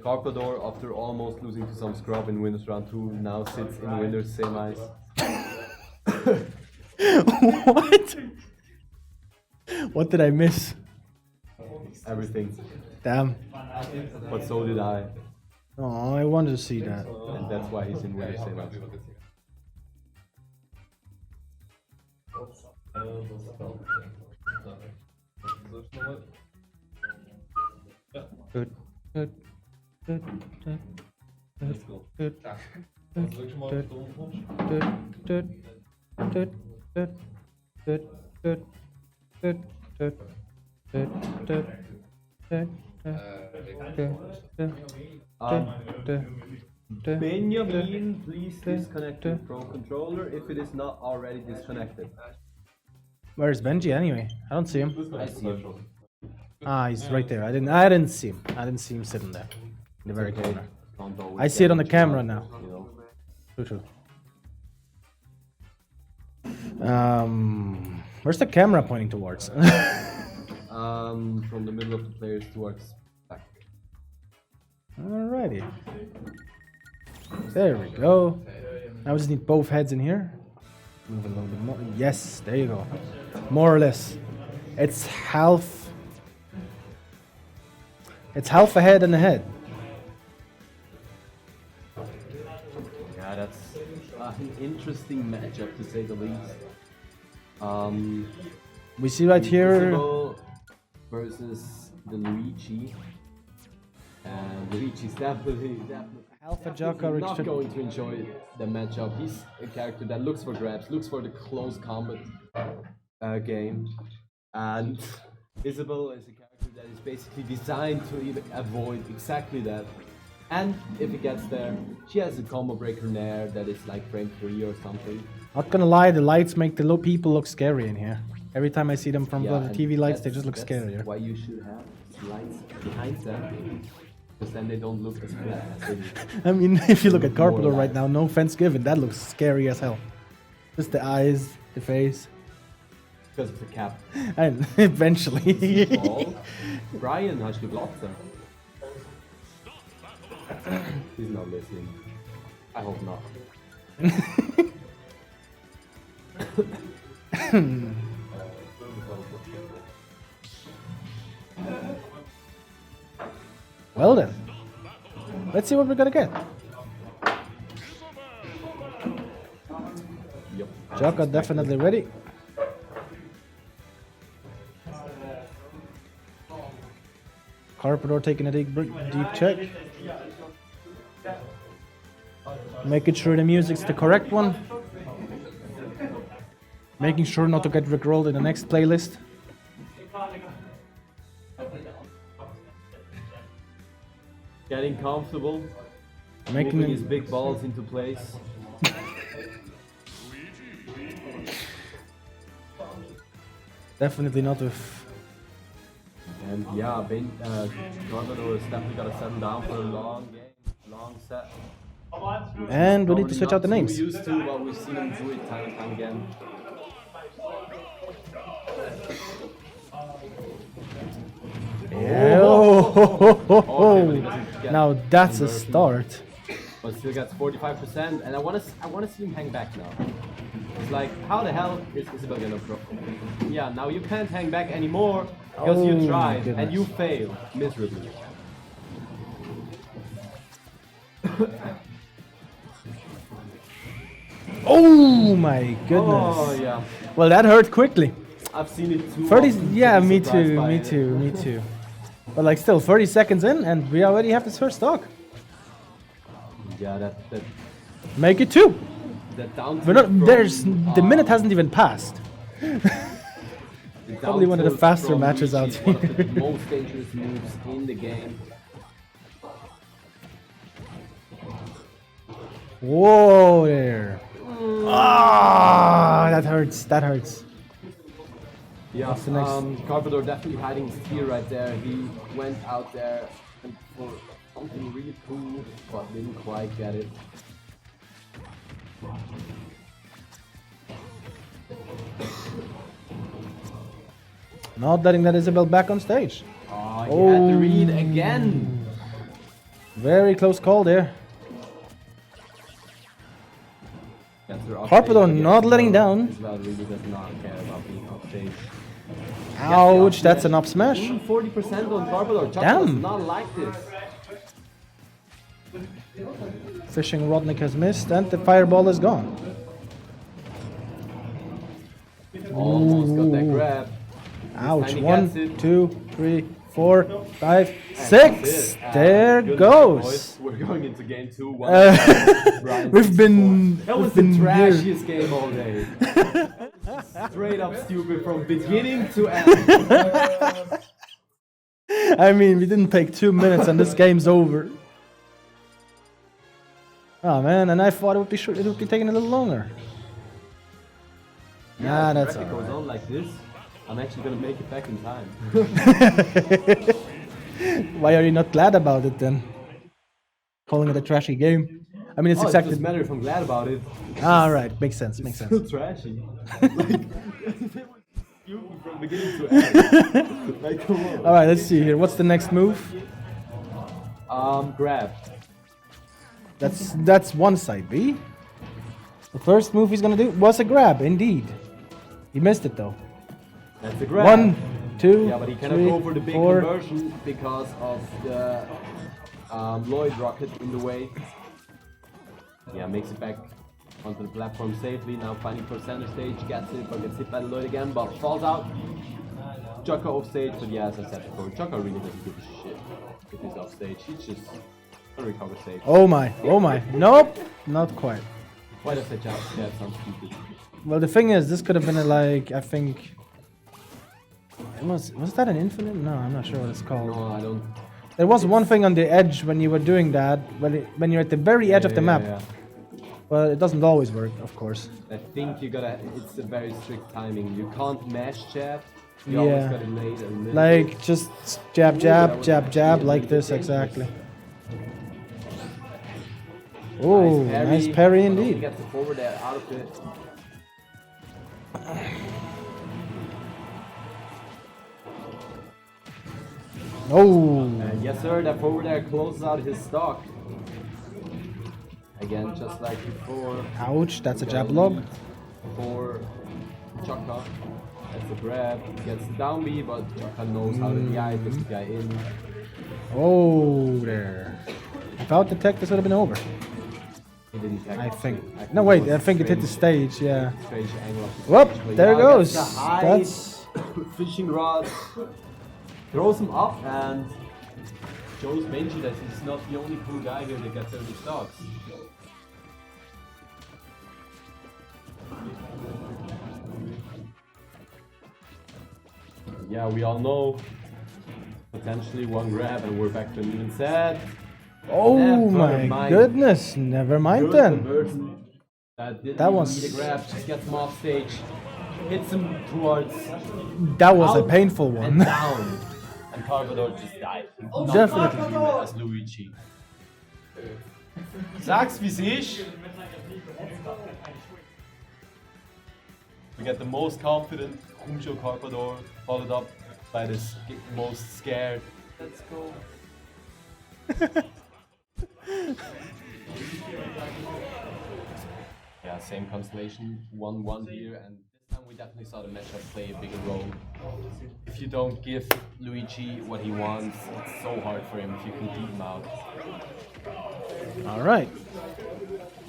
Carpador, after almost losing to some scrub in winners round 2, now sits in winners semis. What? What did I miss? Everything. Damn. But so did I. Oh, I wanted to see that. And that's why he's in winners semis. Good, good, good, good, good, good, good, good, good, good, good, good, good, good, good, good, good, Benjamin, please disconnect the Pro Controller if it is not already disconnected. Where's Benji anyway? I don't see him. I see him. Ah, he's right there. I didn't see him. I didn't see him sitting there in the very corner. I see it on the camera now. True, true. Where's the camera pointing towards? From the middle of the players towards back. Alrighty. There we go. Now we just need both heads in here. Move a little bit more. Yes, there you go. More or less. It's half. It's half a head and a head. Yeah, that's an interesting matchup to say the least. We see right here. Visible versus the Luigi. And Luigi's definitely Alpha Jaka not going to enjoy the matchup. He's a character that looks for grabs, looks for the close combat game. And Isabel is a character that is basically designed to avoid exactly that. And if it gets there, she has a combo breaker nair that is like frame 3 or something. Not gonna lie, the lights make the people look scary in here. Every time I see them from the and TV lights, they that's- just look that's scarier. Why you should have lights behind them, because then they don't look as flat as they do. I mean, if you look at More Carpenter right lights. now, no offense given, that looks scary as hell. Just the eyes, the face, Because of the cap. and eventually. Ball. Brian, hast du Glatze? He's not listening. I hope not. Well then, let's see what we're gonna get. Yep. Jaka definitely ready. Carpador taking a deep check. Making sure the music's the correct one. Making sure not to get rickrolled in the next playlist. Getting comfortable. Making Moving his him, big balls into place. definitely not with. And yeah, Carpador is definitely gonna settle down for a long game, long set. And we need to Probably switch not out the too names. used to, but we've seen him do it time and time again. Yeah. Oh, Okay, but he doesn't get now that's a conversion. start. but still gets 45%, and I wanna see him hang back now. It's like, how the hell is Isabel gonna pro? Yeah, now you can't hang back anymore because Oh, you tried goodness. and you failed miserably. Oh my goodness. Oh yeah, Well, that hurt quickly. I've seen it too. 30, often to yeah, be me surprised too, by me it. too, me too. But like still 30 seconds in and we already have this first stock. Yeah, that Make it 2. down. We're not, there's, the minute hasn't even passed. Probably one of the faster matches out One of the here. most dangerous moves in the game. Whoa there. Ah, that hurts, that hurts. Yeah, What's the next? Carpador definitely hiding his tear right there. He went out there and for something really cool, but didn't quite get it. Not letting that Isabel back on stage. Oh, he had to read again. Very close call there. Gets her off Carpador stage, but not yes, letting Isabel- down. Isabel really does not care about being off stage. Ouch, that's an up smash. 40% on Carpador. Chuck Damn. does not like this. Fishing Rodnik has missed and the fireball is gone. Almost got that grab. Ouch. time he 1, gets it. 2, 3, 4, 5, And 6. that's it. There Good goes. boys. We're going into game 2. We've been. That was we've the been here. trashiest game all day. Straight up stupid from beginning to end. I mean, we didn't take 2 minutes and this game's over. Oh man, and I thought it would be taking a little longer. Nah, If that's the record goes alright. on like this, I'm actually gonna make it back in time. Why are you not glad about it then? Calling it a trashy game. I mean, it's It exactly. doesn't matter if I'm glad about it. Ah, right, makes sense, makes sense. Still trashy. Like, it was stupid from beginning to end. Like, come on. All right, let's see here. What's the next move? Grab. That's one side B. The first move he's gonna do was a grab, indeed. He missed it though. That's a grab. 1, 2, Yeah, but he cannot 3, go for the big 4. conversion because of the Lloyd rocket in the way. Yeah, makes it back onto the platform safely. Now fighting for center stage, gets it, but gets hit by the Lloyd again, but falls out. Chaka off stage, but yeah, as I said before, Chaka really doesn't give a shit if he's off stage. He's just gonna recover stage. Oh my, oh my. Nope, not quite. Why does that jump? Yeah, it sounds stupid. Well, the thing is, this could have been a, like, I think. Was that an infinite? No, I'm not sure what it's called. No, I don't. There was one thing on the edge when you were doing that, when you're at the very edge of the map. Yeah. But it doesn't always work, of course. I think you gotta. It's a very strict timing. You can't mash jab. You always Yeah. gotta lay it a little. Like, just jab, jab, jab, jab, like this, exactly. Oh, nice parry He indeed. gets the forward air out of it. Oh, And yes, sir, that forward air closes out his stock. Again, just like before. ouch, that's a jab log. For Chaka. That's a grab. Gets the down B, but Chaka knows how to DI, puts the guy in. Oh, there. Without the tech, this would have been over. He didn't tech. I think. it No, wait, was I think it hit the strange- stage, yeah. Strange angle of the Whoop, stage, but there yeah, goes. gets the high That's. fishing rod. Throws him up and shows Benji that he's not the only cool guy here that gets 30 stocks. Yeah, we all know potentially one grab and we're back to an even set. Oh Never my mind. goodness, never mind Good then. conversion. Didn't That even was- need a grab, just gets him off stage, hits him towards That was a out painful and one. down. And Carvador just died. Definitely. As Luigi. Sag's wie's ist. We get the most confident Kumcho Carpador, followed up by the most scared. Let's go. Yeah, same constellation, 1-1 here, and this time we definitely saw the matchup play a bigger role. If you don't give Luigi what he wants, it's so hard for him if you can keep him out. All right.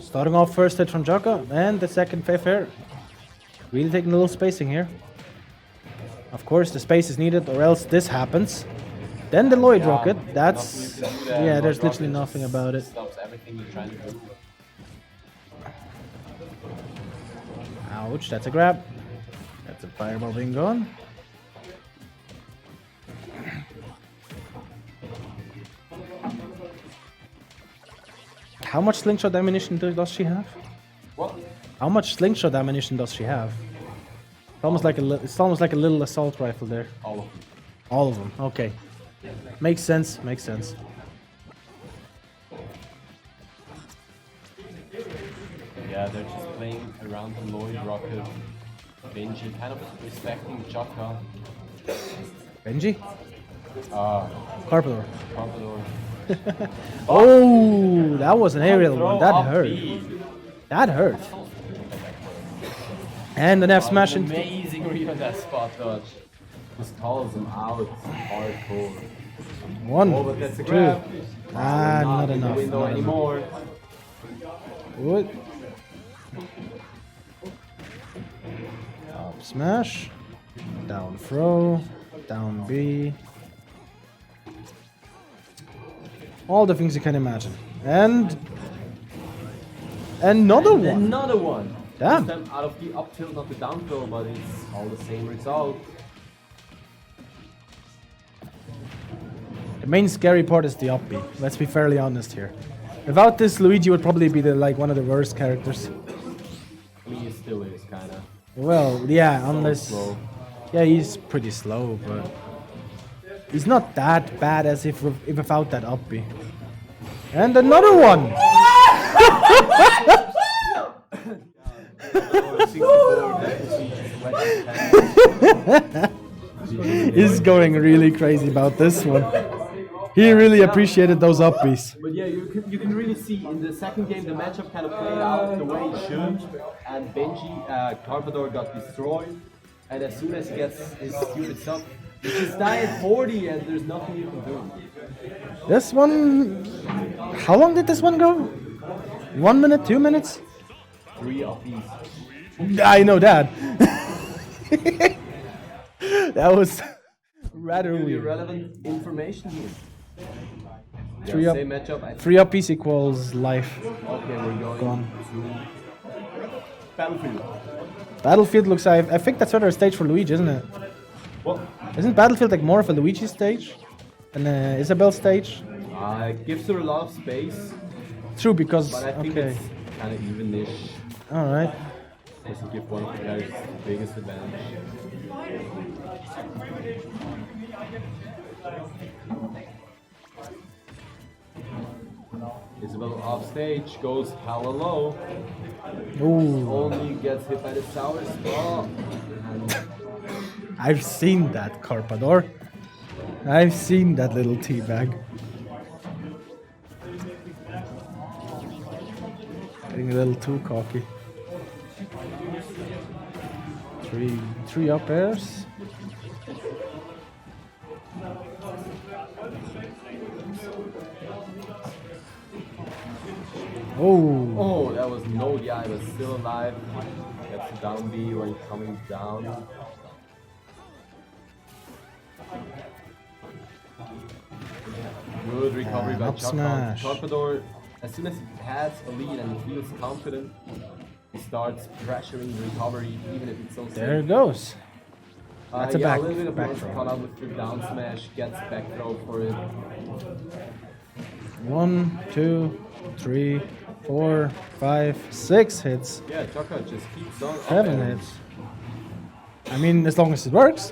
Starting off first hit from Jaka, and the second fifth here. Really taking a little spacing here. Of course, the space is needed, or else this happens. Then the Lloyd rocket. That's yeah. There's literally nothing about it. Stops everything you're trying to do. Ouch! That's a grab. That's a fireball being gone. How much slingshot ammunition does she have? What? How much slingshot ammunition does she have? It's almost like a little assault rifle there. All of them. All of them. Okay. Makes sense. Makes sense. Yeah, they're just playing around the Lloyd rocket. Benji kind of respecting Jaka. Benji? Ah, Carpador. Carpador. Oh, that was an aerial one. That Throw up hurt. B. That hurt. And an F smash into. Amazing read on that spot dodge. Just calls him out hardcore. One. Oh, but that's a Two. grab. Ah, not in the enough. window Not enough. anymore. Good. Up smash. Down throw. Down B. All the things you can imagine. And another one. Another one. Damn. This time out of the up tilt, not the down throw, but it's all the same result. The main scary part is the up B. Let's be fairly honest here. Without this, Luigi would probably be one of the worst characters. I mean, he still is kind of. Well, yeah, unless slow. yeah, he's pretty slow, but he's not that bad as if without that up B. And another one. He's going really crazy about this one. He really appreciated those up Bs. But yeah, you can really see in the second game the matchup kind of played out the way it should, and Benji Carpador got destroyed, and as soon as he gets his stupid stuff, you just die at 40 and there's nothing you can do. This one, how long did this one go? 1 minute, 2 minutes? 3 uppies. I know that. That was rather Really weird. relevant information here. Three Yeah, up, same matchup. I think. 3 up piece equals life. Okay, we're going Gone. to Battlefield. Battlefield looks like, I think that's rather a stage for Luigi, isn't it? What? Isn't Battlefield like more of a Luigi stage than Isabelle stage? It gives her a lot of space, True, because, but I think okay. it's kind of even-ish. Alright. Doesn't give one of the players the biggest advantage. Isabel off stage, goes hella low, Ooh, only gets hit by the sour spot. I've seen that, Carpador. I've seen that little teabag. Getting a little too cocky. Three up airs. Oh, Oh, that was no DI, but still alive. Gets the down B when coming down. Good recovery And by up smash. Carpador, as soon as he has a lead and he feels confident, he starts pressuring the recovery, even if it's so there it safe. goes. That's a Yeah, back- a little bit of back noise throw. caught out with the down smash, gets back throw for it. 1, 2, 3, 4, 5, 6 hits. Yeah, Jaka just keeps on. 7 hits. I mean, as long as it works.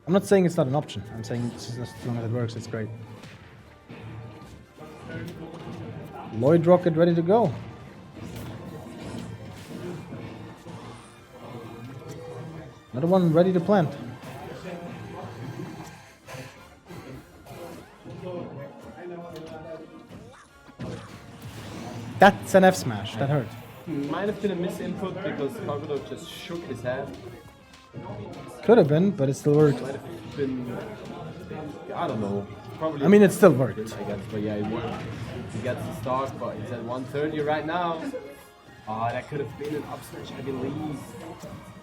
I'm not saying it's not an option. I'm saying it's just as long as it works, it's great. Lloyd rocket ready to go. Another one ready to plant. That's an F smash. That hurt. Might have been a misinput because Carvalho just shook his head. Could have been, but it still worked. Might have been, I don't know. Probably. I mean, it still worked. I guess, but yeah, it worked. He gets the start, but it's at 130 right now. That could have been an up smash, I believe,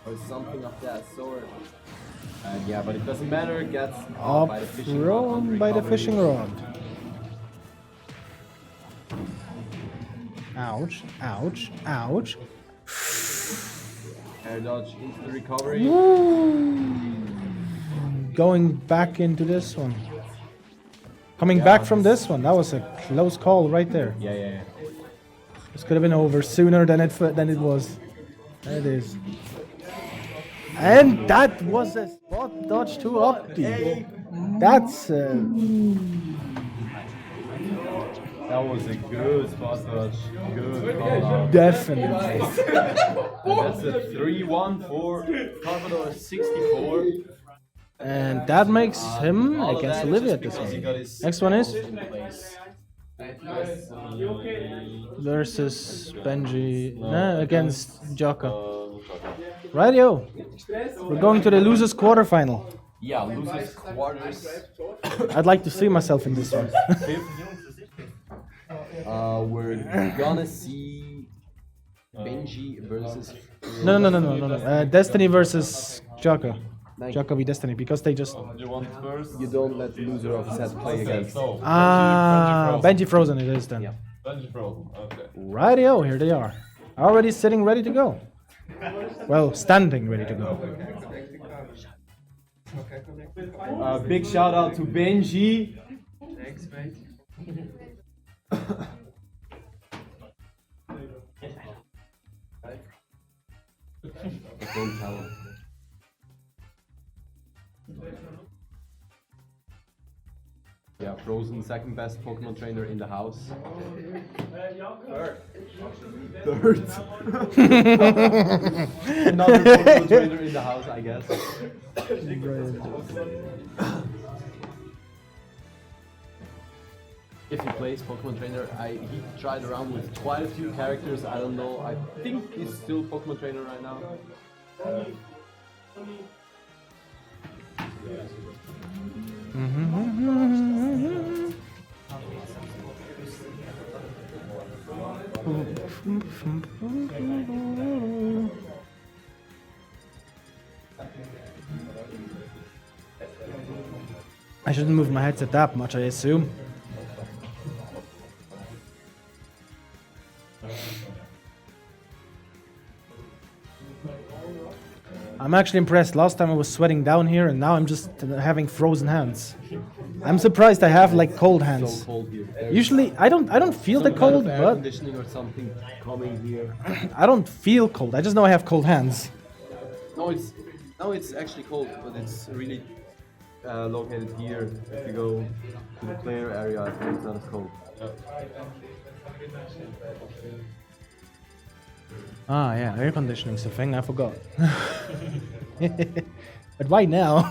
or something of that sort. Yeah, but it doesn't matter. Gets Up by the fishing thrown rod. by the fishing rod. Ouch, ouch, ouch. Air dodge into the recovery. Going back into this one. Coming back from this one. That was a close call right there. Yeah. This could have been over sooner than it was. There it is. And that was a spot dodge to up B. That's That was a good spot dodge. Good call out. definitely. And that's a 3-1 for Carvalho 64. And that makes him All of against that Olivia just at this because he one. got his Next one is place. versus Benji against Jaka. Radio. We're going to the losers quarterfinal. Yeah, loses quarters. I'd like to see myself in this one. We're gonna see Benji versus. No. Destiny versus Jaka. Jaka v Destiny because they just. You want first? You don't let the loser of a set play against. So, Benji Frozen it is then. Yeah. Benji Frozen. Okay. Radio, here they are. Already sitting ready to go. Well, standing ready to go. Big shout out to Benji. Don't tell him. Yeah, Frozen, second best Pokemon trainer in the house. Third. Another Pokemon trainer in the house, I guess. If he plays Pokemon trainer, he tried around with quite a few characters. I don't know. I think he's still Pokemon trainer right now. I shouldn't move my headset that much, I assume. I'm actually impressed. Last time I was sweating down here and now I'm just having frozen hands. I'm surprised I have like cold hands. So cold here. There's Usually I don't feel the some kind cold, of air but conditioning or something coming here. I don't feel cold. I just know I have cold hands. No, it's actually cold, but it's really located here. If you go to the player area, I think it's not as cold. Ah, yeah, air conditioning's a thing. I forgot. But why now?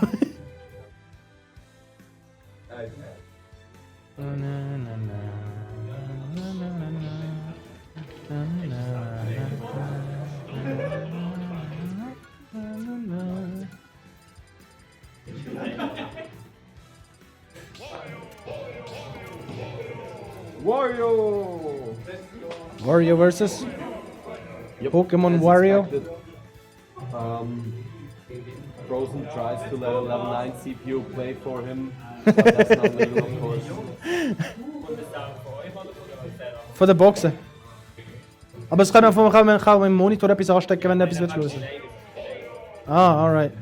Wario! Wario versus Pokemon As Wario. expected. Frozen tries to let a level 9 CPU play for him, but that's not legal, of course. Von der Boxen. Aber es kann auch man kann im Monitor etwas anstecken, wenn etwas lösen. Ah, alright.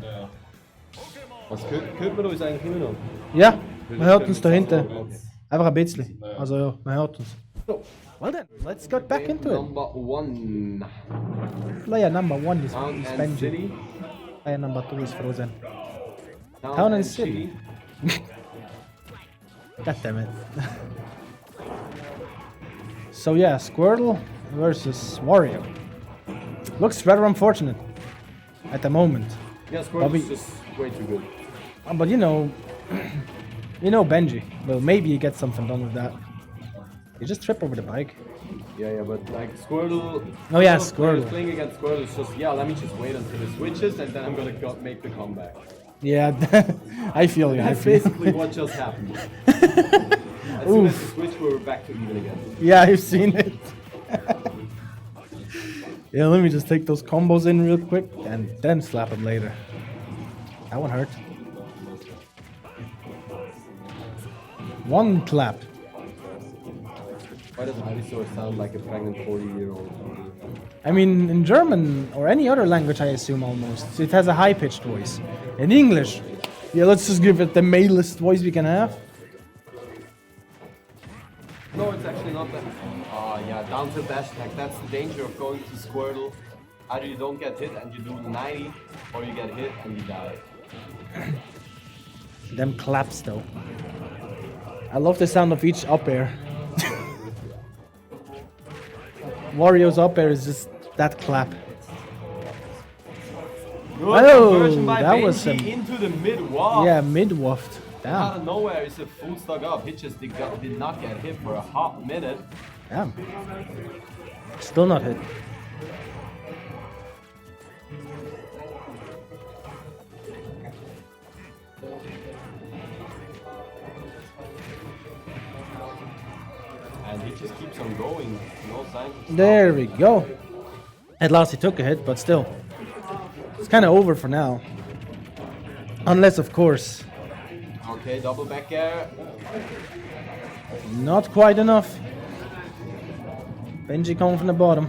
Was hört man uns eigentlich immer noch? Ja, man hört uns da hinten. Einfach ein bisschen. Also ja, man hört uns. Well then, let's get back into it. Number 1. Player number 1 is Town and Benji. City. Player number 2 is Frozen. Town and City. God damn it. So yeah, Squirtle versus Wario. Looks rather unfortunate at the moment. Yeah, Bobby- Squirtle's just way too good. But you know Benji. Well, maybe he gets something done with that. You just trip over the bike. Yeah, but like Squirtle. Oh yeah, most players Squirtle. Playing against Squirtle is just, yeah, let me just wait until it switches and then I'm gonna make the comeback. Yeah, I feel you. I That's feel. basically what just happened. As soon as the switch, we were back to even again. Yeah, I've seen it. Yeah, let me just take those combos in real quick and then slap them later. That one hurt. One clap. Why does Ivysaur sound like a pregnant 40-year-old? I mean, in German or any other language, I assume almost, it has a high-pitched voice. In English, yeah, let's just give it the malest voice we can have. No, it's actually not that. Yeah, down to dash attack. That's the danger of going to Squirtle. Either you don't get hit and you do the 90, or you get hit and you die. Them claps, though. I love the sound of each up air. Wario's up air is just that clap. Good Oh, conversion by that Benji was some- into the mid-waft. Yeah, mid-waft. Out Damn. of nowhere, it's a full stock up. He just did not get hit for a hot minute. Damn. Still not hit. And he just keeps on going. No signs of stop. There we go. At last he took a hit, but still. It's kind of over for now. Unless, of course, Okay, double back air. not quite enough. Benji coming from the bottom.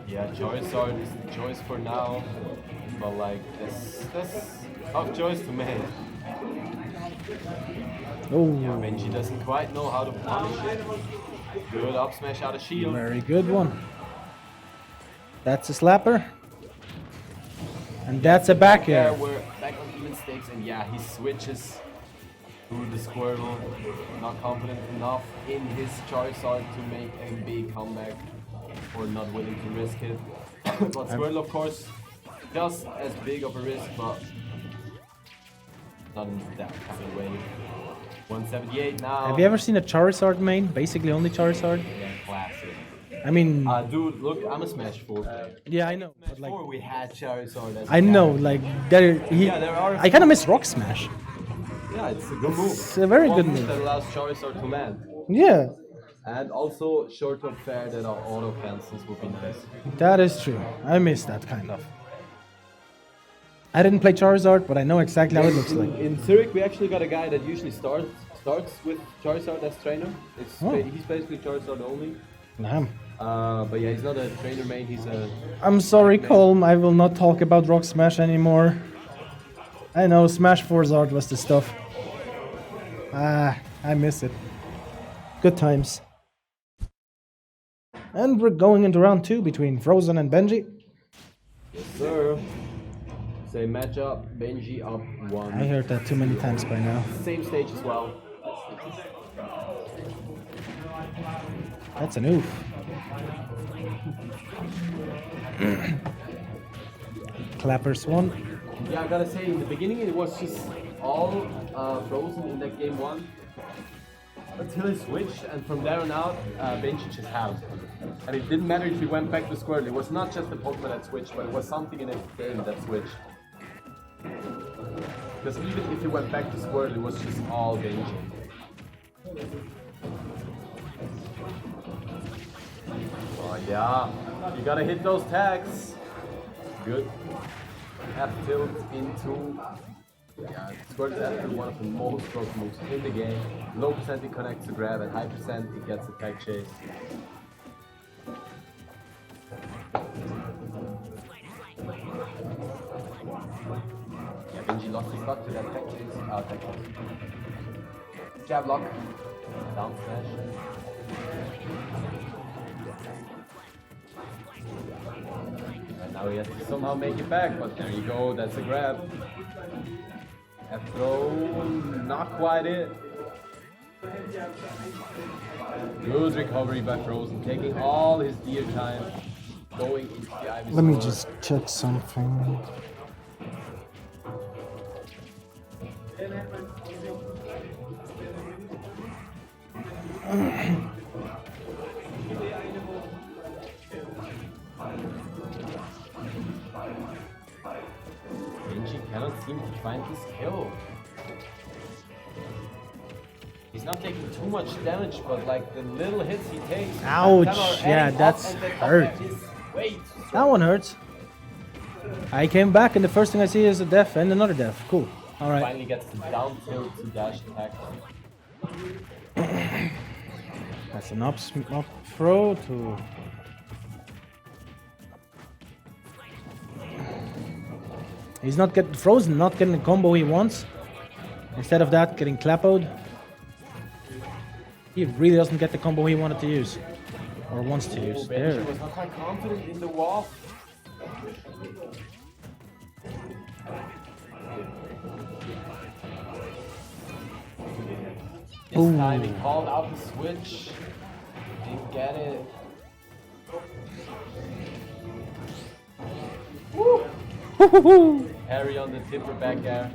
Yeah, Charizard is the choice for now. But like, that's tough choice to make. Oh, Benji doesn't quite know how to punish it. Good up smash out of shield. very good one. That's a slapper. And that's a back There air. we're back on even stakes, and yeah, he switches through the Squirtle. Not confident enough in his Charizard to make a big comeback, or not willing to risk it. But Squirtle, of course, just as big of a risk, but not in that kind of way. 178 now. Have you ever seen a Charizard main? Basically only Charizard? Yeah, classic. I mean, Dude, look, I'm a Smash 4 player. yeah, I know. Smash But like, 4 we had Charizard as I know, like, there, Yeah, there are- I kind of miss Rock Smash. Yeah, it's a good move. It's a very One good move move. that allows Charizard to land. Yeah, And also short of fair that our auto cancels would be nice. that is true. I miss that kind of. I didn't play Charizard, but I know exactly how it looks like. In Zurich, we actually got a guy that usually starts with Charizard as trainer. Oh. He's basically Charizard only. Damn. But yeah, he's not a trainer main. He's a I'm sorry, Colm. I will not talk about Rock Smash anymore. I know Smash 4's art was the stuff. Ah, I miss it. Good times. And we're going into round 2 between Frozen and Benji. yes sir. Same matchup. Benji up 1. I heard that too many times by now. Same stage as well. That's an oof. Clappers one. Yeah, I gotta say, in the beginning it was just all Frozen in that game 1. Until he switched, and from there on out, Benji just had him. And it didn't matter if he went back to Squirtle. It was not just the Pokemon that switched, but it was something in the game that switched. Because even if he went back to Squirtle, it was just all Benji. Oh yeah, you gotta hit those tags. Good. F tilt into. Yeah, Squirt is actually one of the most broken moves in the game. Low percent it connects to grab, and high percent it gets a tag chase. Yeah, Benji lost his luck to that tag chase. Tag chase. Jab lock. Down smash. And now he has to somehow make it back, but there you go, that's a grab. F throw, not quite it. Good recovery by Frozen, taking all his dear time, going into the Ivysaur. Let me just check something. Benji cannot seem to find his kill. He's not taking too much damage, but like the little hits he takes. Ouch, them are yeah, adding that's up, and then hurt. up is way too That strong. one hurts. I came back and the first thing I see is a death and another death. Cool. Alright. Finally gets the down tilt to dash attack. That's an up throw to... He's not getting frozen, not getting the combo he wants. Instead of that, getting clapoed. He really doesn't get the combo he wanted to use. Or wants to use. There. Benji was not quite confident in the wall. This time he called out the switch. Didn't get it. Harry on the tipper back air.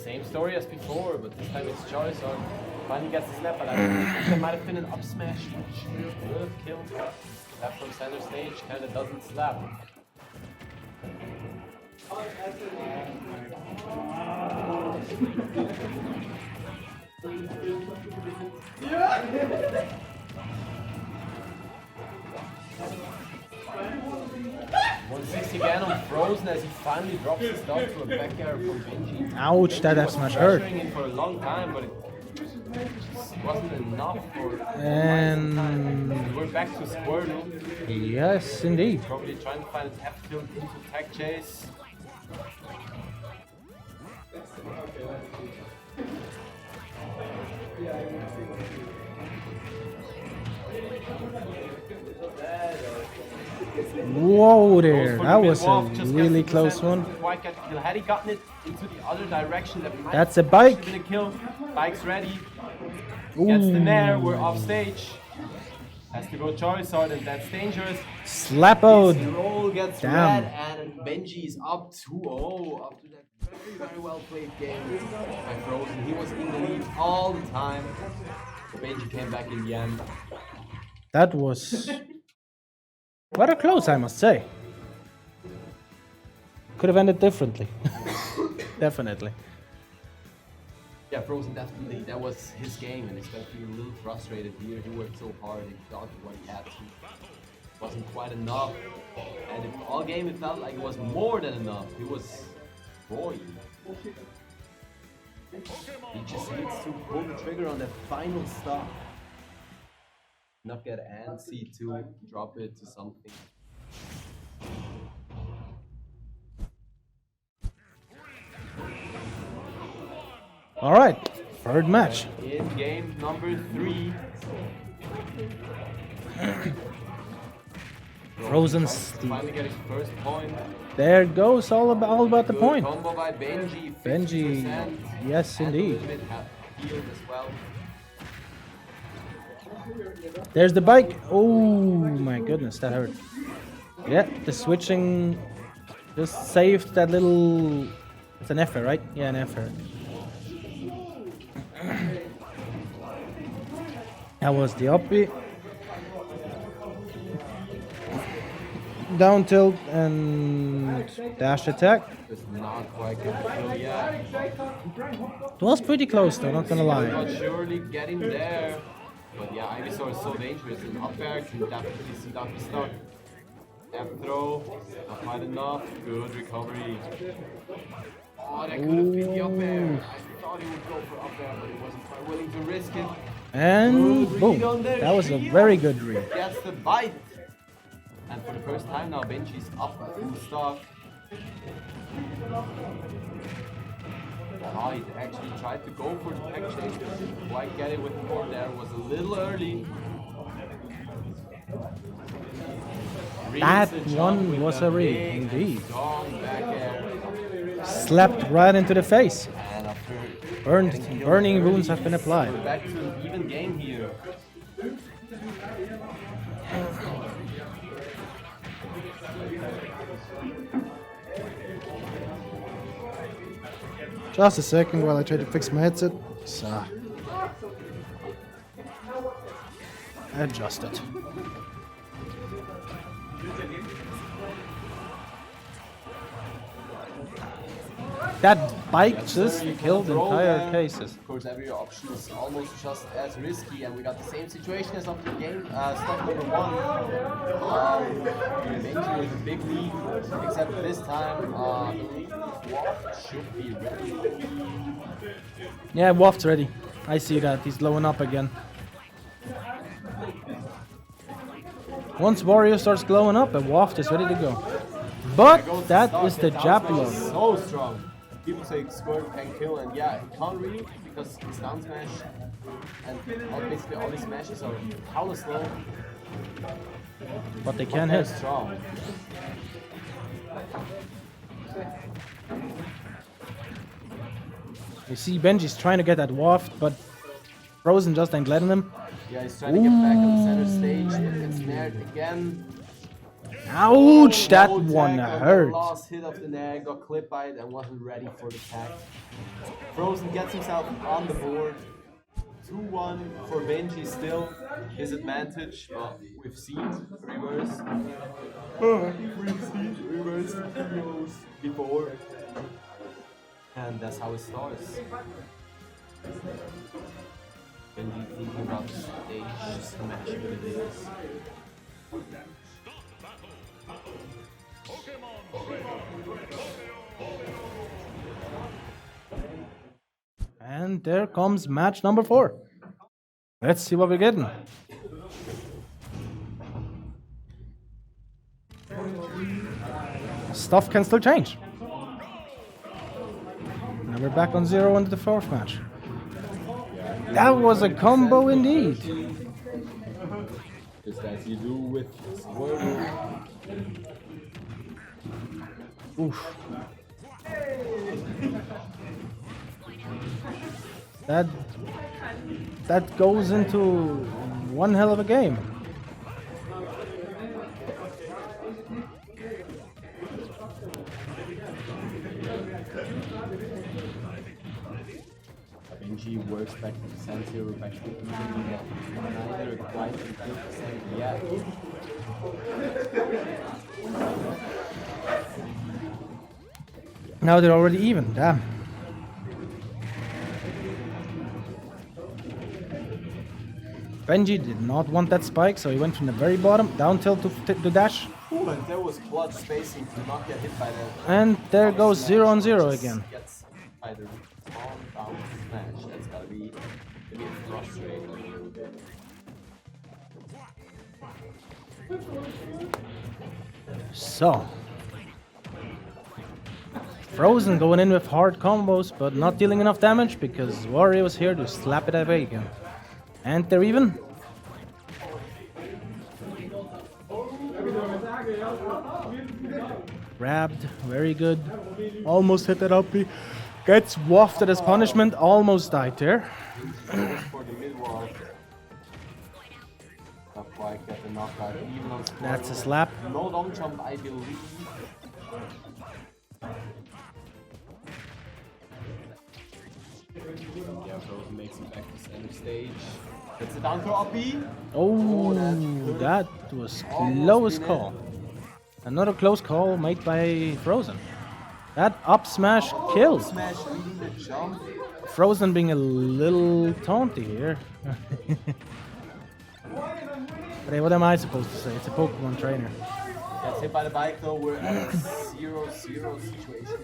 Same story as before, but this time it's Charizard. Finally gets the snap, but I think there might have been an up smash which would have killed him. That from center stage kinda doesn't slap. Again on Frozen as he finally drops his dog to a back air from Benji. Ouch, that F smash hurt. Pressuring him for a long time, but it just wasn't enough for. And We're back to Squirtle. yes, indeed. Probably trying to find an F tilt into tag chase. Whoa there, that was a Wolf, just really gets the close center, one. Quite get the kill. Had he gotten it into the other direction, that might That's a have bike. been a kill. Bike's ready. Gets the nair. We're off stage. Has to go Charizard, and that's dangerous. Slapoed. His roll gets Damn. red, and Benji is up 2-0 after that very, very well played game by Frozen. He was in the lead all the time. Benji came back in the end. That was rather close, I must say. Could have ended differently. Definitely. Yeah, Frozen definitely, that was his game, and he's gonna feel a little frustrated here. He worked so hard, he got what he had to. It wasn't quite enough, and all game it felt like it was more than enough. He was boy. He just needs to pull the trigger on that final stop. Not get antsy to drop it to something. All right, third match. In game number 3. Frozen Finally get his first point. There goes all about the Good point. combo by Benji. Benji, 50%, yes and indeed. a little bit healed as well. There's the bike. Oh my goodness, that hurt. Yeah, the switching just saved that little. It's an effort, right? Yeah, an effort. That was the uppy. Down tilt and dash attack. Just not quite get the kill yet. It was pretty close though, not gonna lie. But surely getting there. But yeah, Ivysaur is so dangerous. In up air can definitely see that stuck. F throw, not quite enough. Good recovery. Oh, that could have been the up air. I thought he would go for up air, but he wasn't quite willing to risk it. And Good boom. read on there. That was a Shield very good read. Gets the bite. And for the first time now, Benji's up full stock. Oh, he actually tried to go for the tech chase, but didn't quite get it with the board there. Was a little early. That Reads the one jump with was a a read, big and indeed. strong back air. Slapped right into the face. And after Burned, getting killed burning early, wounds have been applied. we're back to an even game here. Just a second while I try to fix my headset. So. Adjust it. That bike just killed entire cases. Of course, every option is almost just as risky, and we got the same situation as of the game. Stop number 1. Benji with a big lead, except this time, I believe Waft should be ready. Yeah, Waft's ready. I see that. He's blowing up again. Once Warrior starts glowing up, a Waft is ready to go. But that is the jab blow. So strong. People say Squirt can kill, and yeah, he can't really because his down smash and basically all his smashes are hella slow. But they can They're hit. strong. You see Benji's trying to get that Waft, but Frozen just ain't letting him. Yeah, he's trying to get back on the center stage, but gets snared again. Ouch! That No one tag on the hurt. last hit of the nair, got clipped by it and wasn't ready for the tag. Frozen gets himself on the board. 2-1 for Benji still, his advantage, but we've seen reverse. We've seen reverse videos before. And that's how it starts. Benji thinking about stage smash with it is. And there comes match number 4. Let's see what we're getting. Stuff can still change. Now we're back on 0 into the 4th match. That was a combo indeed. Just as you do with Squirtle. Oof. That goes into one hell of a game. Benji works back to the center, back to the neither quite the same yet. Now they're already even, damn. Benji did not want that spike, so he went from the very bottom down tilt to the dash. Ooh, and there was clutch spacing to not get hit by the. And there goes 0 on 0 again. Gets by the down smash. That's gotta be a bit frustrating a little bit. So. Frozen going in with hard combos, but not dealing enough damage because Warrior was here to slap it away again. And they're even. Grabbed, very good. Almost hit that up. Gets wafted as punishment, almost died there. For the mid wall. Not quite get the knockout. Even on Squirtle. That's a slap. No long jump, I believe. Yeah, Frozen makes it back to center stage. Gets it down throw up B. Oh, that was close call. Another close call made by Frozen. That up smash killed. Smash reading the jump. Frozen being a little taunty here. But hey, what am I supposed to say? It's a Pokemon trainer. Gets hit by the bike though, we're at a 0-0 situation.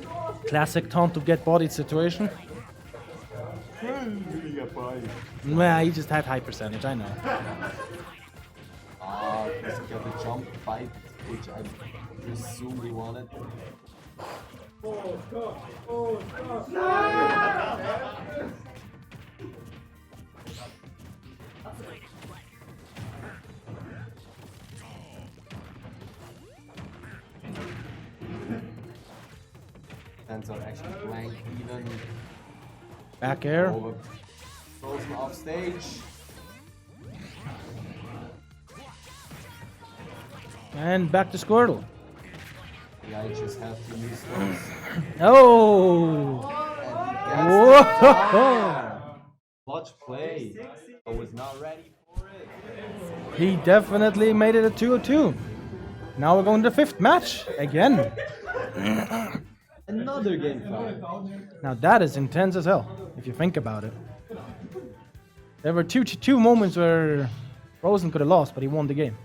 Classic taunt to get bodied situation. Really got by. Well, he just had high percentage, I know. Because he got the jump bite, which I presume he wanted. Hands are actually blank even. Back air. Over. Frozen off stage. And back to Squirtle. Yeah, I just have to use those. Oh! And he Whoa! Clutch play. I was not ready for it. He definitely made it a 2-2. Now we're going to the fifth match again. Another game 5. Now that is intense as hell, if you think about it. There were two moments where Frozen could have lost, but he won the game.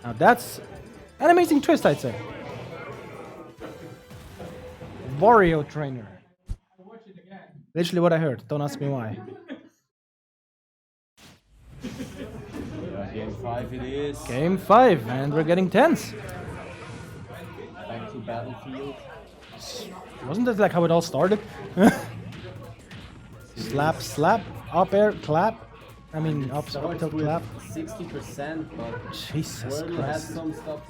Now that's an amazing twist, I'd say. Wario trainer. Literally what I heard. Don't ask me why. Game 5 it is. Game 5, and we're getting tense. Back to Battlefield. Wasn't that like how it all started? Slap, slap, up air, clap. I mean, up tilt, clap. 60%, but Jesus Squirtle has Christ. some stuff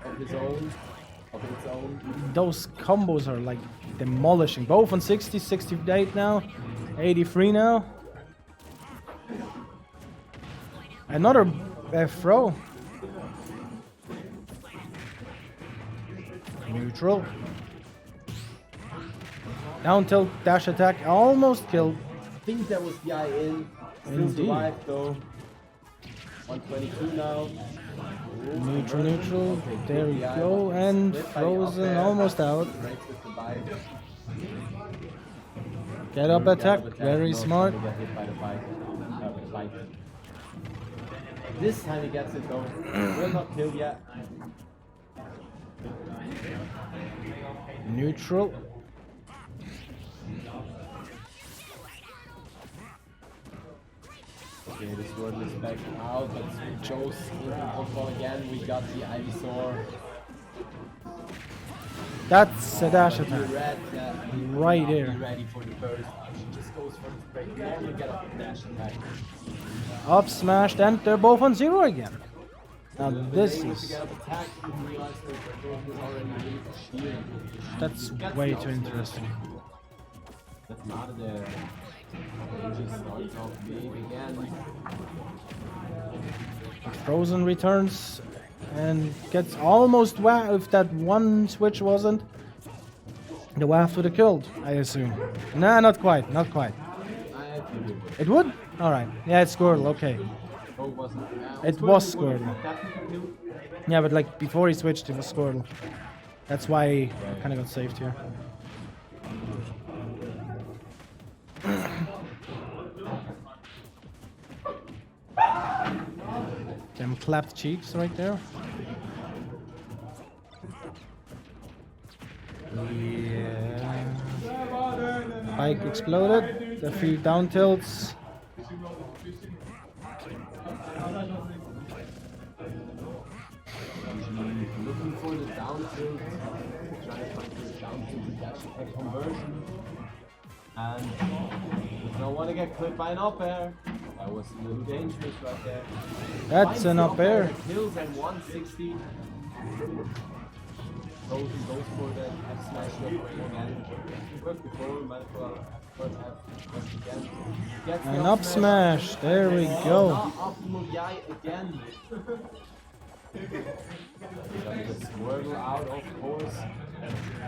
of his own. Of its own. Those combos are like demolishing. Both on 60, 68 now, 83 now. Another throw. Neutral. Down tilt, dash attack, almost killed. I think that was the eye in. Still Indeed. survived though. 122 now. Neutral, neutral. There we go. And Frozen almost out. Breaks with the bite. Get up attack, very No, smart. he got hit by the bite. This time he gets it though. Will not kill yet. Neutral. Okay, this word is back out. Let's Joe's into football again. We got the Ivysaur. That's a dash Be attack. red, Right be there. ready for the burst. She just goes for the break. Normally get up the dash attack. Up smashed, and they're both on 0 again. Now this Able to is... get up attack. You realize that the is already really shield. That's Gets way the too up smash. interesting. That's not there. He just starts off big again. Frozen returns and gets almost whacked. If that one switch wasn't, the waft would have killed, I assume. Nah, not quite, not quite. I think it would. It would? Alright. Yeah, it's Squirtle, okay. Oh, wasn't It was Squirtle. Definitely. Yeah, but like before he switched, it was Squirtle. That's why he kind of got saved here. Them clapped cheeks right there. Yeah. Bike exploded. A few down tilts. Looking for the down tilt. Trying to find the down tilt with dash attack conversion. And does not want to get clipped by an up air. That was a little dangerous right there. That's Finds an the up air. Kills at 160. Goes for the F smash again. It worked before, might as well have again. Gets the An up smash. There we go. Not optimal Yai again. Got the Squirtle out, of course.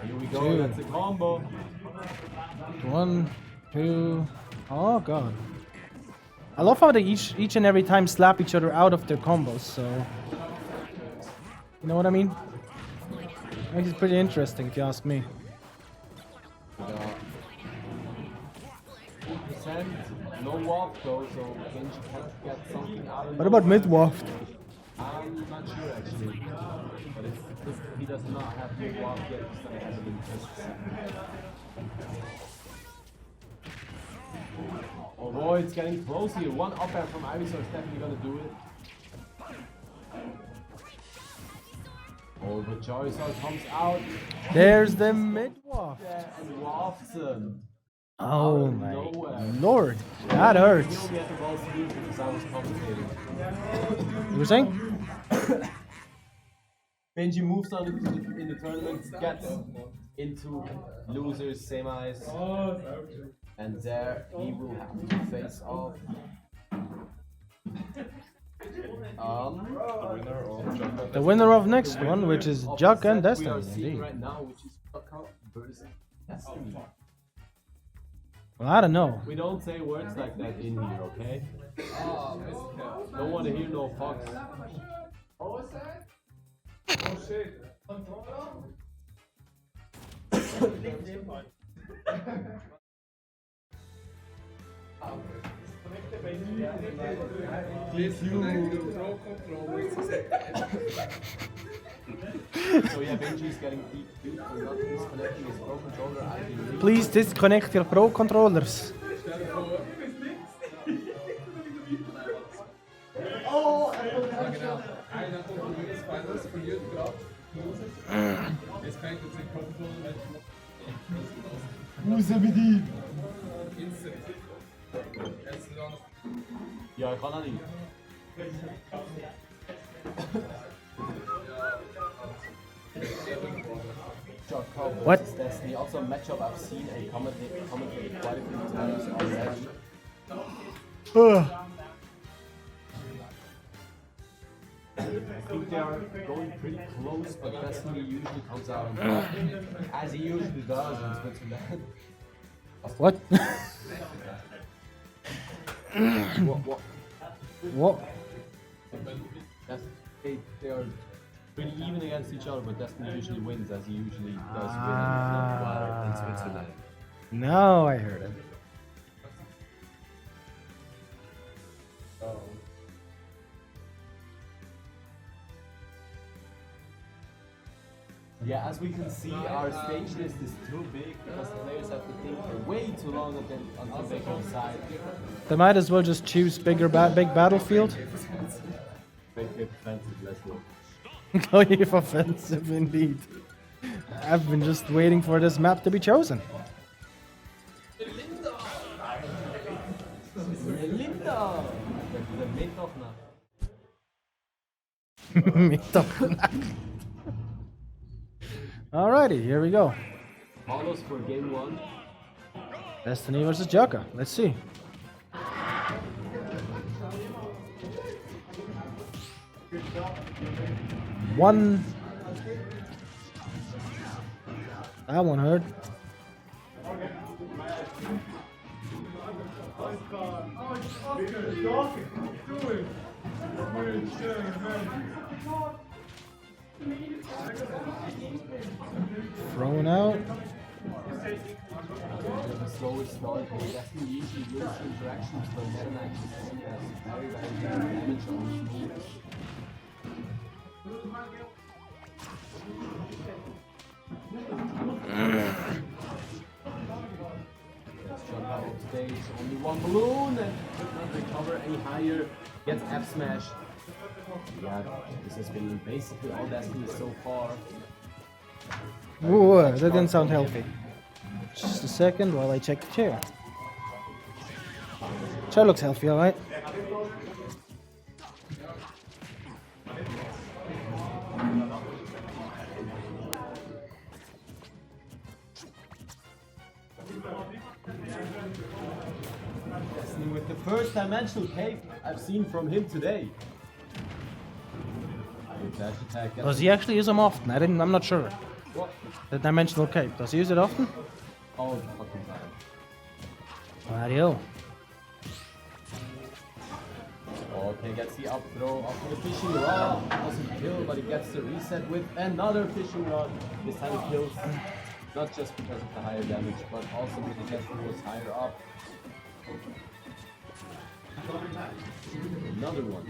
Here we go, Two. that's a combo. 1, 2. Oh god. I love how they each and every time slap each other out of their combos, so you know what I mean? Makes it pretty interesting if you ask me. 4%, no waft though, so Genji can't get something out of What it. about mid waft? I'm not sure actually. But if he does not have mid waft yet, he's gonna have it in just a second. Oh boy, it's getting close here. One up air from Ivysaur is definitely gonna do it. Oh, but Charizard comes out There's the mid waft. and wafts him. Oh Out of my nowhere. lord, that hurts. He'll get the balls to do because I was commentating. You were saying? Benji moves on in the tournament, gets into losers semis, and there he will have to face off. The winner of next one, which is of Juck the and set we are Destiny, seeing indeed. right now, which is Juck versus Well, I don't know. We don't say words like that in here, okay? Don't want to hear no fucks. So yeah, Benji's getting DQ for not disconnecting his Pro Controller. I believe. Please disconnect your Pro controllers. Ja, ich kann auch nicht. What? Versus Destiny, also a matchup I've seen and commentated quite a few times already. I think they are going pretty close, but Destiny usually comes out on top, as he usually does in Switzerland. What? What? What? They are pretty even against each other, but Destiny usually wins, as he usually does win in Switzerland. No, I heard it. Yeah, as we can see, our stage list is too big because the players have to think for way too long until they can decide. They might as well just choose big battlefield. Make it defensive, let's go. Go if offensive indeed. I've been just waiting for this map to be chosen. Linda! Alrighty, here we go. Carlos for game 1. Destiny versus Jaka. Let's see. One. That one hurt. Thrown out. The slowest start, but Destiny usually wins interactions, but Meta Knight has very little damage on his moves. Stage, only one balloon and could not recover any higher. Gets F smash. Yeah, this has been basically all Destiny so far. Ooh, that didn't sound healthy. Just a second while I check the chair. Chair looks healthy, alright? Destiny with the first dimensional cape I've seen from him today. Dash attack. Does he actually use them often? I'm not sure. What? The dimensional cape. Does he use it often? All the fucking time. Mario. Okay, gets the up throw after the fishing rod. Doesn't kill, but he gets the reset with another fishing rod. This time it kills. Not just because of the higher damage, but also because Destiny was higher up. Another one.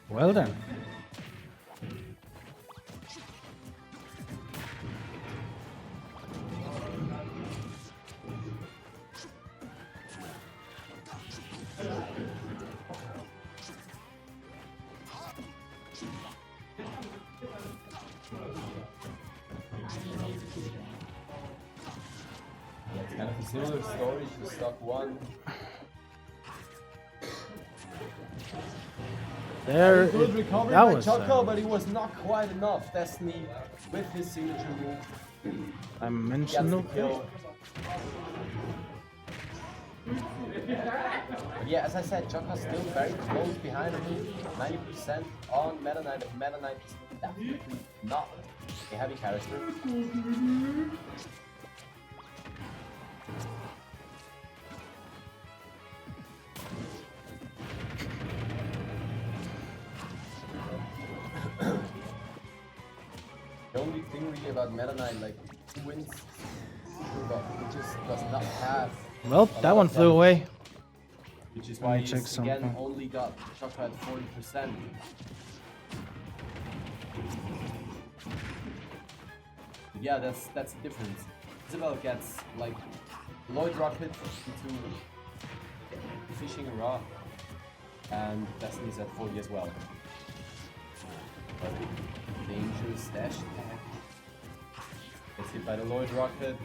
Well done. It's kind of a similar story to stock 1. There. Good recovery That by was. Choco, but it was not quite enough. Destiny with his signature move gets Dimensional the kill. But yeah, as I said, Choco's still very close behind him. 90% on Meta Knight. Meta Knight is definitely not a heavy character. thing really about Meta Knight, like he wins, but he just does not have. Well, that one flew away. Which is Let why me he's check again something. only got chakra at 40%. Yeah, that's the difference. Isabel gets like Lloyd Rocket into fishing a raw, and Destiny's at 40 as well. But dangerous dash attack. Gets hit by the Lloyd Rocket.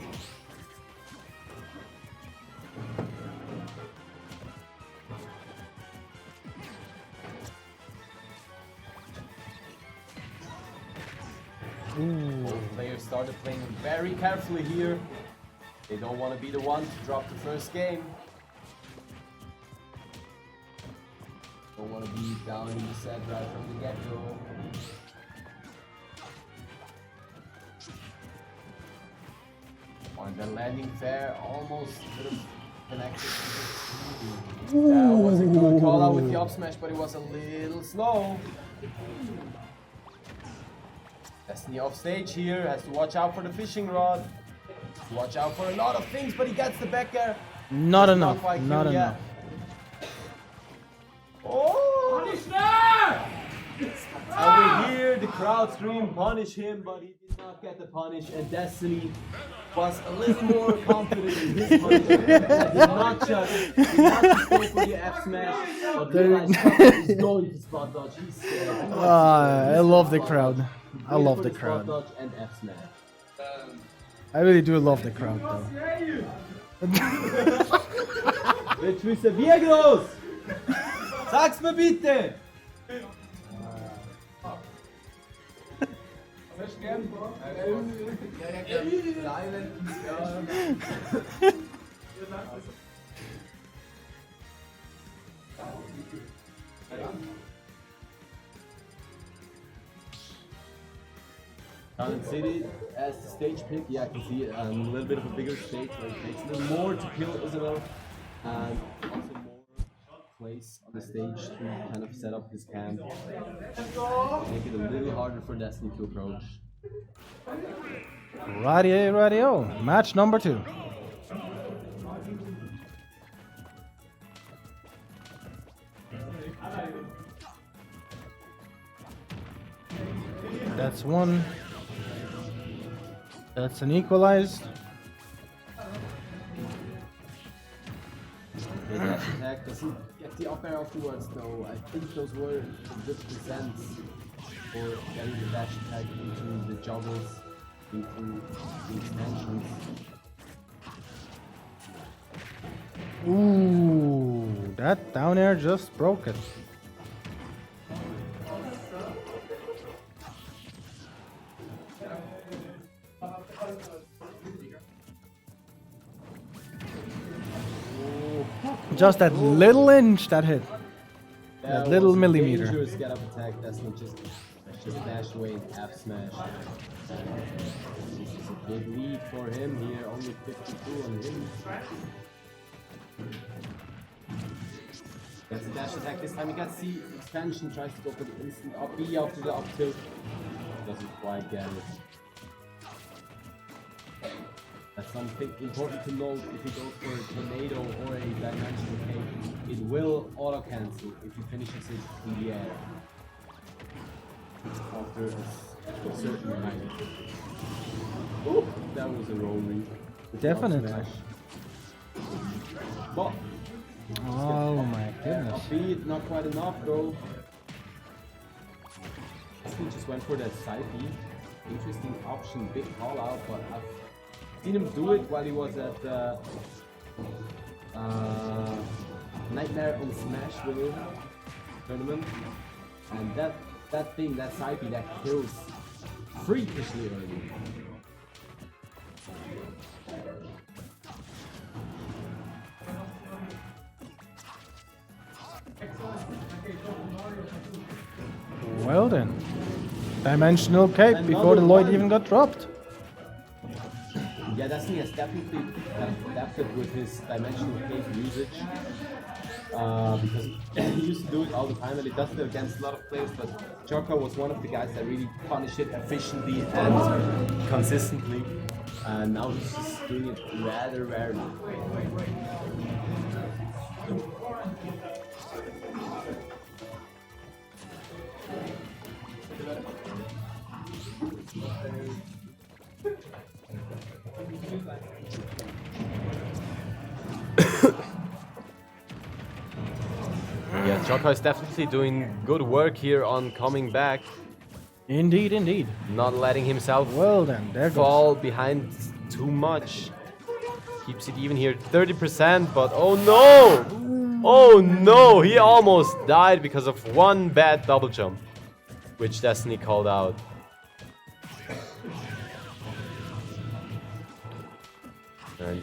Both players started playing very carefully here. They don't want to be the one to drop the first game. Don't want to be down in the set right from the get-go. And then landing fair almost could have connected. That was a good call out with the up smash, but it was a little slow. Destiny off stage here, has to watch out for the fishing rod. Has to watch out for a lot of things, but he gets the back air. Not It's enough. quite Not cute enough. yet. Oh! Over here, the crowd scream, punish him, but he did not get the punish, and Destiny was a little more confident in his punishment. Did not just go for the F smash, but realized he's going to spot dodge. He's scared. I love the crowd. I Wait love for the spot crowd. dodge and F smash. I really do love the crowd though. Betrüße, wie groß? Sag's mir bitte! Garden City as the stage pick, yeah, I can see it. A little bit of a bigger stage where it takes a little more to kill Isabel, and also more place on the stage to kind of set up his camp. Make it a little harder for Destiny to approach. Radio. Match number 2. That's one. That's an equalized. The dash attack doesn't get the up air afterwards though. I think those were good presents for getting the dash attack into the juggles, into the extensions. Ooh, that down air just broke it. Just that little inch that hit. That was little a millimeter. Dangerous get up attack. That's not just dash away and F smash. This is a big lead for him here. Only 52 on him. Gets a dash attack this time. He gets the extension. Tries to go for the instant up B after the up tilt. Doesn't quite get it. That's something important to note. If you go for a tornado or a dimensional cake, it will auto cancel if he finishes it in the air. After a certain height. Ooh, that was a roll read. Definitely. Smash. But Oh my goodness. upbeat, not quite enough though. He just went for that side B. Interesting option, big call out, but I've seen him do it while he was at Nightmare on Smash Will tournament. And that thing, that side B, that kills freakishly early. Well then. Dimensional cape before the Lloyd even got dropped. Yeah, Yeah, Destiny has definitely adapted with his dimensional cave usage. Because he used to do it all the time and he does it against a lot of players, but Joker was one of the guys that really punished it efficiently and consistently. And now he's just doing it rather rarely. Yeah, Joker is definitely doing good work here on coming back, Indeed, indeed. not letting himself Well then, there goes. fall behind too much. Keeps it even here, 30%, but oh no! Oh no, he almost died because of one bad double jump, which Destiny called out.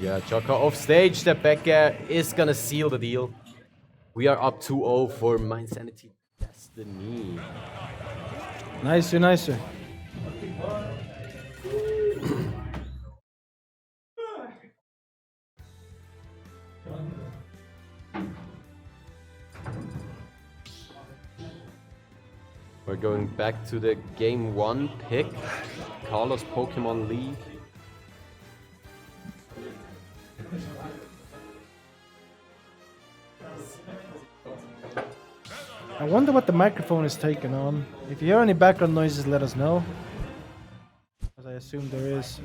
Yeah, Joker off stage, the back air is gonna seal the deal. We are up 2-0 for Mind Sanity Destiny. Nicer, nicer. We're going back to the game 1 pick, Carlos Pokemon League. I wonder what the microphone is taking on. If you hear any background noises, let us know. Because I assume there is.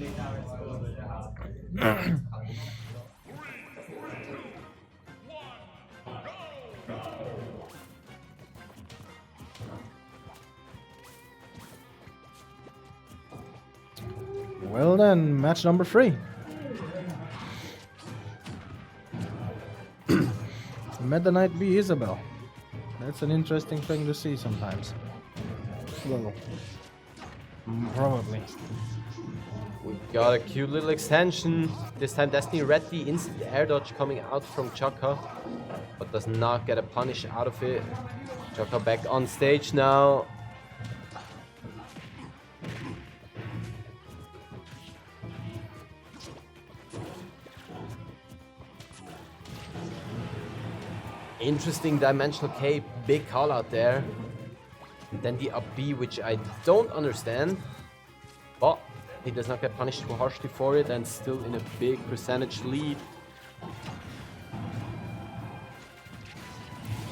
Well then, match number 3. Meta Knight v Isabel. That's an interesting thing to see sometimes. Well, probably. We got a cute little extension. This time Destiny read the instant air dodge coming out from Chaka, but does not get a punish out of it. Chaka back on stage now. Interesting dimensional K, big call out there. And then the up B, which I don't understand. But he does not get punished too harshly for it and still in a big percentage lead.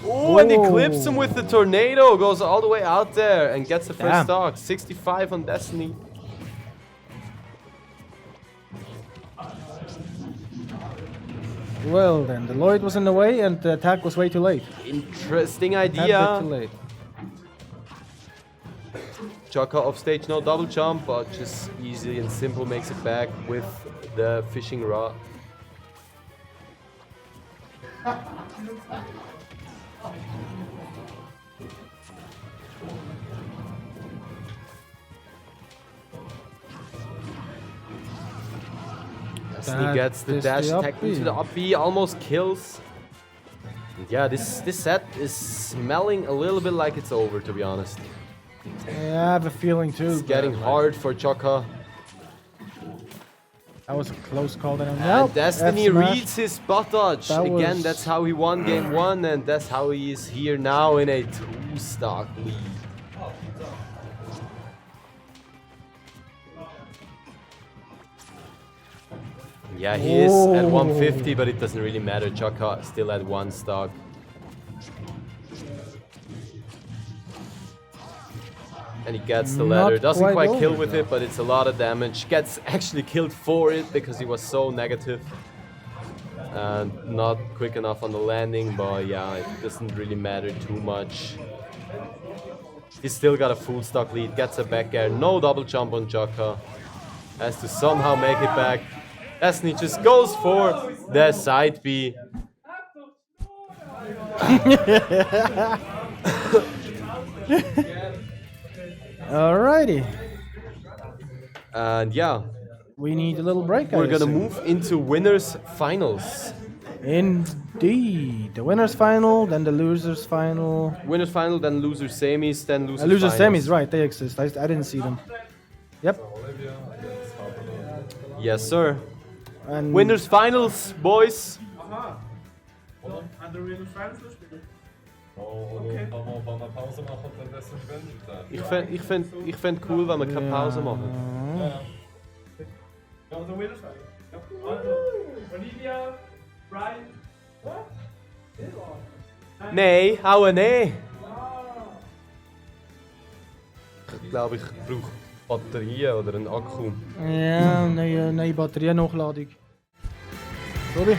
Oh, and he clips him with the tornado, goes all the way out there and gets the first Damn. stock. 65 on Destiny. Well then, the Lloyd was in the way and the attack was way too late. Interesting Tad bit idea. too late. Chaka off stage, no double jump, but just easy and simple makes it back with the fishing rod. Destiny That gets the is dash the attack up B. into the up B, almost kills. And yeah, this set is smelling a little bit like it's over, to be honest. Yeah, I have a feeling too. It's getting but, hard for Chaka. That was a close call then. And Destiny F smash. reads his spot dodge. That Again, was- that's how he won game 1, and that's how he is here now in a 2-stock lead. Yeah, he is at 150, but it doesn't really matter. Chaka still at 1 stock. And he gets the ladder. Not Doesn't quite kill over, with it, but it's a lot of damage. Gets actually killed for it because he was so negative. And not quick enough on the landing, but yeah, it doesn't really matter too much. He's still got a full stock lead. Gets a back air. No double jump on Chaka. Has to somehow make it back. Destiny just goes for the side B. Alrighty. And yeah, We need a little break. we're I gonna assume. move into winners finals. Indeed. The winners final, then the losers final. Winners final, then losers semis, then losers Losers finals. semis, right? They exist. I didn't see them. Yep. Yes, sir. And Winners finals, boys. Kann man eine Pause machen und dann das Ich fänd cool, wenn wir keine Pause machen. Olivia, Brian. Nein, auch nein. Ich glaube, ich brauche Batterien oder einen Akku. ja, neue Batteriennachladung. Sorry.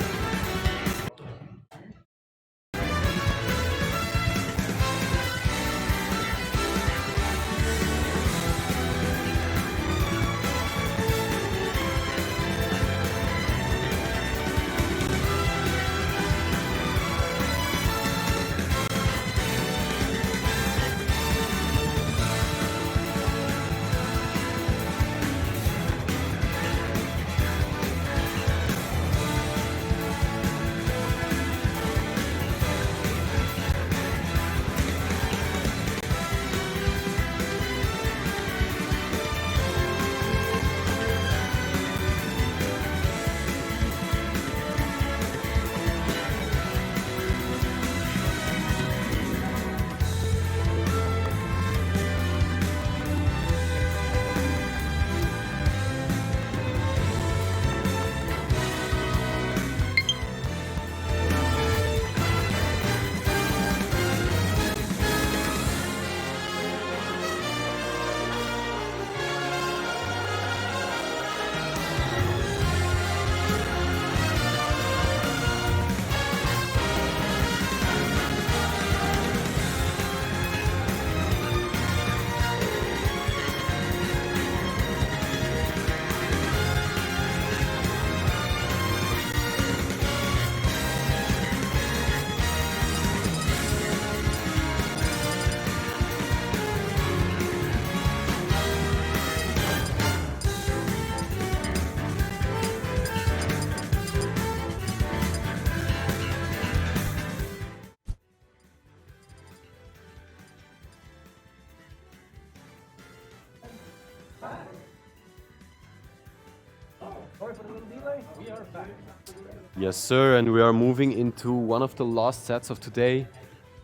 Yes, sir, and we are moving into one of the last sets of today.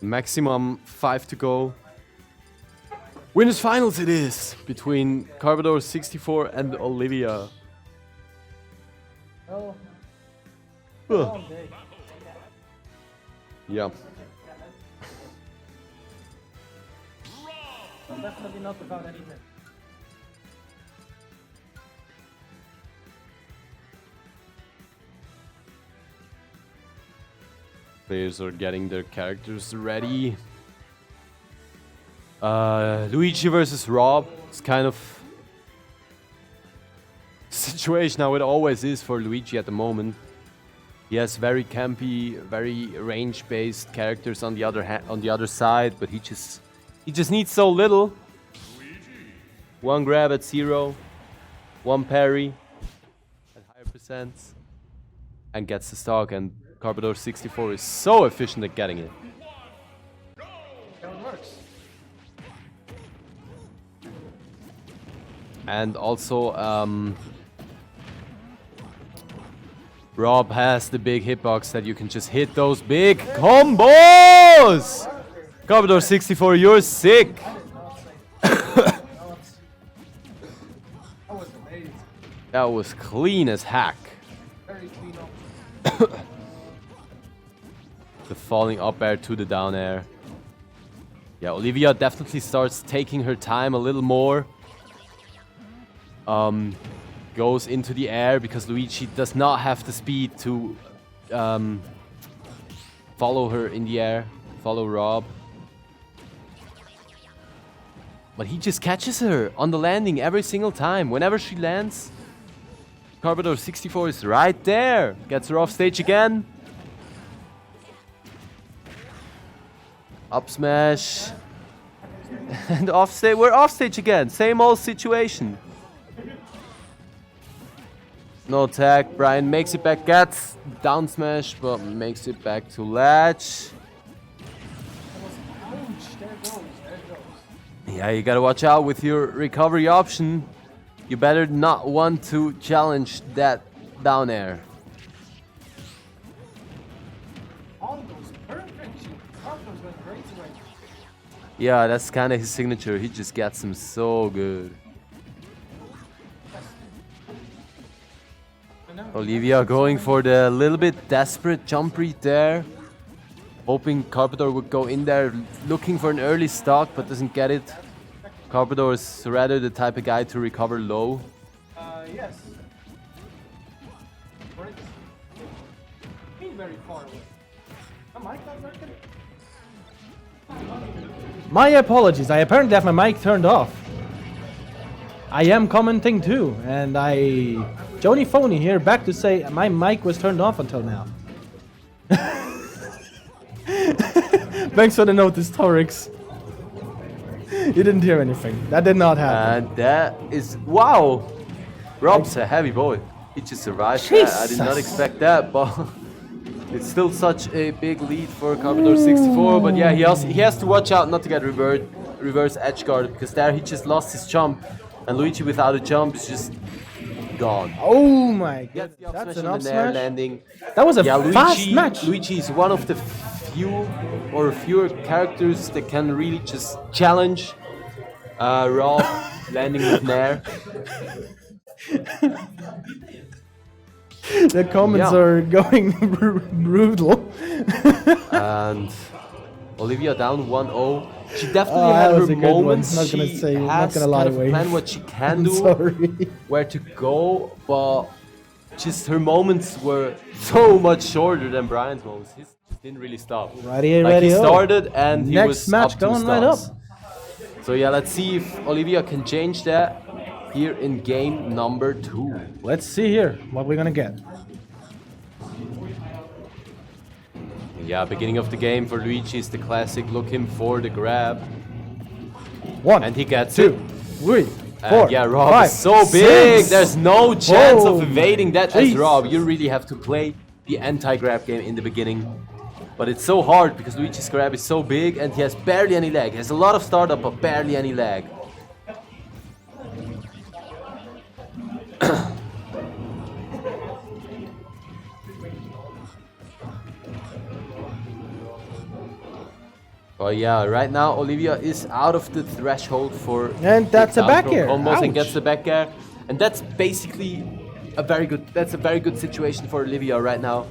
Maximum 5 to go. Winners finals it is between Carbador 64 and Olivia. Oh, Huh. long day. Yeah. I'm definitely not about anything. Players are getting their characters ready. Luigi versus Rob. It's kind of situation how it always is for Luigi at the moment. He has very campy, very range-based characters on the other side, but he just needs so little. One grab at 0, one parry at higher percents, and gets the stock. And Carbador 64 is so efficient at getting it. How it works. And also, Rob has the big hitbox that you can just hit those big combos! Carbador 64, you're sick! That was amazing. That was clean as heck. Very clean up. The falling up air to the down air. Yeah, Olivia definitely starts taking her time a little more. Goes into the air because Luigi does not have the speed to follow her in the air, follow Rob. But he just catches her on the landing every single time. Whenever she lands, Carbador 64 is right there. Gets her off stage again. Up smash. And off stage. We're off stage again. Same old situation. No tag. Brian makes it back. Gets down smash, but makes it back to latch. Yeah, you gotta watch out with your recovery option. You better not want to challenge that down air. Yeah, that's kind of his signature. He just gets them so good. Olivia going for the little bit desperate jump read there. Hoping Carpador would go in there looking for an early stock, but doesn't get it. Carpador is rather the type of guy to recover low. Yes. Very far away. Am I not working? My apologies. I apparently have my mic turned off. I am commenting too, and Joni Phony here back to say my mic was turned off until now. Thanks for the notice, Torix. You didn't hear anything. That did not happen. And that is wow. Rob's a heavy boy. He just survived that. I did not expect that, but it's still such a big lead for Carpador 64. But yeah, he has to watch out not to get reverse edge guard, because there he just lost his jump, and Luigi without a jump is just gone. Oh my god, That's an up smash landing. That was a fast match. Luigi is one of the fewer characters that can really just challenge Rob landing with Nair. The comments are going brutal. And Olivia down 1-0. She definitely had her moments. Not gonna she say, has not gonna lie, kind of Wave. planned what she can do, Sorry. where to go, but just her moments were so much shorter than Brian's moments. He didn't really stop. Ready, he started and he Next was match up going two right up. stops. So yeah, let's see if Olivia can change that here in game number 2. Let's see here what we're gonna get. Yeah, beginning of the game for Luigi is the classic looking for the grab. 1, and he gets 2, it. 3, 4, And yeah, Rob 5, is so big. 6. There's no chance of Oh, evading that jeez. as Rob. You really have to play the anti-grab game in the beginning. But it's so hard because Luigi's grab is so big and he has barely any lag. He has a lot of startup but barely any lag. Oh yeah, right now Olivia is out of the threshold for And that's a down back throw air. combos and Ouch. gets the back air, and that's basically a very good situation for Olivia right now.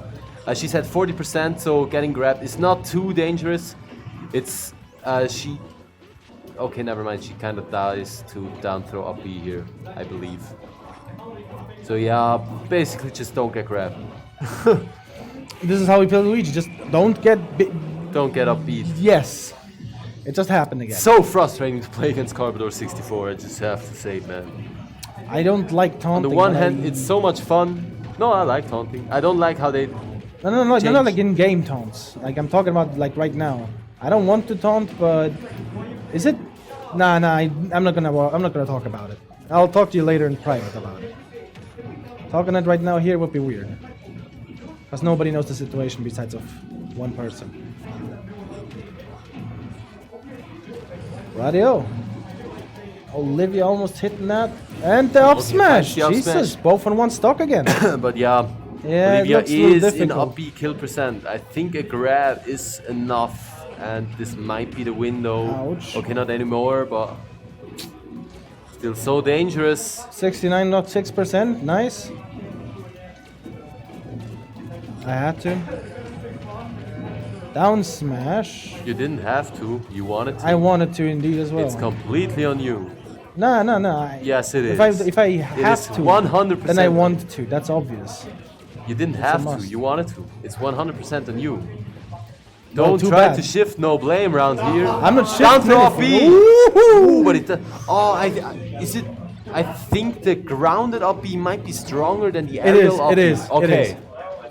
She's at 40%, so getting grabbed is not too dangerous. It's okay, never mind. She kind of dies to down throw up B here, I believe. So yeah, basically just don't get grabbed. This is how we play Luigi. Just don't get Don't get up beat. Yes. It just happened again. So frustrating to play against Carpador 64, I just have to say, man. I don't like taunting. On the one but hand, it's so much fun. No, I like taunting. I don't like how they... No, not change. like in-game taunts. Like I'm talking about like right now. I don't want to taunt, but is it? Nah, I'm not gonna talk about it. I'll talk to you later in private about it. Talking it right now here would be weird, because nobody knows the situation besides of one person. Radio. Olivia almost hitting that, and the up smash. the up Jesus, smash. both on one stock again. But yeah, Yeah, it Olivia looks a little is in difficult. up B kill percent. I think a grab is enough, and this might be the window. Ouch. Okay, not anymore, but still so dangerous. 69.6%, nice. I had to. Down smash. You didn't have to. You wanted to. I wanted to indeed as well. It's completely on you. No. Yes, it If is. I have is to, 100% then I want to. That's obvious. You didn't a have to. must. You wanted to. It's 100% on you. No, Don't too try bad. to shift no blame around here. I'm not Down shifting throw off anything. B. Woohoo! Ooh, but it. Is it? I think the grounded up B might be stronger than the aerial up it B. is, it Okay. is.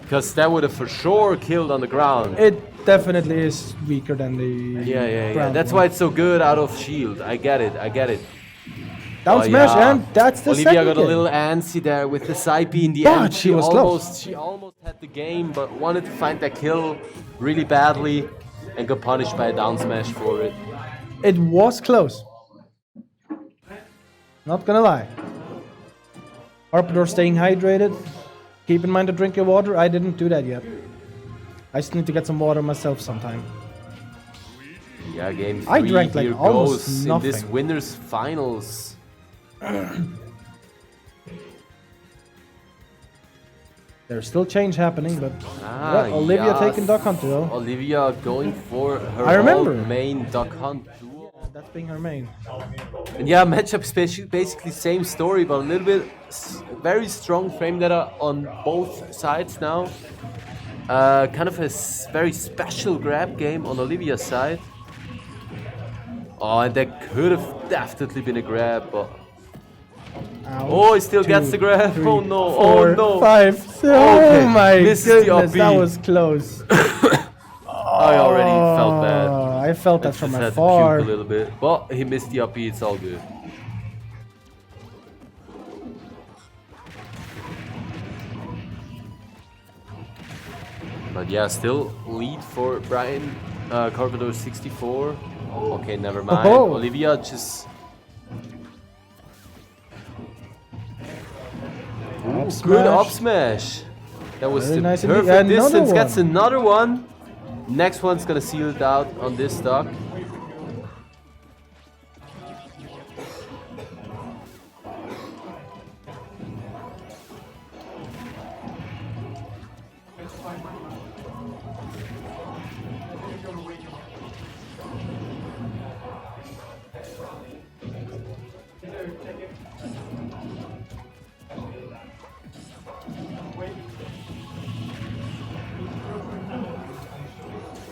Because that would have for sure killed on the ground. It definitely is weaker than the Yeah. ground That's one. why it's so good out of shield. I get it. Down Oh, smash, yeah. and that's the Olivia second got a game. little antsy there with the side B in the But end. she was close. She almost had the game, but wanted to find that kill really badly and got punished by a down smash for it. It was close. Not gonna lie. Carpador staying hydrated. Keep in mind to drink your water. I didn't do that yet. I just need to get some water myself sometime. Yeah, game 3 I drank, like, here almost goes in this nothing. winners finals. There's still change happening, but Ah, yeah, Olivia yes. taking Duck Hunt though. Olivia going for her I remember. old main Duck Hunt duo. That's being her main. And yeah, matchup is basically same story, but a little bit very strong frame data on both sides now. Kind of a very special grab game on Olivia's side. Oh, and that could have definitely been a grab, but Ouch. oh, he still 2, gets the grab. 3, Oh no, 4, oh no. 5. Okay, Oh my misses the goodness, up that B. was close. I already felt bad. I felt that I from just had to afar. puke a little bit, but he missed the up B, it's all good. But yeah, still lead for Brian. Carpenter 64. Okay, never mind. Oh. Olivia just... Ooh, Up good up smash. smash. That was Very the nice indeed. perfect Another distance. one. Gets another one. Next one's gonna seal it out on this stock.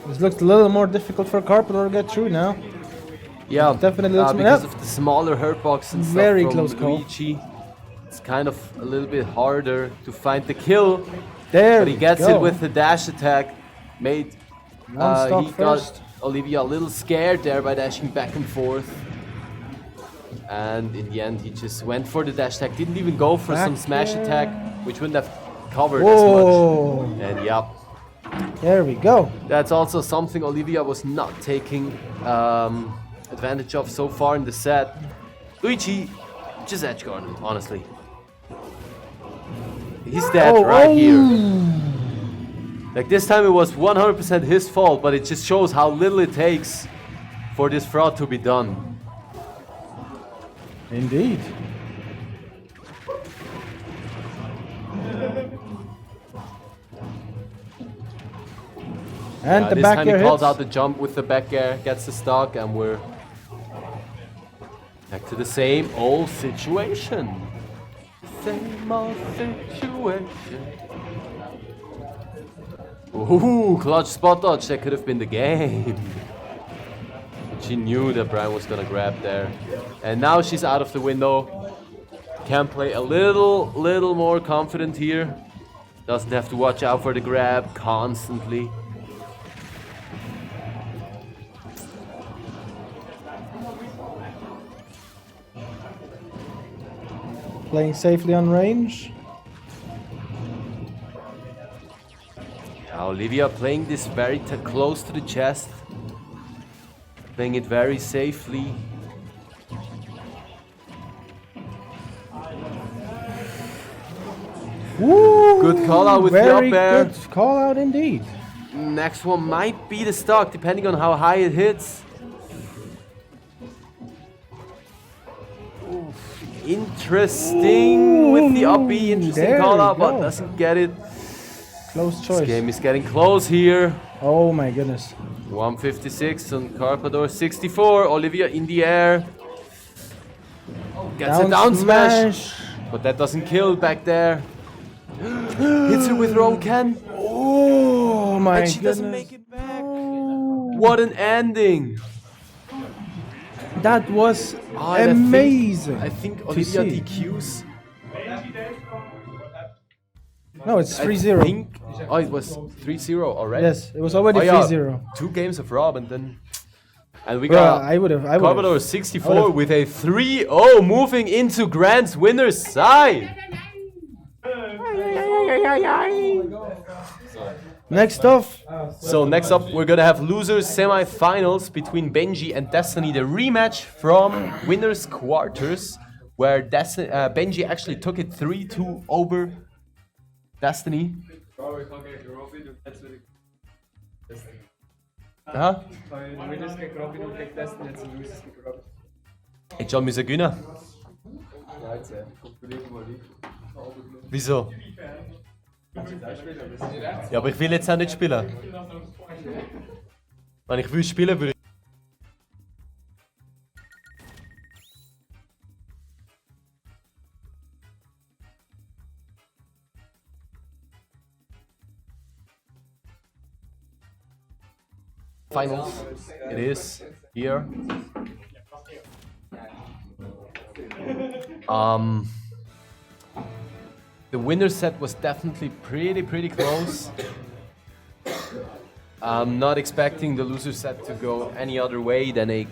This looks a little more difficult for Carpenter to get through now. Yeah, Definitely looks- because yep. of the smaller hurt box and stuff Very from close call. Luigi. It's kind of a little bit harder to find the kill, There but he we gets go. it with the dash attack. Made One stock he first. got Olivia a little scared there by dashing back and forth. And in the end, he just went for the dash attack. Didn't even go for some Back smash air. attack, which wouldn't have covered Whoa. as much. And yeah, There we go. that's also something Olivia was not taking advantage of so far in the set. Luigi, just edge guard him, honestly. He's dead right here. Like this time it was 100% his fault, but it just shows how little it takes for this fraud to be done. Indeed. And the This back time he air calls hits. out the jump with the back air, gets the stock, and we're back to the same old situation. Same old situation. Ooh, clutch spot dodge, that could have been the game. But she knew that Brian was gonna grab there. And now she's out of the window. Can play a little more confident here. Doesn't have to watch out for the grab constantly. Playing safely on range. Now Olivia playing this very close to the chest. Playing it very safely. Woo! Good call out with the Very up air. good call out indeed. Next one might be the stock, depending on how high it hits. Oof, interesting with the up B. Interesting there call we out, but go. doesn't get it. Close This choice. game is getting close here. Oh my goodness. 156 on Carpador 64. Olivia in the air. Gets a Down down smash. smash. But that doesn't kill back there. Hits her with her own can. Oh my And she goodness. doesn't make it back. What an ending. That was Oh, and amazing. I think to Olivia see. DQs. No, it's I 3-0. think- Oh, it was 3-0 already. Yes, it was already Oh, yeah. 3-0. 2 games of Rob and then... And we Bruh, got I would've- Carpador 64 with a 3-0 moving into Grand's winner's side. Next off, So next up, we're gonna have losers semi-finals between Benji and Destiny, the rematch from winners quarters, where Benji actually took it 3-2 over Destiny. Bro, ich kann gegen Robin und jetzt will ich Destiny. Ja, Wenn Winners gegen Robin und gegen Destiny, jetzt sind Losers gegen Robin. ich schon müssen gewinnen. 13, kontrollieren mal nicht. Wieso? Ja, aber ich will jetzt auch nicht spielen. Wenn ich will spielen, würde ich. Finals. It is here. The winner set was definitely pretty close. I'm not expecting the loser set to go any other way than a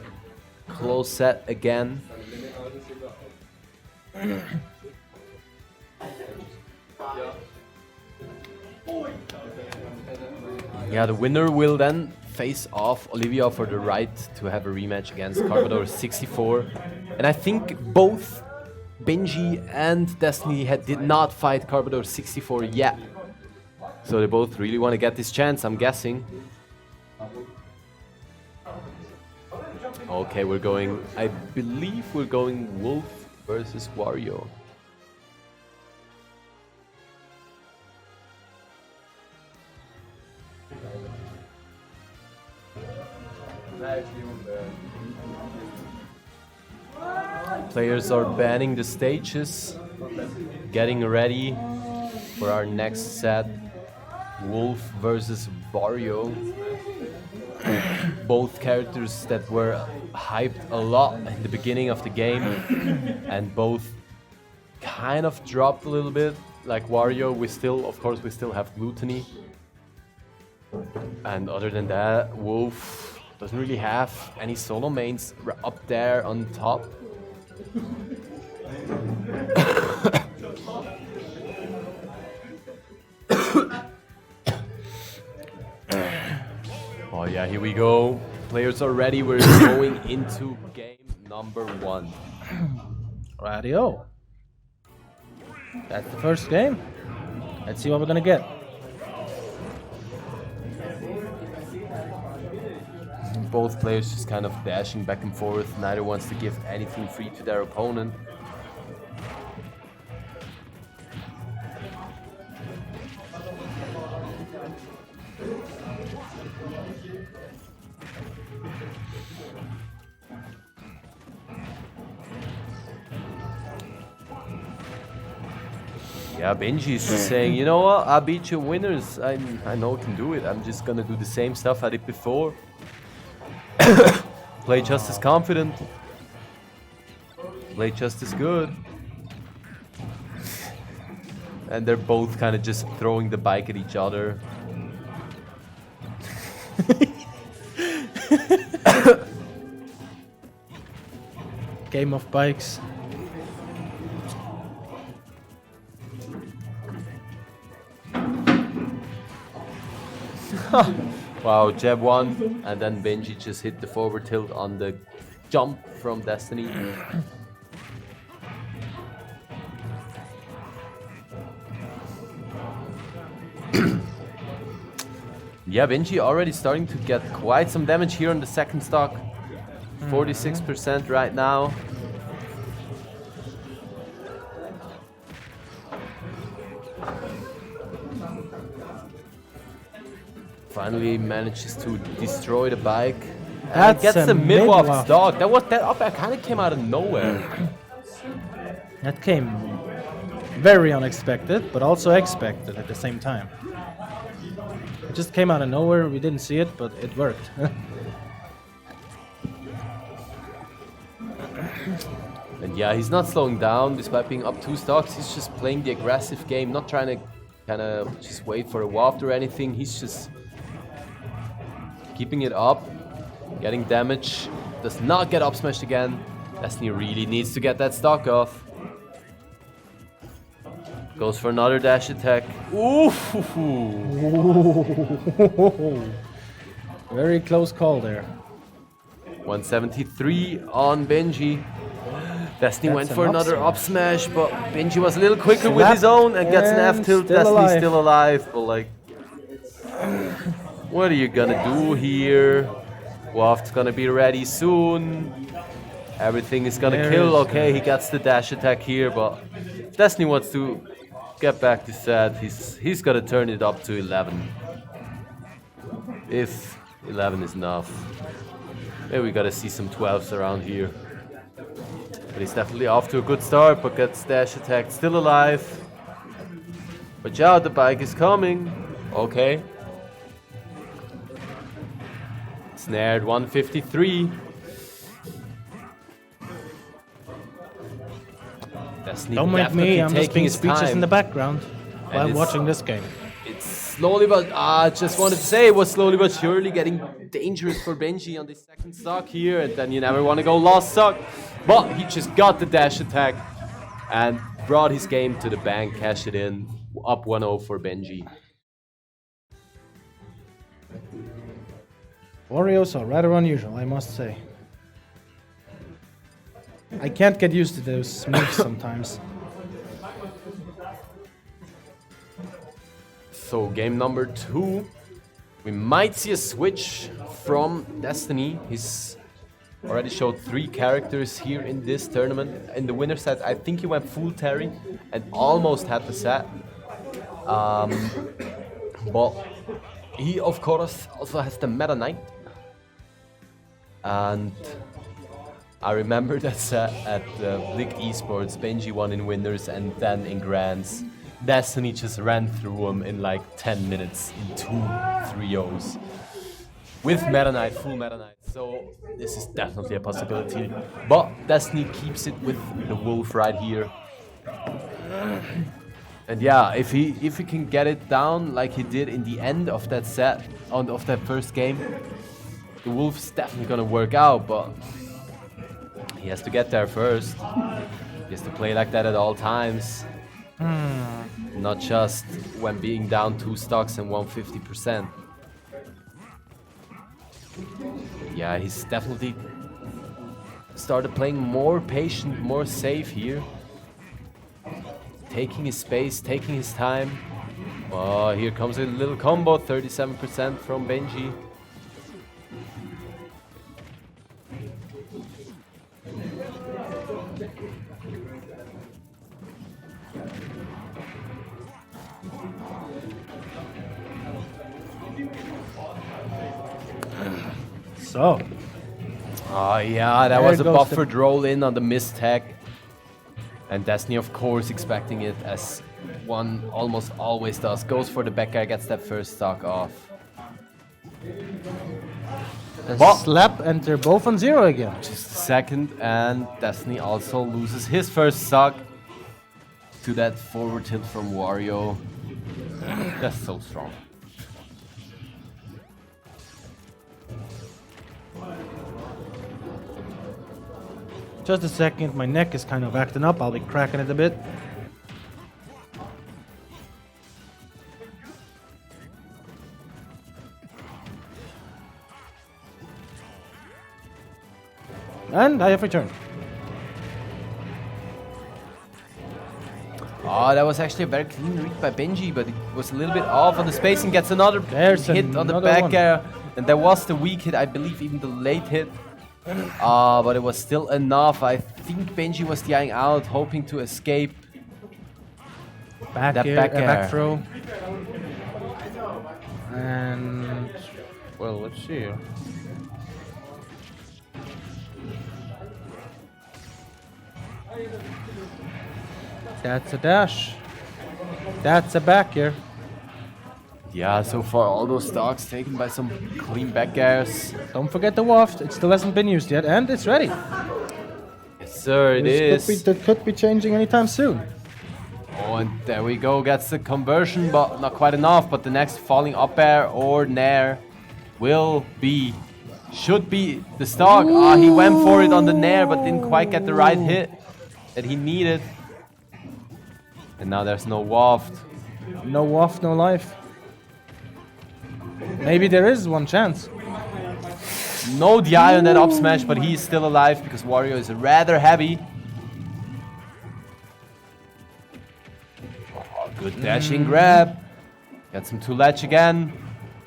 close set again. Yeah, the winner will then face off Olivia for the right to have a rematch against Carvador 64. And I think both Benji and Destiny did not fight Carvador 64 yet. So they both really want to get this chance, I'm guessing. Okay, we're going, I believe we're going Wolf versus Wario. Players are banning the stages, getting ready for our next set. Wolf versus Wario. Both characters that were hyped a lot in the beginning of the game, and both kind of dropped a little bit. Like Wario, we still have Gluttony. And other than that, Wolf doesn't really have any solo mains up there on top. Oh yeah, here we go. Players are ready. We're going into game number 1. Radio. That's the first game. Let's see what we're gonna get. Both players just kind of dashing back and forth. Neither wants to give anything free to their opponent. Yeah, Benji is just saying, you know what, I beat your winners. I know I can do it. I'm just gonna do the same stuff I did before. Play just as confident. Play just as good. And they're both kind of just throwing the bike at each other. Game of bikes. Wow, jab 1, and then Benji just hit the forward tilt on the jump from Destiny. Yeah, Benji already starting to get quite some damage here on the second stock. 46% right now. Finally manages to destroy the bike. And gets the mid-waft stock. That up air kind of came out of nowhere. That came very unexpected, but also expected at the same time. It just came out of nowhere. We didn't see it, but it worked. And yeah, he's not slowing down despite being up 2 stocks. He's just playing the aggressive game, not trying to kind of just wait for a waft or anything. He's just keeping it up, getting damage. Does not get up smashed again. Destiny really needs to get that stock off. Goes for another dash attack. Ooh! Very close call there. 173 on Benji. Destiny went That's for an up another smash. up smash, but Benji was a little quicker with Slap his own and gets an and F tilt. still Destiny's alive. still alive, but like, what are you gonna do here? Waft's gonna be ready soon. Everything is gonna kill. Okay, he gets the dash attack here, but Destiny wants to get back to set. He's gonna turn it up to 11. If 11 is enough. Maybe we gotta see some 12s around here. But he's definitely off to a good start, but gets dash attacked. Still alive. Watch out, the bike is coming. Okay. Snared 153. Destiny Don't make me. definitely I'm just taking being his speeches time. in the background while I'm it's- watching this game. It's slowly but just wanted to say it was slowly but surely getting dangerous for Benji on this second stock here, and then you never want to go lost stock. But he just got the dash attack and brought his game to the bank, cashed it in, up 1-0 for Benji. Warriors are rather unusual, I must say. I can't get used to those moves sometimes. So game number 2, we might see a switch from Destiny. He's already showed 3 characters here in this tournament. In the winner set, I think he went full Terry and almost had the set. But he of course also has the Meta Knight. And I remember that set at Blick Esports, Benji won in winners and then in grands. Destiny just ran through him in like 10 minutes in 2 3-0s. With Meta Knight, full Meta Knight. So this is definitely a possibility. But Destiny keeps it with the Wolf right here. And yeah, if he can get it down like he did in the end of that set, of that first game, the Wolf's definitely gonna work out, but he has to get there first. He has to play like that at all times. Not just when being down 2 stocks and 150%. Yeah, he's definitely started playing more patient, more safe here. Taking his space, taking his time. Oh, here comes a little combo, 37% from Benji. So, Oh yeah, that There was a goes the- buffered roll in on the missed tag. And Destiny of course expecting it as one almost always does. Goes for the back guy, gets that first stock off. a But- slap and they're both on 0 again. Just a second, and Destiny also loses his first stock to that forward tilt from Wario. That's so strong. Just a second, my neck is kind of acting up. I'll be cracking it a bit. And I have returned. Oh, that was actually a very clean read by Benji, but it was a little bit off on the space and gets another There's hit on the another back one. air. And there was the weak hit, I believe even the late hit. But it was still enough. I think Benji was dying out, hoping to escape. Back That air, back back air. throw. And well, let's see. That's a dash. That's a back air. Yeah, so far all those stocks taken by some clean back airs. Don't forget the waft. It still hasn't been used yet, and it's ready. Yes, sir, it is. That could be changing anytime soon. Oh, and there we go, gets the conversion, but not quite enough. But the next falling up air or nair should be the stock. Ah, he went for it on the nair, but didn't quite get the right hit that he needed. And now there's no waft. No waft, no life. Maybe there is one chance. No DI on that up smash, but he's still alive because Wario is rather heavy. Dashing grab. Gets him to ledge again.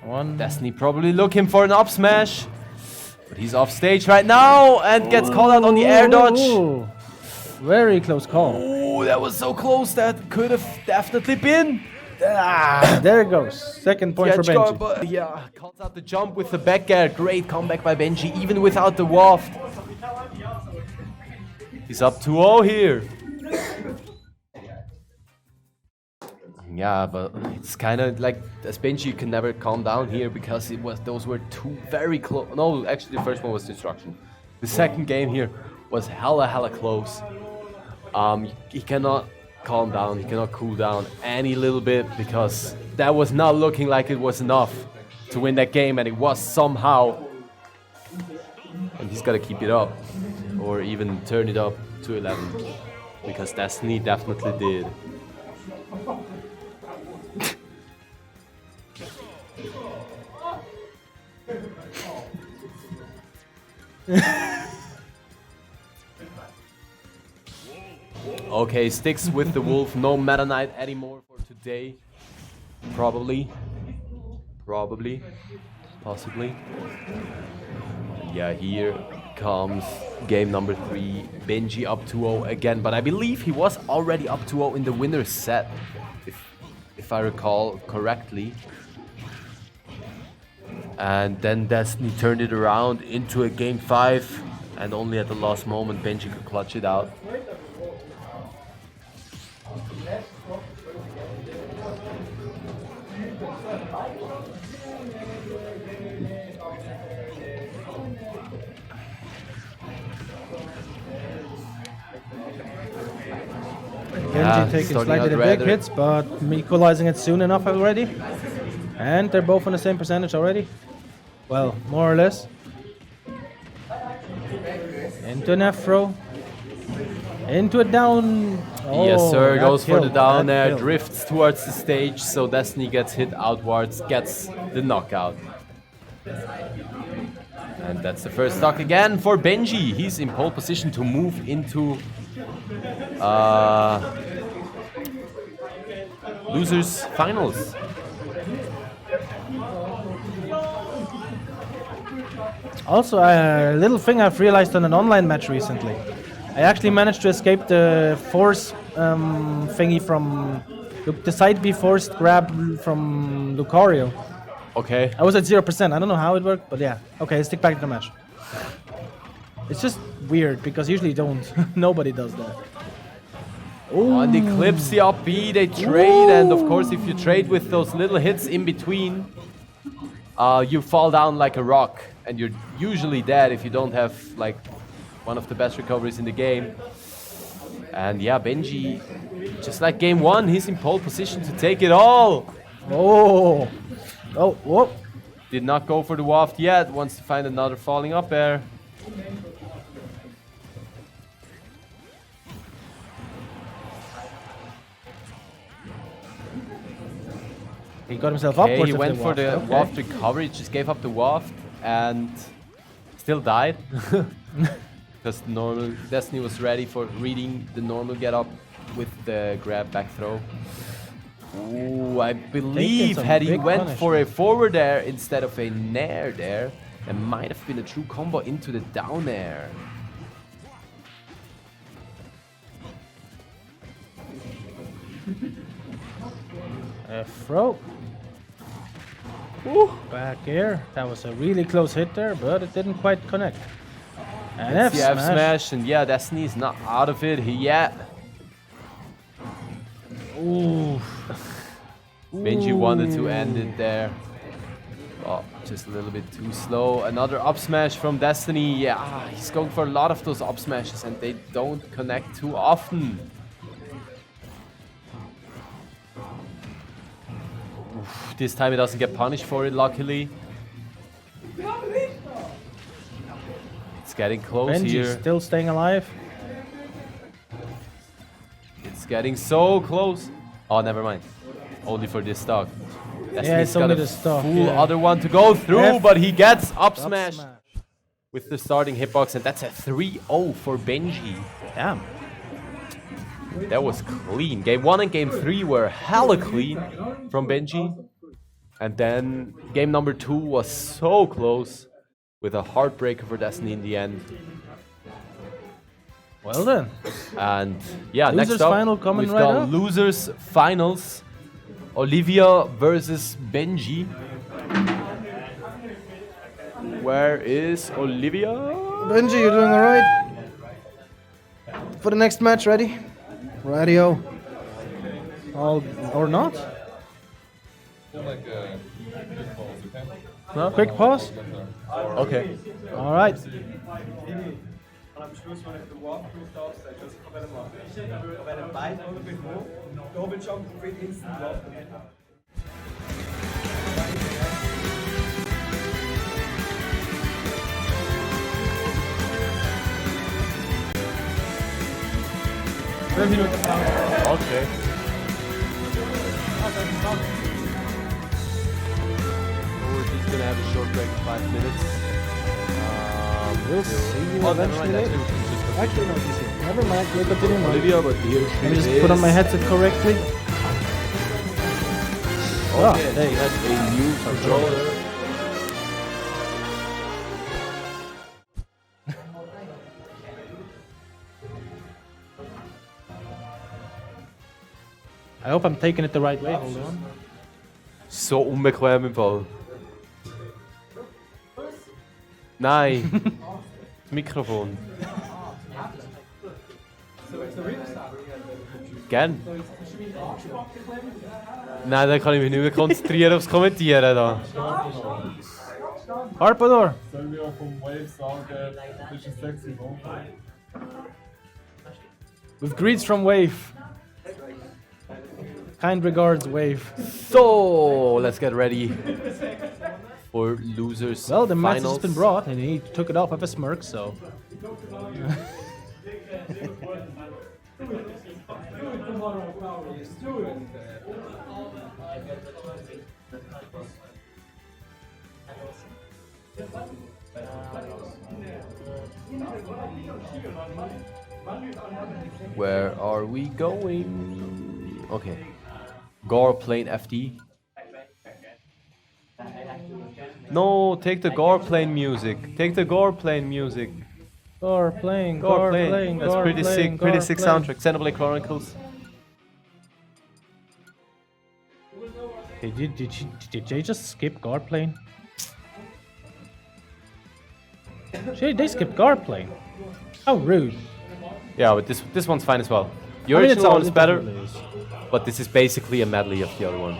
One. Destiny probably looking for an up smash. But he's off stage right now and gets called out on the air dodge. Ooh. Very close call. Oh, that was so close. That could have definitely been. There it goes. Second point for Benji. But yeah, calls out the jump with the back air. Great comeback by Benji, even without the waft. He's up 2-0 here. Yeah, but it's kind of like, as Benji, you can never calm down here because those were two very close. No, actually, the first one was destruction. The second game here was hella close. He cannot calm down, he cannot cool down any little bit because that was not looking like it was enough to win that game, and it was somehow. And he's got to keep it up or even turn it up to 11 because Destiny definitely did. Okay, sticks with the wolf. No Meta Knight anymore for today. Probably. Possibly. Yeah, here comes game number 3. Benji up 2-0 again, but I believe he was already up 2-0 in the winner's set, if I recall correctly. And then Destiny turned it around into a game 5, and only at the last moment Benji could clutch it out. Benji taking slightly the big hits, but equalizing it soon enough already. And they're both on the same percentage already. Well, more or less. Into an F-throw. Into a down. Oh, yes, sir. Goes for the down that air, killed. drifts towards the stage, so Destiny gets hit outwards, gets the knockout. And that's the first stock again for Benji. He's in pole position to move into losers finals. Also, a little thing I've realized on an online match recently. I actually managed to escape the force thingy from the side B forced grab from Lucario. Okay. I was at 0%. I don't know how it worked, but yeah. Okay, let's stick back to the match. It's just weird because usually you don't. Nobody does that. On the clips, the up B, they trade, and of course, if you trade with those little hits in between, you fall down like a rock, and you're usually dead if you don't have like one of the best recoveries in the game. And yeah, Benji, just like game 1, he's in pole position to take it all. Oh, whoop. Did not go for the waft yet, wants to find another falling up air. He got himself Okay, upwards. he of went for the Okay. waft recovery, just gave up the waft and still died. Because normal Destiny was ready for reading the normal get up with the grab back throw. Ooh, I believe some had he big went for a punishment. forward air instead of a nair there, it might have been a true combo into the down air. Throw. Ooh, back air. That was a really close hit there, but it didn't quite connect. And F It's the F smash. smash, and yeah, Destiny's not out of it yet. Ooh. Benji wanted to end it there. Oh, just a little bit too slow. Another up smash from Destiny. Yeah, he's going for a lot of those up smashes and they don't connect too often. Oof, this time he doesn't get punished for it, luckily. It's getting close Benji here. still staying alive. It's getting so close. Oh, never mind. Only for this stock. Yeah, it's only the stock. Full Yeah. other one to go through, F but he gets up Up smash smash. with the starting hitbox, and that's a 3-0 for Benji. Damn. That was clean. Game 1 and game 3 were hella clean from Benji. And then game number 2 was so close with a heartbreaker for Destiny in the end. Well then. And yeah, Losers next up, final coming we've right got up. Losers Finals. Olivia versus Benji. Where is Olivia? Benji, you're doing alright? For the next match, ready? Radio. All or not? No? Quick pause. Okay. All right. Am Schluss, wenn ich den Walkthrough darf, sagst du, das kann man machen. Wenn er beide oder bekommt, Doppeljump mit Instant Walkthrough. Okay. We're just gonna have a short break of 5 minutes. We'll see you never eventually mind, later. Actually, no, this is. Never mind. We'll continue on. Olivia, but here Let me just put on my headset correctly. Okay, there you go. that's a new controller. I hope I'm taking it the right way. Hold on. So unbequem im Fall. Nein. Das Mikrofon. Gern. Nein, da kann ich mich nicht mehr konzentrieren aufs Kommentieren da. Harpador. Sollen wir auch vom Wave sagen, das ist sexy, no? With greets from Wave. Kind regards, Wave. So, let's get ready for losers Well, the match finals. has been brought, and he took it off with a smirk, so. Where are we going? Okay. Gore plane FD. No, take the Gore plane music. Take the Gore plane music. Gore playing, Gore Gore plane. playing, That's Gore pretty playing, sick. Pretty Gore sick playing. soundtrack. Xenoblade Chronicles. Hey, did they just skip guard plane? They skipped guard plane. How rude. Yeah, but this one's fine as well. The I mean, it's original all- one is it better, definitely is. but this is basically a medley of the other one.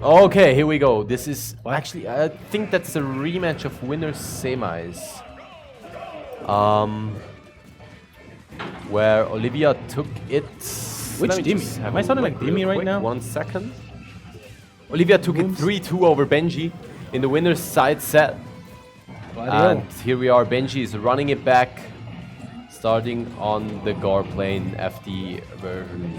Okay, here we go. This is actually, I think that's a rematch of winners semis. Where Olivia took it. Which Let me Demi? just have Am I a sounding look like Demi real right quick. now? 1 second. Olivia took it 3-2 over Benji in the winner's side set. And here we are. Benji is running it back, starting on the Gore plane FD version.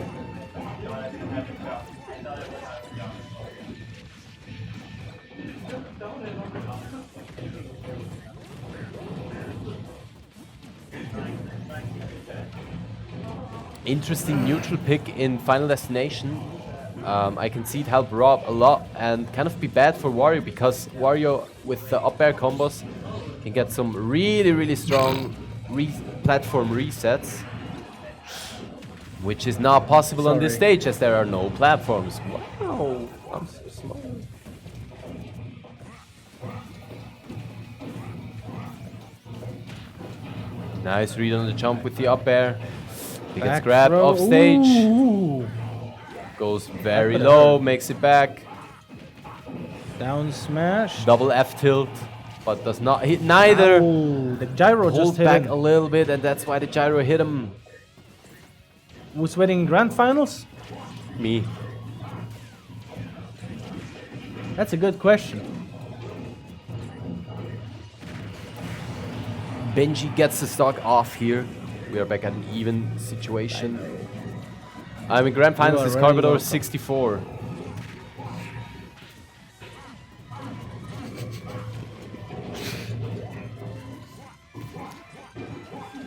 Interesting neutral pick in Final Destination. I can see it help Rob a lot and kind of be bad for Wario because Wario with the up air combos can get some really strong platform resets, which is not possible on this stage as there are no platforms. Wow, I'm so slow. Nice read on the jump with the up air. He gets Back grabbed throw. off stage. Ooh. Goes very low, makes it back. Down smash. Double F tilt, but does not hit neither. Oh, the gyro Pulled just hit back him. a little bit, and that's why the gyro hit him. Who's winning in grand finals? Me. That's a good question. Benji gets the stock off here. We are back at an even situation. I'm in grand finals. This already Carbador welcome. 64.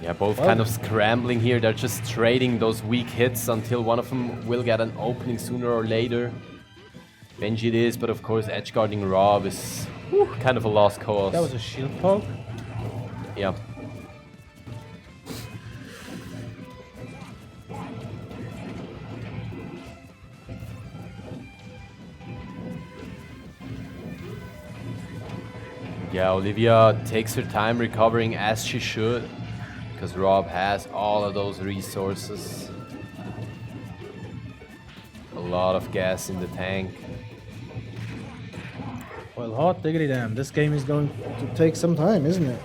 Yeah, both kind of scrambling here. They're just trading those weak hits until one of them will get an opening sooner or later. Benji it is, but of course edge guarding Rob is kind of a lost cause. That was a shield poke. Yeah. Yeah, Olivia takes her time recovering as she should, because Rob has all of those resources. A lot of gas in the tank. Well, hot diggity damn. This game is going to take some time, isn't it?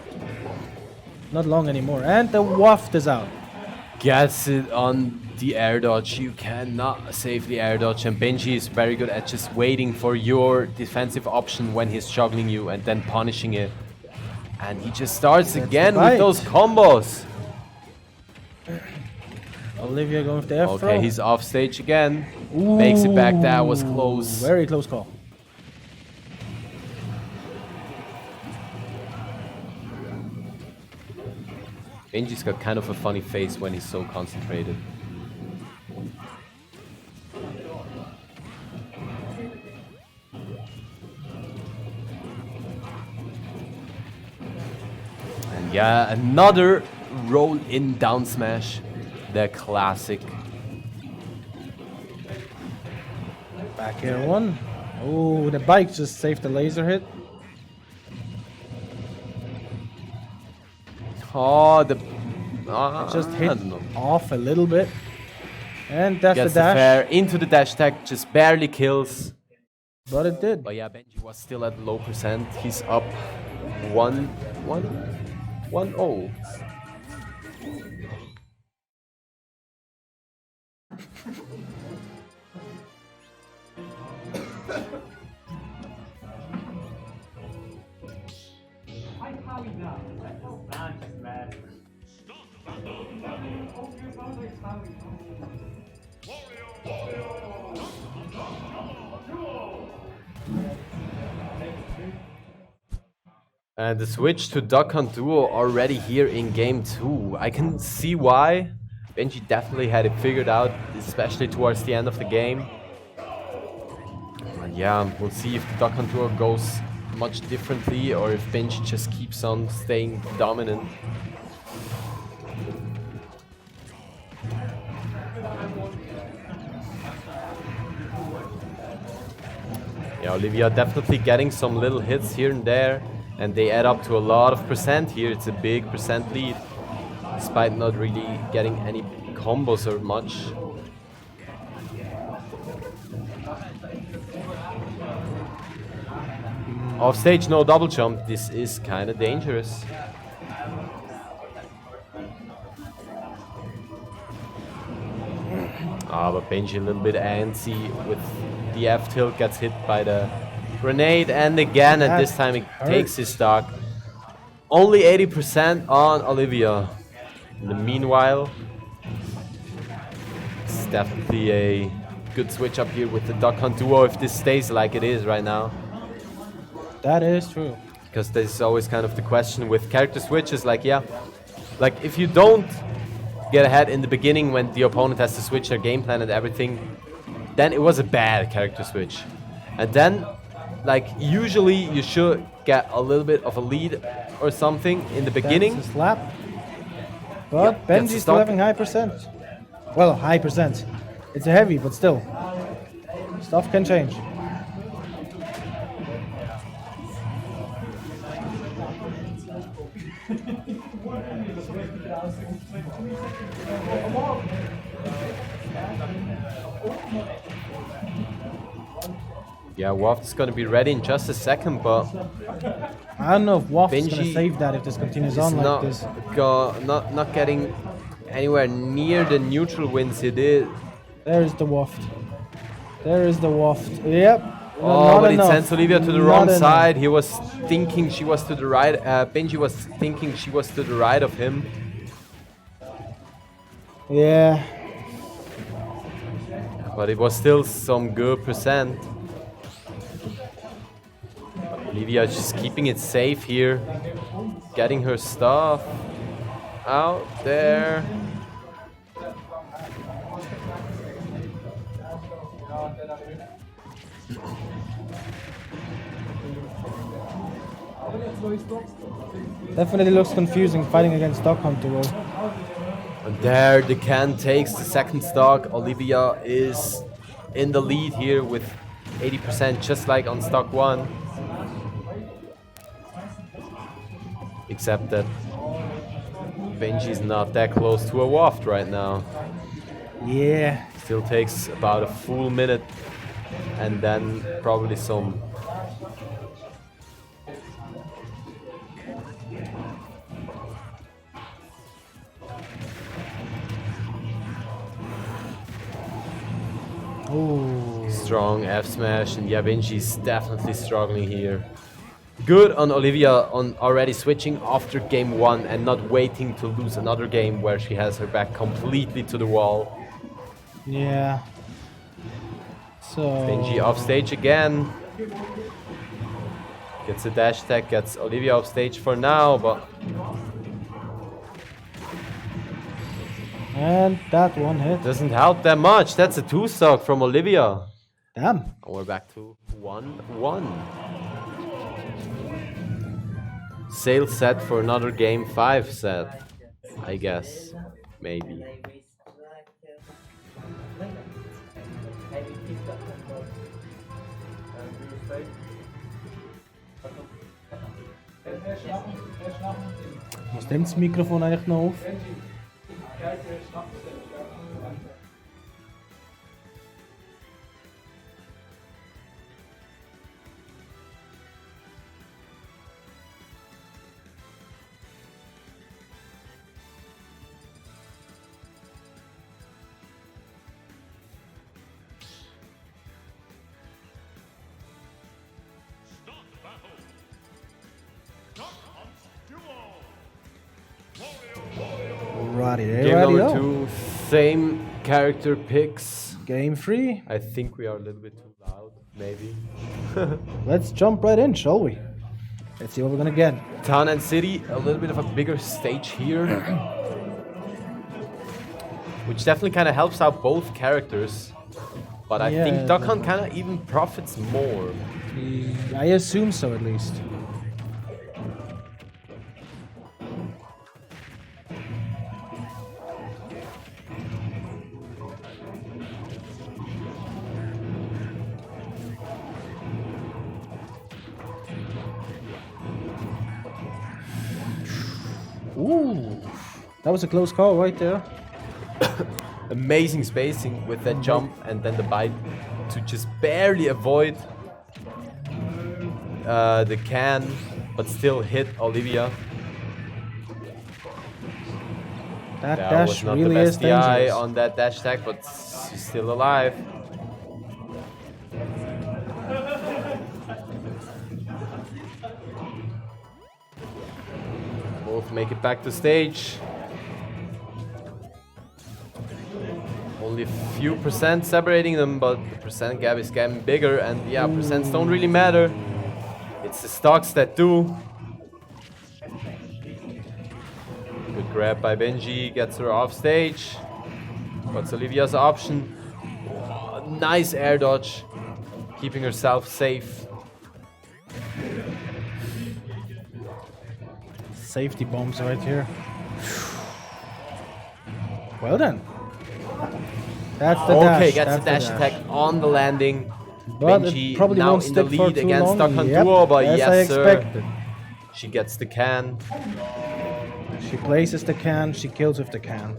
Not long anymore. And the waft is out. Gets it on the air dodge. You cannot save the air dodge, and Benji is very good at just waiting for your defensive option when he's juggling you and then punishing it. And he just starts again with those combos. Olivia going with the F throw. Okay, he's off stage again. Makes it back. That was close. Very close call. Benji's got kind of a funny face when he's so concentrated. And yeah, another roll in down smash. The classic. Back air one. Oh, the bike just saved the laser hit. Oh, the Just I hit don't know. off a little bit. And that's Gets the the dash. fair into the dash tag, just barely kills. But it did. But yeah, Benji was still at low percent. He's up 1-0. And the switch to Duck Hunt Duo already here in game 2. I can see why. Benji definitely had it figured out, especially towards the end of the game. But yeah, we'll see if the Duck Hunt Duo goes much differently or if Benji just keeps on staying dominant. Yeah, Olivia definitely getting some little hits here and there, and they add up to a lot of percent here. It's a big percent lead, despite not really getting any combos or much. Off stage, no double jump. This is kind of dangerous. But Benji a little bit antsy with the F tilt, gets hit by the grenade, and again, and this time it takes his stock. Only 80% on Olivia. In the meanwhile, it's definitely a good switch up here with the Duck Hunt Duo if this stays like it is right now. That is true. Because there's always kind of the question with character switches, like, yeah, like if you don't get ahead in the beginning when the opponent has to switch their game plan and everything, then it was a bad character switch. And then, like, usually you should get a little bit of a lead or something in the beginning. That's a slap. But Benji's still having high percent. Well, high percent. It's a heavy, but still. Stuff can change. Yeah, Waft is going to be ready in just a second, but I don't know if Waft is going to Benji save that if this continues on like this. Not getting anywhere near the neutral wins he did. There's the Waft. There is the Waft. Yep. Oh, but it enough. sends Olivia to the Not wrong enough. side. He was thinking she was to the right. Benji was thinking she was to the right of him. Yeah. But it was still some good percent. Olivia just keeping it safe here. Getting her stuff. out there. Definitely looks confusing fighting against Dog Hunter. And there the can takes the second stock. Olivia is in the lead here with 80%, just like on stock 1. Except that Benji's not that close to a waft right now. Yeah. Still takes about a full minute and then probably some. Ooh. Strong F smash, and yeah, Benji's definitely struggling here. Good on Olivia on already switching after game 1 and not waiting to lose another game where she has her back completely to the wall. Yeah. So. Benji off stage again. Gets a dash attack, gets Olivia off stage for now, but. And that one hit. Doesn't help that much. That's a 2 stock from Olivia. Damn. And we're back to 1-1. Sales set for another game 5 set, I guess. Maybe. Was nimmt das Mikrofon eigentlich noch auf? Start battle. Duck Hunt Duo. Righty, Game number 2, same character picks. Game 3. I think we are a little bit too loud, maybe. Let's jump right in, shall we? Let's see what we're gonna get. Town and City, a little bit of a bigger stage here. Which definitely kind of helps out both characters. But I Yeah, think Duck Hunt kind of even profits more. I assume so, at least. Ooh, that was a close call right there. Amazing spacing with that jump and then the bite to just barely avoid the can, but still hit Olivia. That That dash was not really the is best DI dangerous. on that dash attack, but she's still alive. Both make it back to stage. Only a few percent separating them, but the percent gap is getting bigger, and yeah, percents don't really matter. It's the stocks that do. Good grab by Benji, gets her off stage. What's Olivia's option? Oh, nice air dodge, keeping herself safe. Safety bombs right here. Well then. That's the dash. Okay, gets that's a dash the attack on the landing. But it Benji probably now won't in the stick for lead too against long. Duck Hunt Yep, Duo, but as yes, I sir. expected. She gets the can. She places the can, she kills with the can.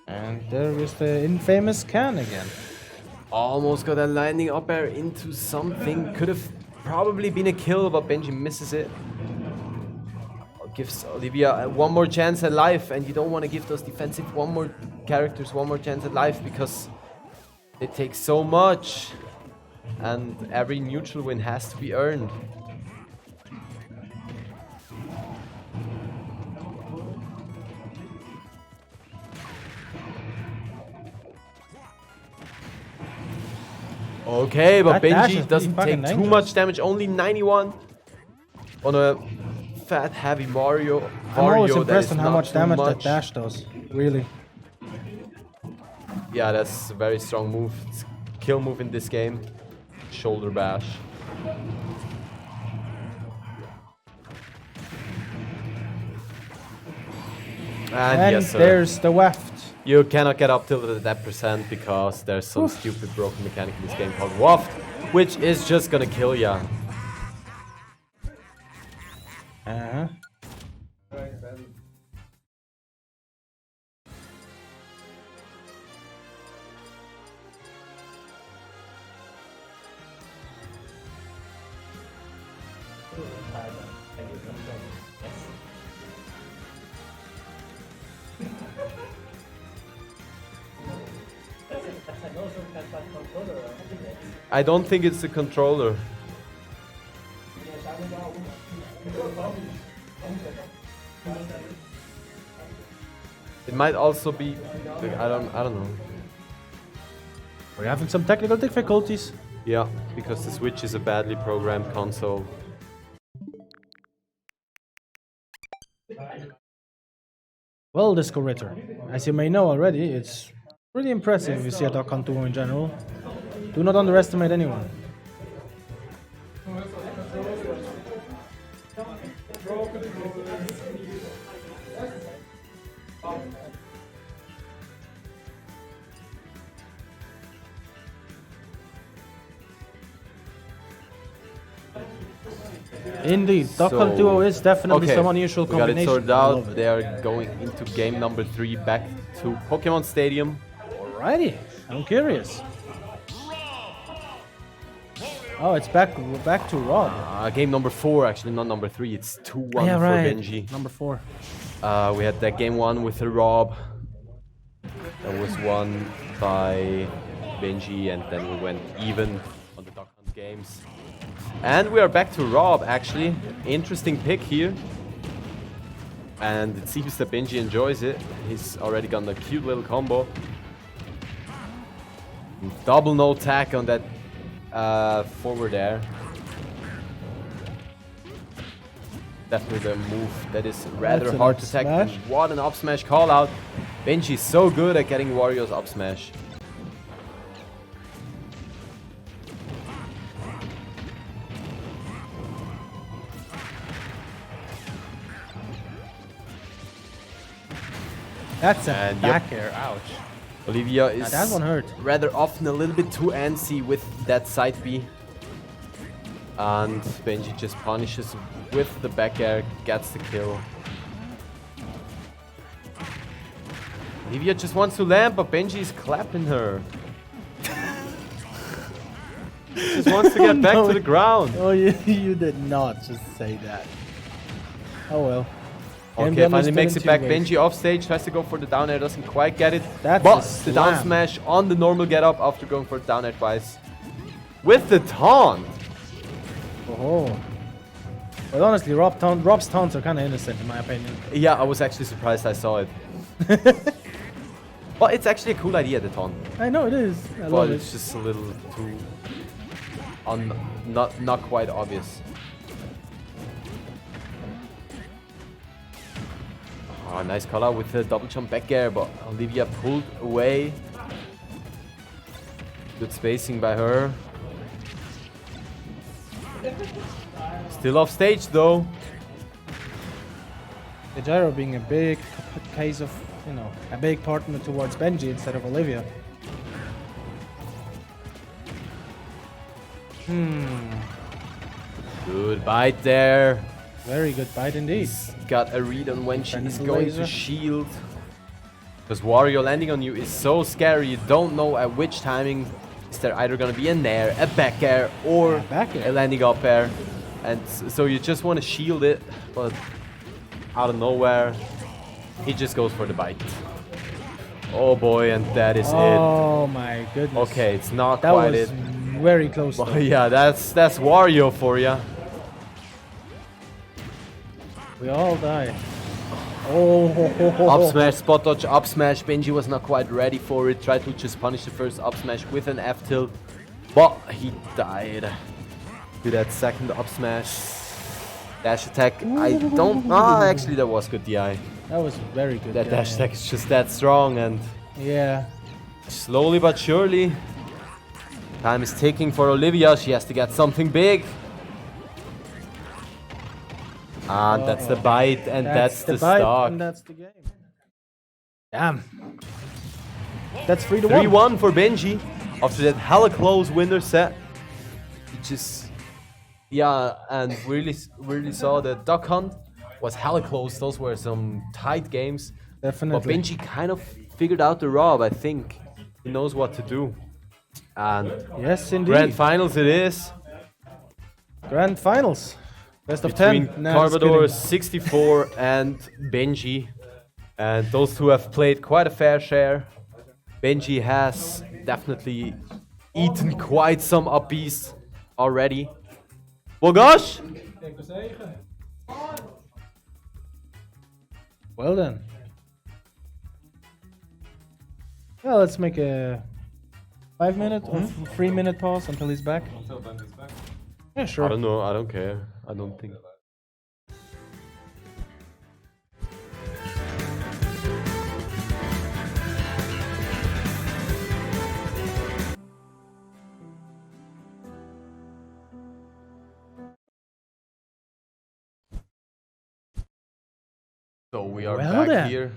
And there is the infamous can again. Almost got a landing up air into something. Could have probably been a kill, but Benji misses it. Gives Olivia one more chance at life, and you don't want to give those defensive characters one more chance at life because they take so much, and every neutral win has to be earned. Okay, but That dash is Benji pretty doesn't fucking take too dangerous. much damage. Only 91 on a fat, heavy Mario. I'm always that impressed is on how not much too damage that much. dash does. Really. Yeah, that's a very strong move. It's a kill move in this game. Shoulder bash. And yes, sir. there's the waft. You cannot get up till that percent because there's some stupid broken mechanic in this game called waft, which is just gonna kill ya. Uh-huh. I don't think it's the controller. It might also be. I don't know. We're having some technical difficulties. Yeah, because the Switch is a badly programmed console. Well, Disco Ritter, as you may know already, it's pretty impressive if you see a Dokkan Duo in general. Do not underestimate anyone. Indeed, Dokkan Duo is definitely some unusual we got it combination. sorted I out. love it. They are going into game number 3 back to Pokemon Stadium. Alrighty, I'm curious. Oh, it's back to Rob. Game number 4, actually, not number 3. It's 2-1 Yeah, for right. Benji. Number 4. We had that game 1 with the Rob. That was won by Benji, and then we went even on the Duck Hunt games. And we are back to Rob, actually. Interesting pick here. And it seems that Benji enjoys it. He's already gotten a cute little combo. Double no tack on that forward air. Definitely the move that is rather That's an hard up to tack. smash. And what an up smash call out. Benji is so good at getting Wario's up smash. That's a And back air. Ouch. Olivia is that one hurt. rather often a little bit too antsy with that side B. And Benji just punishes with the back air, gets the kill. Olivia just wants to land, but Benji is clapping her. Just wants to get back no. to the ground. Oh, you did not just say that. Oh well. Game Okay, done finally is makes still it back. in 2 ways. Benji off stage, tries to go for the down air, doesn't quite get it. That's but a the down slam. smash on the normal get up after going for the down air twice. With the taunt. Oh. But honestly, Rob's taunts are kind of innocent in my opinion. Yeah, I was actually surprised I saw it. Well, it's actually a cool idea, the taunt. I know it is. I But love it's it. just a little too... not quite obvious. Oh, nice call out with the double jump back air, but Olivia pulled away. Good spacing by her. Still off stage though. The gyro being a big case of, you know, a big partner towards Benji instead of Olivia. Good bite there. Very good bite indeed. He's got a read on when she is Friendly going laser. to shield. Because Wario landing on you is so scary. You don't know at which timing is there either going to be an air, a back air, or back air. a landing up air. And so you just want to shield it, but out of nowhere, he just goes for the bite. Oh boy, and that is Oh my it. goodness. Okay, it's not That quite was it. very close though. But yeah, that's Wario for ya. We all die. Oh, ho, ho, ho, Up ho. smash, spot dodge, up smash. Benji was not quite ready for it. Tried to just punish the first up smash with an F tilt. but he died to that second up smash. Dash attack, I don't... actually that was good DI. That was very good. That dash attack is just that strong, and Yeah. slowly but surely, time is ticking for Olivia. She has to get something big. And that's the bite, and that's the bite, stock. and that's the game. Damn. That's 3-1. 3-1 for Benji. After that hella close winner set. He just... Yeah, and really saw that Duck Hunt was hella close. Those were some tight games. Definitely. But Benji kind of figured out the Rob, I think. He knows what to do. And Yes, indeed. grand finals it is. Grand finals. Best of Between 10. Nah, just Carbador kidding. 64 and Benji. And those two have played quite a fair share. Benji has definitely eaten quite some uppies already. Well, gosh! Well then. Well, let's make a 5-minute or 3-minute pause until he's back. Yeah, I sure. don't know, I don't care. I don't think. So we are Well back then. here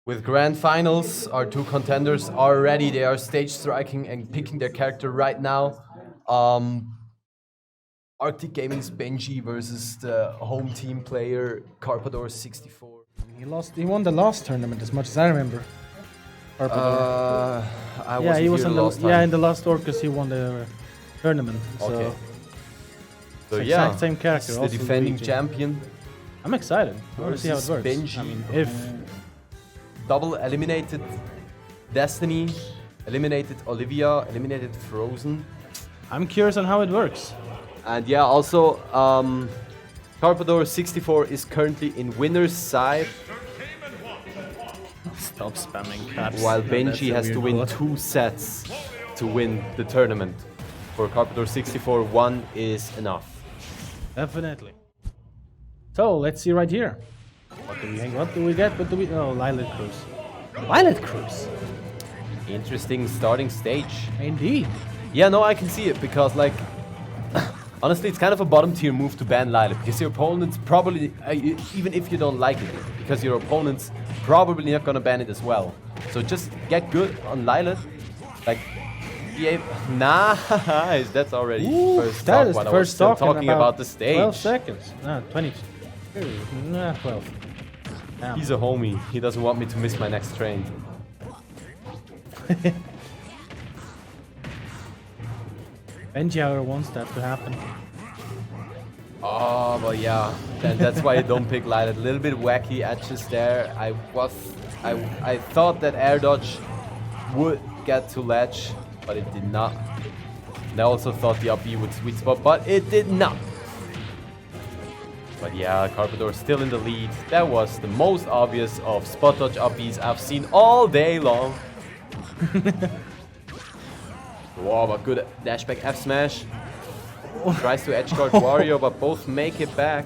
with grand finals. Our two contenders are ready. They are stage striking and picking their character right now. Arctic Gaming's Benji versus the home team player Carpador 64. He won the last tournament as much as I remember. I yeah, wasn't he was here in the the last time. yeah in the last Orcus he won the tournament. Okay. So it's yeah, exact same character. it's the also defending Luigi. champion. I'm excited. I want to see how it versus works. Benji. I mean, if Double eliminated Destiny, eliminated Olivia, eliminated Frozen. I'm curious on how it works. And yeah, also, Carpador 64 is currently in winner's side, Stop spamming caps. while Yeah, that's Benji a has to weird win bot. 2 sets to win the tournament. For Carpador 64, 1 is enough. Definitely. So let's see right here. What do we get? What do we? Oh, Lilith Cruise. Lilith Cruise. Interesting starting stage. Indeed. Yeah, no, I can see it because, like, honestly, it's kind of a bottom tier move to ban Lilith because your opponent's probably, even if you don't like it, because your opponent's probably not gonna ban it as well. So just get good on Lilith. Like, yeah, nice. That's already first That talk. is But I the was first still talking talking about the stage. 12 seconds. No, 20. Nah, 12. Damn. He's a homie. He doesn't want me to miss my next train. Benji, however, wants that to happen. Oh, but yeah, then that's why I don't pick Lilith. A little bit wacky edges there. I thought that air dodge would get to ledge, but it did not. And I also thought the up B would sweet spot, but it did not. But yeah, Carpador still in the lead. That was the most obvious of spot dodge up Bs I've seen all day long. Wow, but good dash back F smash. Tries to edge guard Wario, but both make it back.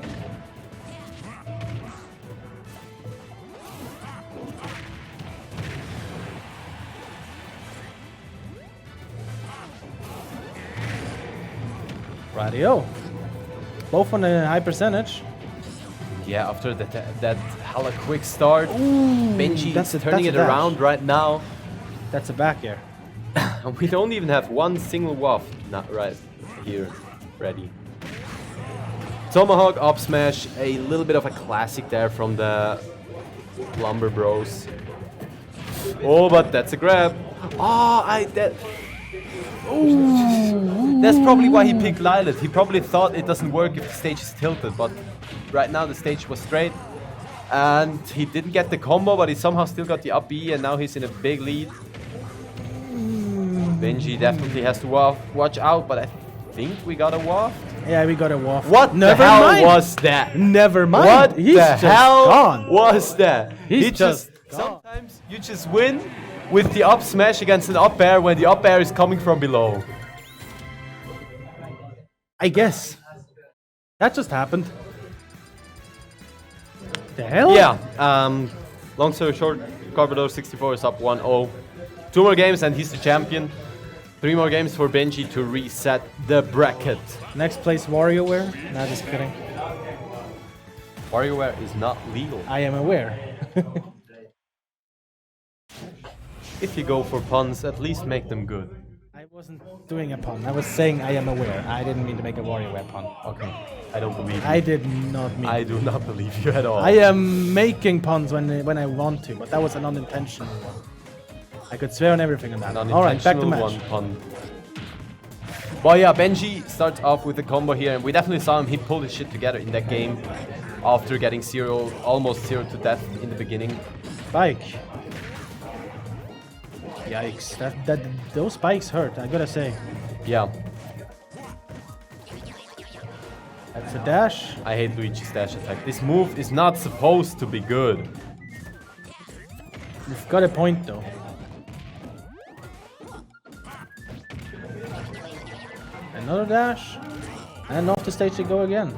Radio. Both on a high percentage. Yeah, after that hella quick start, Benji that's is a- turning that's it a dash. around right now. That's a back air. And we don't even have one single waft not right here ready. Tomahawk up smash, a little bit of a classic there from the Lumber Bros. Oh, but that's a grab. Oh, that's probably why he picked Lilith. He probably thought it doesn't work if the stage is tilted, but right now the stage was straight. And he didn't get the combo, but he somehow still got the up B, and now he's in a big lead. Benji definitely has to watch out, but I think we got a waft. Yeah, we got a waft. What Never the hell mind. was that? Never mind. What He's the just hell gone. was that? He's He just gone. sometimes you just win with the up smash against an up air when the up air is coming from below. I guess. That just happened. The hell? Yeah, long story short, Carpador 64 is up 1-0. 2 more games and he's the champion. 3 more games for Benji to reset the bracket. Next place, WarioWare. Nah, just kidding. WarioWare is not legal. I am aware. If you go for puns, at least make them good. I wasn't doing a pun. I was saying I am aware. I didn't mean to make a WarioWare pun. Okay, I don't believe you. I did not mean. I do not believe you at all. I am making puns when I want to, but that was an unintentional one. I could swear on everything on that. All right, back to match. One pun. Well, yeah, Benji starts off with a combo here, and we definitely saw him. He pulled his shit together in that game after getting almost 0 to death in the beginning. Spike. Yikes! Those spikes hurt. I gotta say. Yeah. That's a dash. I hate Luigi's dash attack. This move is not supposed to be good. You've got a point though. Another dash. And off the stage they go again.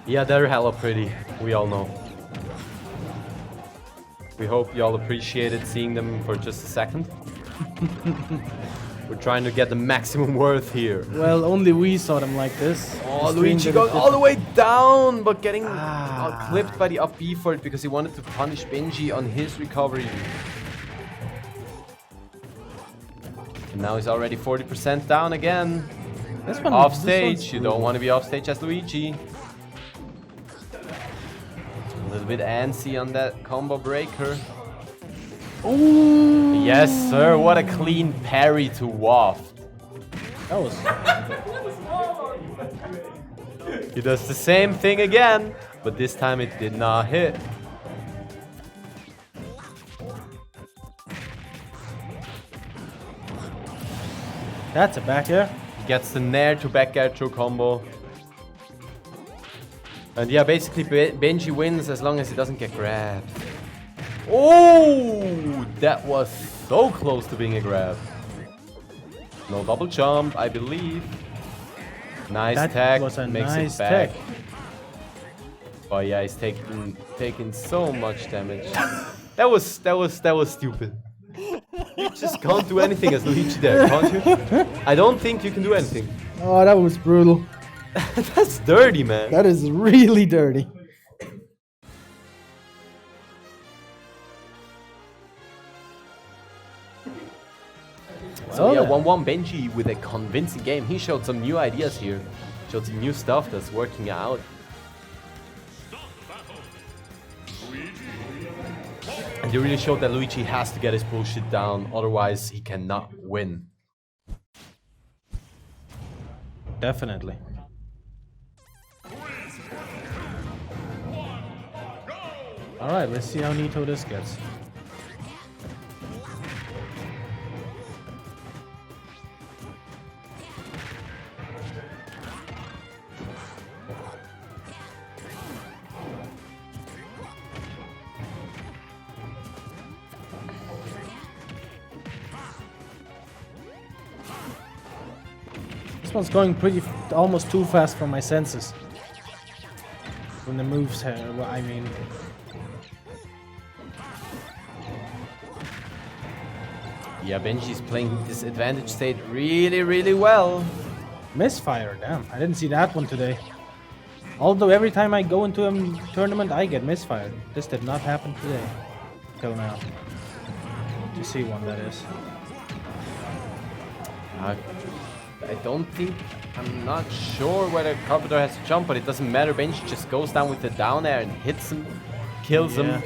Yeah, they're hella pretty. We all know. We hope y'all appreciated seeing them for just a second. We're trying to get the maximum worth here. Well, only we saw them like this. Oh, The Luigi stream got did it all the way down, but getting Ah. clipped by the up B for it because he wanted to punish Benji on his recovery. And now he's already 40% down again. This one, Off this stage, one's you cool. don't want to be off stage as Luigi. A little bit antsy on that combo breaker. Ooh, Yes, sir, what a clean parry to waft. that was. He does the same thing again, but this time it did not hit. That's a back air. He gets the nair to back air through combo. And yeah, basically Benji wins as long as he doesn't get grabbed. Oh, that was so close to being a grab. No double jump, I believe. Nice That tag, was a makes nice it back. tag. Oh yeah, he's taking so much damage. That was stupid. You just can't do anything as Luigi there, can't you? I don't think you can do anything. Oh, that was brutal. That's dirty, man. That is really dirty. So yeah, then. 1-1 Benji with a convincing game. He showed some new ideas here. Showed some new stuff that's working out. And he really showed that Luigi has to get his bullshit down, otherwise he cannot win. Definitely. Alright, let's see how neato this gets. This one's going almost too fast for my senses. When the moves here, well, I mean. Yeah, Benji's playing this advantage state really, really well. Misfire, damn. I didn't see that one today. Although every time I go into a tournament, I get misfired. This did not happen today. Till now. To see one, that is. I don't think, I'm not sure whether Carpador has to jump, but it doesn't matter. Benji just goes down with the down air and hits him, kills him,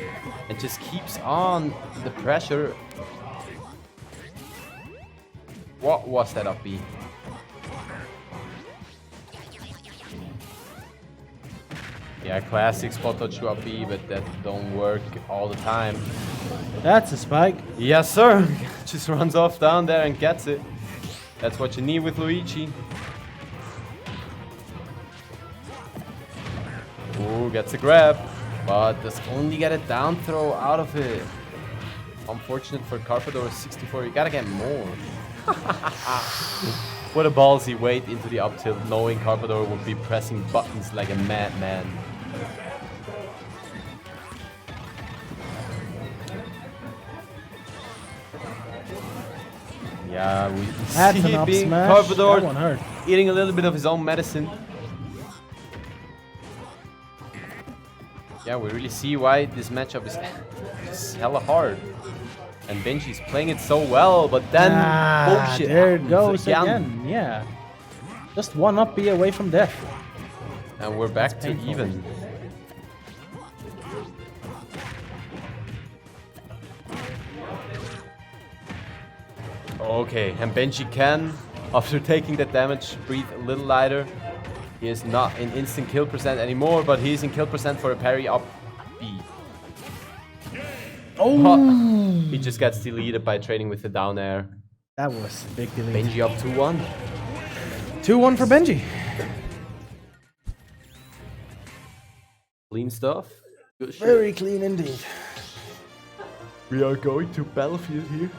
and just keeps on the pressure. What was that up B? Yeah, classic spot dodge to up B, but that don't work all the time. That's a spike. Yes, sir. Just runs off down there and gets it. That's what you need with Luigi. Ooh, gets a grab, but does only get a down throw out of it. Unfortunate for Carpador 64, you gotta get more. What a ballsy weight into the up tilt, knowing Carpador would be pressing buttons like a madman. Yeah, we That's see an up being smash. Carpador That one hurt. eating a little bit of his own medicine. Yeah, we really see why this matchup is just hella hard. And Benji's playing it so well, but then bullshit there it happens goes again. Yeah. Just one up B away from death. And we're back to painful. even. Okay, and Benji can, after taking that damage, breathe a little lighter. He is not in instant kill percent anymore, but he is in kill percent for a parry up B. Oh! He just gets deleted by trading with the down air. That was a big delete. Benji up 2-1. 2-1 for Benji. Clean stuff. Good shit. Very clean indeed. We are going to Battlefield here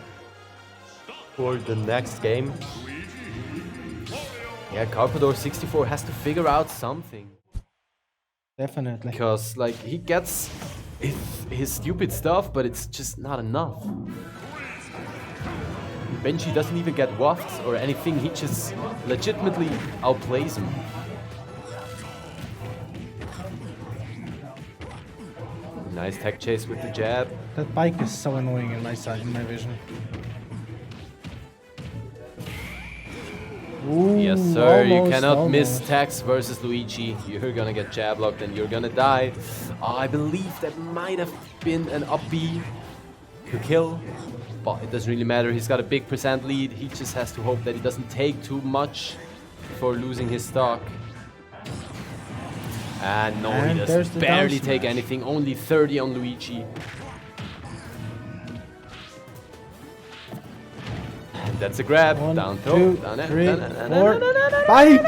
for the next game. Yeah, Carpador 64 has to figure out something. Definitely. Because, like, he gets his stupid stuff, but it's just not enough. Benji doesn't even get wafts or anything, he just legitimately outplays him. Nice tech chase with the jab. That bike is so annoying in my sight, in my vision. Ooh, Yes, sir. You almost, cannot miss almost. Tex versus Luigi. You're gonna get jab locked and you're gonna die. I believe that might have been an up B to kill, but it doesn't really matter. He's got a big percent lead. He just has to hope that he doesn't take too much before losing his stock. And no, And he there's does the barely down take smash. anything. Only 30 on Luigi. And that's a grab. One, Down throw. two, Down three, it. four. Bike!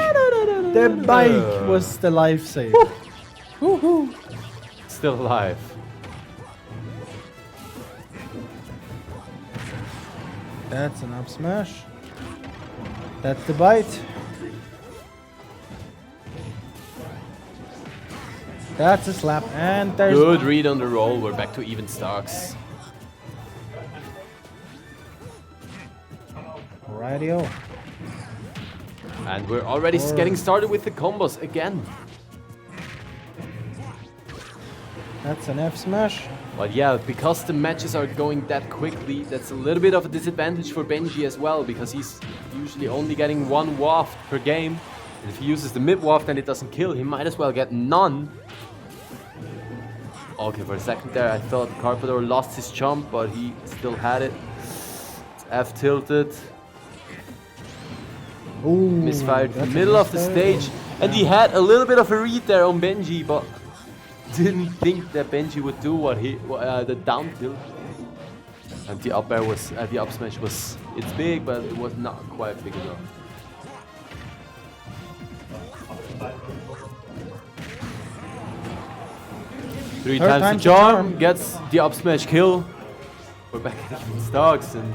The bike was the lifesaver. Woohoo! Still alive. That's an up smash. That's the bite. That's a slap. And there's Good read on the roll. We're back to even stocks. Radio. And we're already getting started with the combos again. That's an F smash. But yeah, because the matches are going that quickly, that's a little bit of a disadvantage for Benji as well, because he's usually only getting one waft per game. And if he uses the mid waft and it doesn't kill, he might as well get none. Okay, for a second there, I thought Carpador lost his jump, but he still had it. It's F tilted. Ooh, Misfired that's a middle of the misfire. stage. And he had a little bit of a read there on Benji, but didn't think that Benji would do what the down tilt. And the up air was, the up smash was, it's big, but it was not quite big enough. Three times the time's the charm, charm. gets the up smash kill. We're back at even stocks and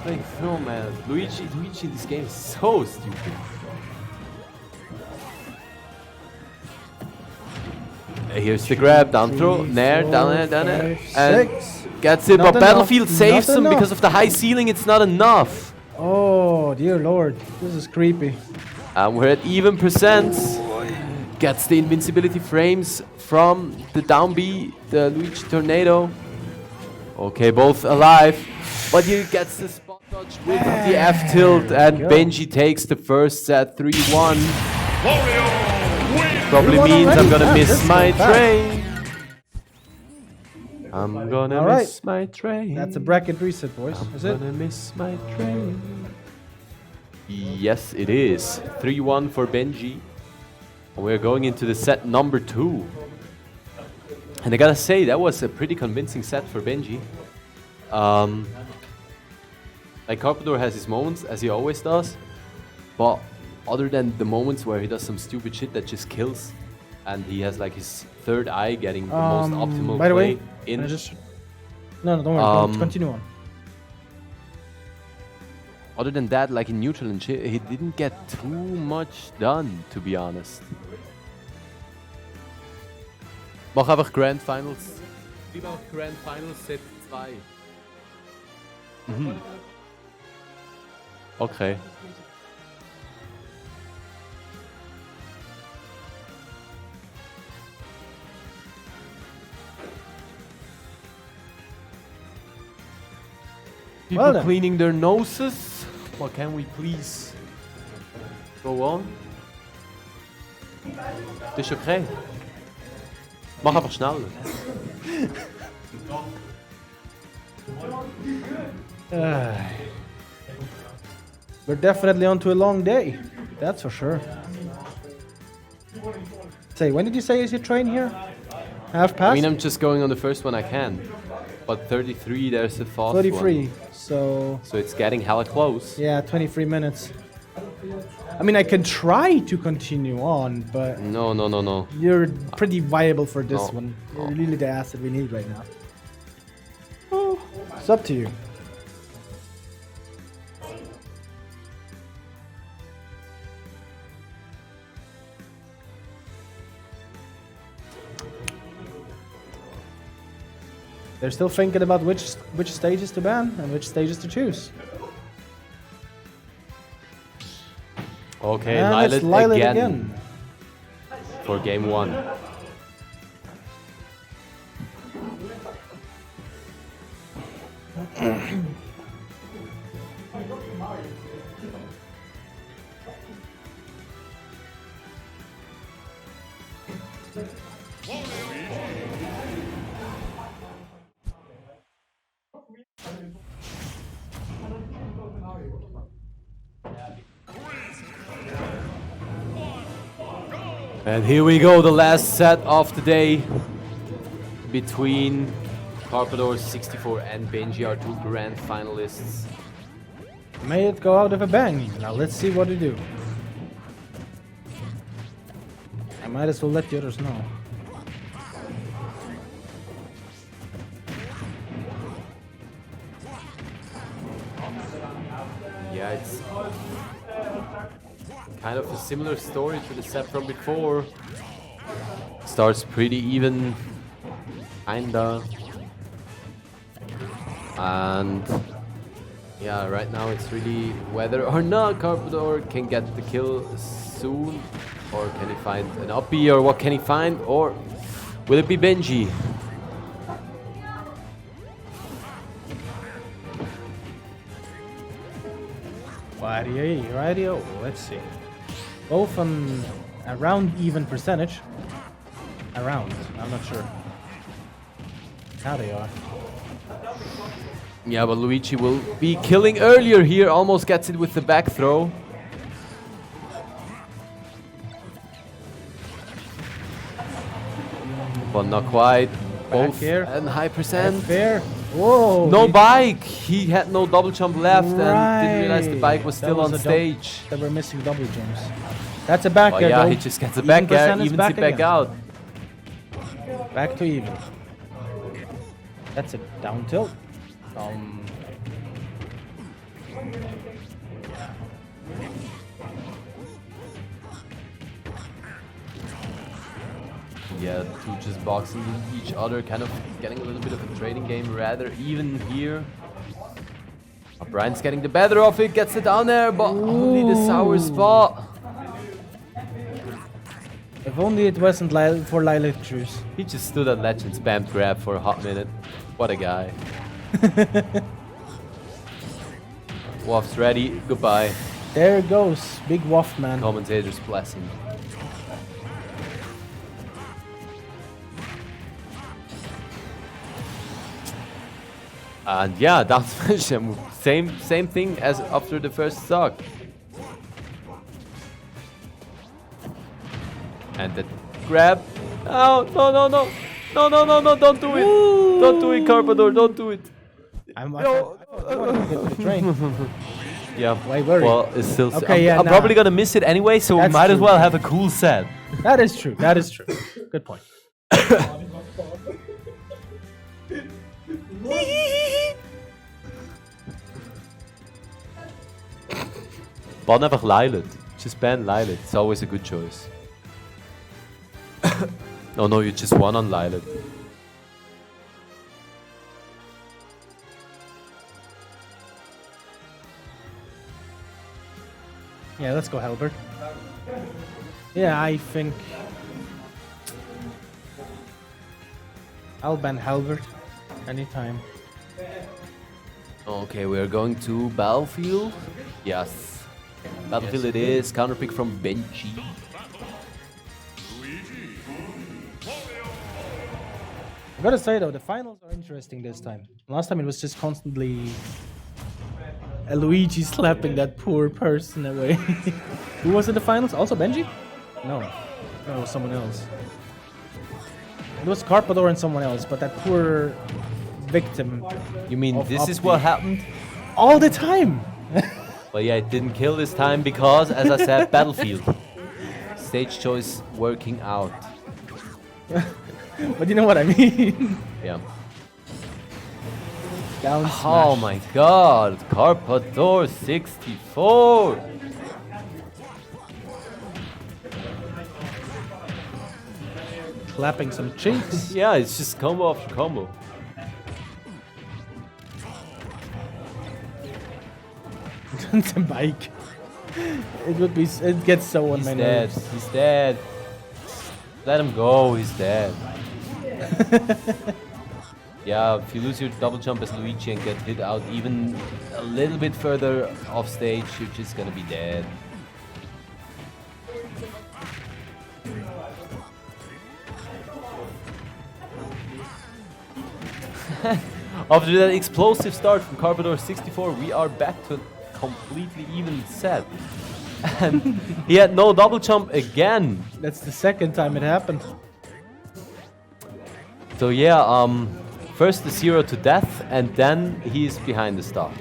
like, no man, Luigi in this game is so stupid. Here's the grab, down throw, nair, down air, and six. gets it, Not but Battlefield enough, saves not him enough. because of the high ceiling, it's not enough. Oh, dear lord. This is creepy. And we're at even percent. Gets the invincibility frames from the down B, the Luigi Tornado. Okay, both alive. But he gets the spot dodge with the F tilt, and go. Benji takes the first set 3-1. Probably 3-1 means I'm already? gonna Ah, miss this is my not bad. train. I'm gonna All right. miss my train. That's a bracket reset, boys. Is it? Gonna miss my train. Yes, it is. 3-1 for Benji. We're going into the set number 2. And I gotta say, that was a pretty convincing set for Benji. Like, Carpador has his moments, as he always does. But other than the moments where he does some stupid shit that just kills, and he has like his third eye getting the most optimal By the way, play can in. I just... No, don't worry. Continue on. Other than that, like in neutral and shit, he didn't get too much done, to be honest. Mach einfach Grand Finals. Wie auch Grand Finals Set 2. Mhm. Okay. People Well then. cleaning their noses. What can we please go on? Das ist okay. Mach einfach schneller. We're definitely on to a long day. That's for sure. Say, when did you say is your train here? Half I past? mean, I'm just going on the first one I can. But 33, there's a fast 33. one. So, So it's getting hella close. yeah, 23 minutes. I mean, I can try to continue on, but No, no, no, no. you're pretty viable for this No. one. You're No. really the asset we need right now. Oh, it's up to you. They're still thinking about which stages to ban and which stages to choose. Okay, And it's Lilith Lilith again for game 1. And here we go, the last set of the day between Carpador 64 and Benji, our two grand finalists. May it go out of a bang. Now let's see what to do. I might as well let the others know. Yeah, it's kind of a similar story to the set from before. Starts pretty even, kinda. And yeah, right now it's really whether or not Carpador can get the kill soon, or can he find an uppie, or what can he find, or will it be Benji? Righty-o. Let's see. Both on around even percentage. Around, I'm not sure. Now they are. Yeah, but Luigi will be killing earlier here, almost gets it with the back throw. But not quite. Both here. and high percent. Fair. Whoa. No he- bike! He had no double jump left and didn't realize the Right. bike was That still was on a dou- stage. They were missing double jumps. That's a back Oh air yeah, though. he just gets a Even back air, percent is evens it back again. out. Back to even. That's a down tilt. Yeah, two just boxing each other, kind of getting a little bit of a trading game, rather even here. Brian's getting the better of it, gets it down there, but only the sour spot. If only it wasn't for Lilith Cruz. He just stood at ledge and spammed grab for a hot minute. What a guy. Waff's ready, goodbye. There it goes. Big waff man. Commentator's blessing. And yeah, down smash, same thing as after the first stock. And the grab. Oh, no, no, no. No, no, no, no, don't do it. Don't do it, Carpador, don't do it. I want to get to the train. Yeah, Why worry? well, it's still... Okay, yeah, I'm nah. probably gonna miss it anyway, so we That's might as true. well have a cool set. That is true. That is true. Good point. Ban einfach Lylat. Just ban Lylat. It's always a good choice. Oh no, you just won on Lylat. Yeah, let's go Halberd. Yeah, I think I'll ban Halberd anytime. Okay, we are going to Battlefield. Yes. Battlefield it is. Counter pick from Benji. I gotta say though, the finals are interesting this time. Last time it was just constantly Luigi slapping that poor person away. Who was in the finals? Also Benji? No. No, it was someone else. It was Carpador and someone else, but that poor victim. You mean of this is Opti. what happened? All the time! But yeah, it didn't kill this time because, as I said, Battlefield. Stage choice working out. But you know what I mean? Yeah. Down Oh smash. my god, Carpador 64! Clapping some cheeks. Yeah, it's just combo after combo. The bike. It would be. It gets so on He's my dead, nerves. he's dead. Let him go, he's dead. Yeah, if you lose your double jump as Luigi and get hit out even a little bit further off stage, you're just gonna be dead. After that explosive start from Carpador 64, we are back to a completely even set. And he had no double jump again. That's the second time it happened. So yeah, first the 0 to death, and then he's behind the star.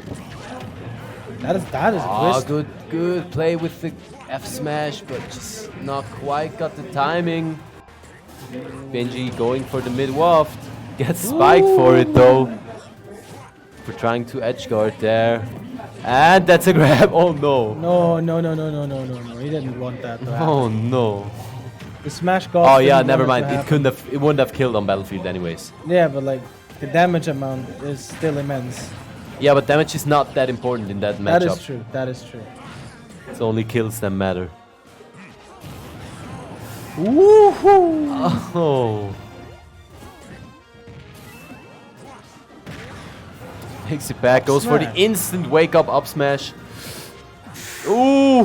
That is a Oh, twist. good play with the F smash, but just not quite got the timing. Benji going for the mid waft, gets spiked for it though. For trying to edge guard there. And that's a grab, oh no. No. He didn't want that to happen. Oh no. The smash got. Oh yeah, never mind. It wouldn't have killed on Battlefield anyways. Yeah, but like the damage amount is still immense. Yeah, but damage is not that important in that matchup. That is true. That is true. It's only kills that matter. Woohoo! Oh. Takes it back, goes for the Smash. instant wake up smash. Ooh.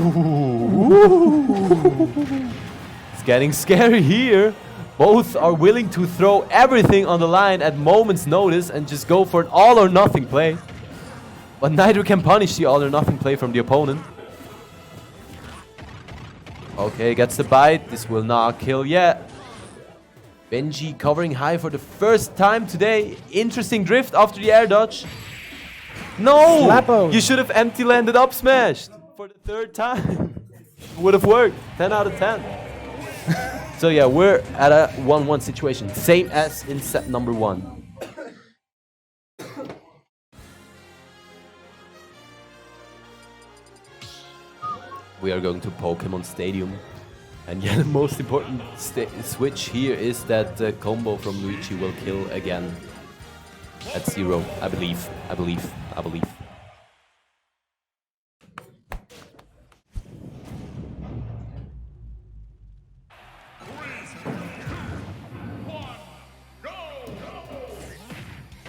It's getting scary here. Both are willing to throw everything on the line at moment's notice and just go for an all or nothing play. But neither can punish the all or nothing play from the opponent. Okay, gets the bite. This will not kill yet. Benji covering high for the first time today. Interesting drift after the air dodge. No! Slappo. You should have empty landed up smashed for the third time. Would have worked. 10 out of 10. So yeah, we're at a 1-1 situation. Same as in set number 1. We are going to Pokemon Stadium. And yeah, the most important switch here is that the combo from Luigi will kill again. At 0, I believe.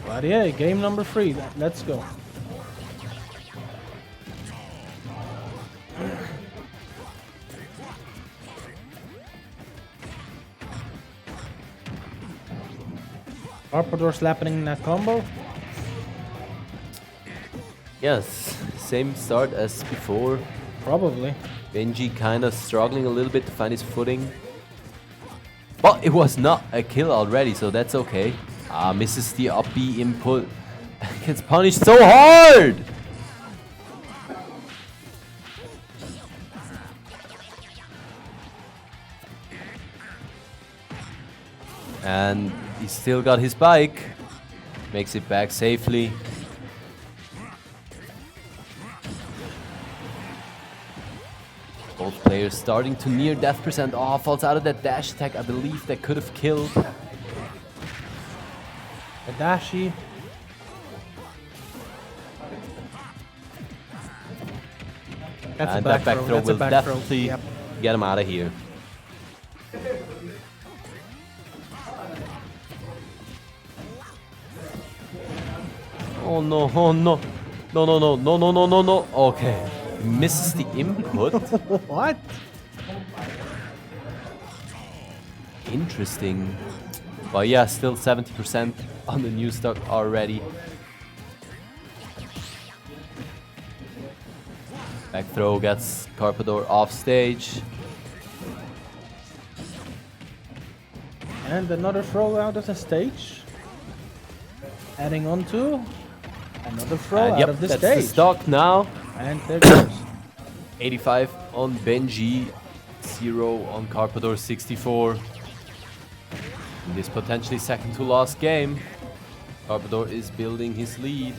But yeah, game number 3. Let's go. Carpador slapping that combo. Yes, same start as before. Probably. Benji kind of struggling a little bit to find his footing. But it was not a kill already, so that's okay. Misses the up B input. Gets punished so hard! And he still got his bike. Makes it back safely. Both players starting to near death percent. Oh, falls out of that dash attack. I believe that could have killed. A dashi. That's And a that back throw That's a will back definitely throw. Yep. get him out of here. Oh no, oh no. No, no, no, no, no, no, no, no. Okay. Misses the input. What? Interesting. But yeah, still 70% on the new stock already. Back throw gets Carpador off stage. And another throw out of the stage. Adding on to another throw And out yep, of the that's stage. the stock now. And there goes. 85 on Benji, 0 on Carpador 64. In this potentially second to last game, Carpador is building his lead.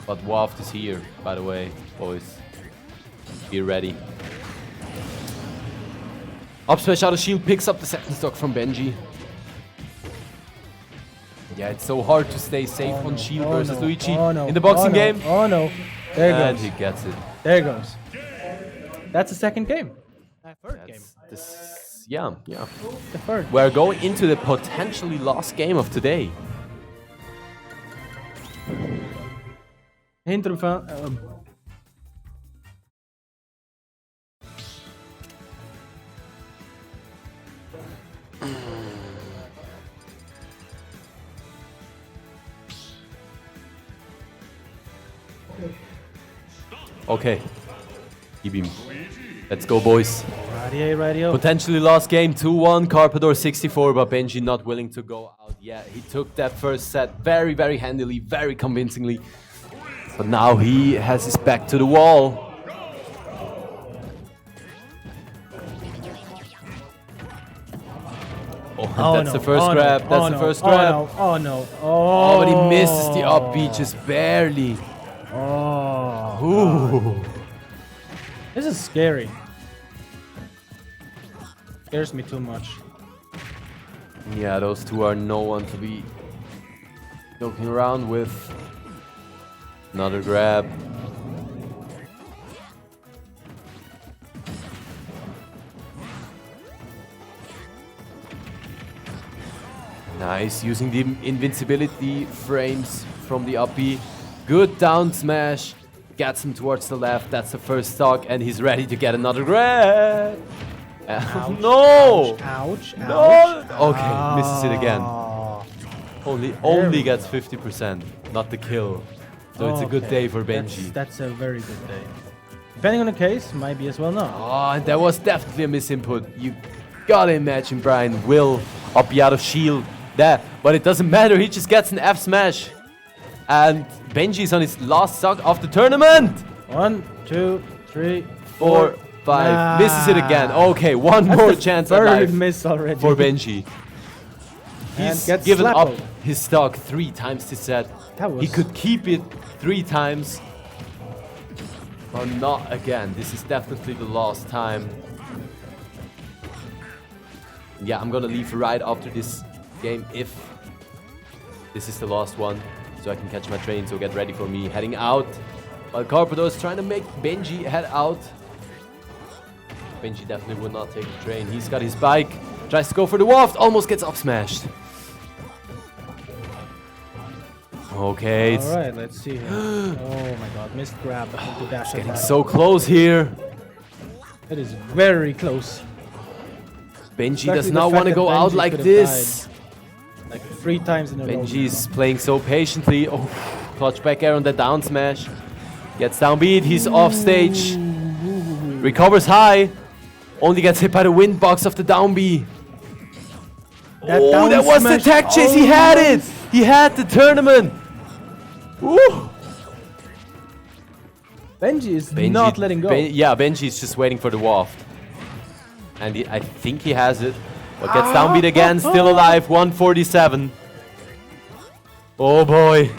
But Waft is here, by the way, boys. Be ready. Up smash out of shield, picks up the second stock from Benji. Yeah, it's so hard to stay safe on shield versus no. Luigi Oh, no. in the boxing Oh, no. game. Oh no. There And goes. he gets it. There goes. That's the second game. Third game. Yeah. The third. We're going into the potentially last game of today. Hinter van. Okay. E-beam. Let's go, boys. Radio. Potentially last game, 2-1, Carpador 64, but Benji not willing to go out yet. He took that first set very, very handily, very convincingly. But now he has his back to the wall. Oh, that's the first grab. That's the first grab. Oh no. Oh, but he misses the up B just barely. Oh. Ooh. This is scary. Scares me too much. Yeah, those two are no one to be joking around with. Another grab. Nice, using the invincibility frames from the up B. Good down smash. Gets him towards the left. That's the first stock, and he's ready to get another grab. No! Ouch. No! Okay, misses it again. Ah. Only gets 50%, not the kill. So it's a good day for Benji. That's a very good day. Depending on the case, might be as well not. Oh, and that was definitely a misinput. You gotta imagine Brian will up be out of shield there. But it doesn't matter, he just gets an F smash. And Benji's on his last stock of the tournament. 1, 2, 3, 4, 5. Misses it again. Okay, one more chance at third life miss already. for Benji. And He's gets given up slappled. his stock 3 times this set. That was- He could keep it 3 times. But not again. This is definitely the last time. Yeah, I'm gonna leave right after this game if this is the last one. So I can catch my train, so get ready for me heading out. While Carpador is trying to make Benji head out. Benji definitely would not take the train. He's got his bike. Tries to go for the waft. Almost gets up smashed. Okay, it's Alright, let's see here. Oh my god, missed grab. Into dash getting attack. so close here. It is very close. Benji Especially does the not fact want to that go out Benji like could have this. Like 3 times in a row. Benji's playing so patiently. Oh, clutch back air on the down smash. Gets down beat. He's off stage. Recovers high. Only gets hit by the wind box of the down B. Oh, down that was the smash. tech chase. He had it. He had the tournament. Woo. Benji is not letting go. Yeah, Benji's just waiting for the waft. And I think he has it. But gets downbeat again, still alive, 147. Oh boy.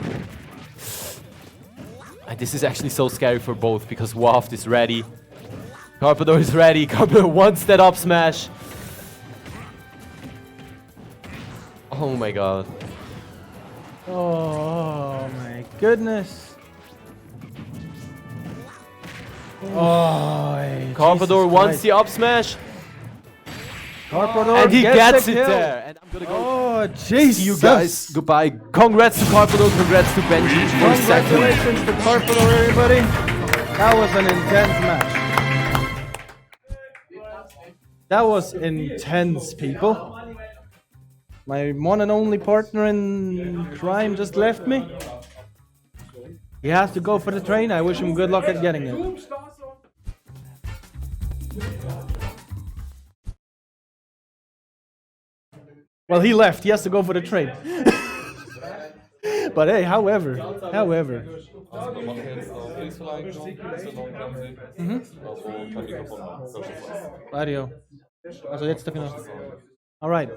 This is actually so scary for both because Waft is ready. Carpador is ready. Carpador wants that up smash. Oh my god. Oh my goodness. Oh, Carpador wants the up smash. Carpador And he gets it kill. there. And I'm gonna go. Oh, jeez. See you guys. Goodbye. Congrats to Carpador. Congrats to Benji. For second. Congratulations to Carpador, everybody. That was an intense match. That was intense, people. My one and only partner in crime just left me. He has to go for the train. I wish him good luck at getting it. Well, he left. He has to go for the train. But hey, however. Radio. Also jetzt da genau. All right.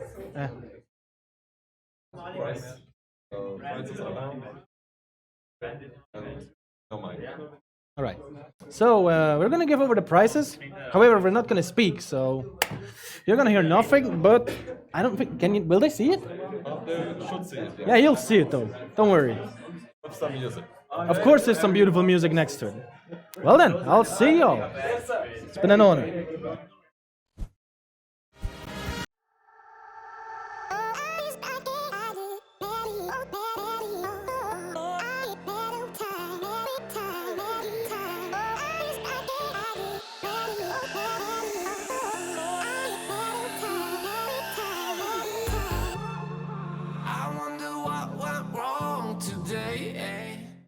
All right. So we're gonna give over the prizes. However, we're not gonna speak, so you're gonna hear nothing. But I don't think. Can you? Will they see it? They should see it. Yeah, you'll see it though. Don't worry. With some music. Of course, there's some beautiful music next to it. Well then, I'll see y'all. It's been an honor. Oh,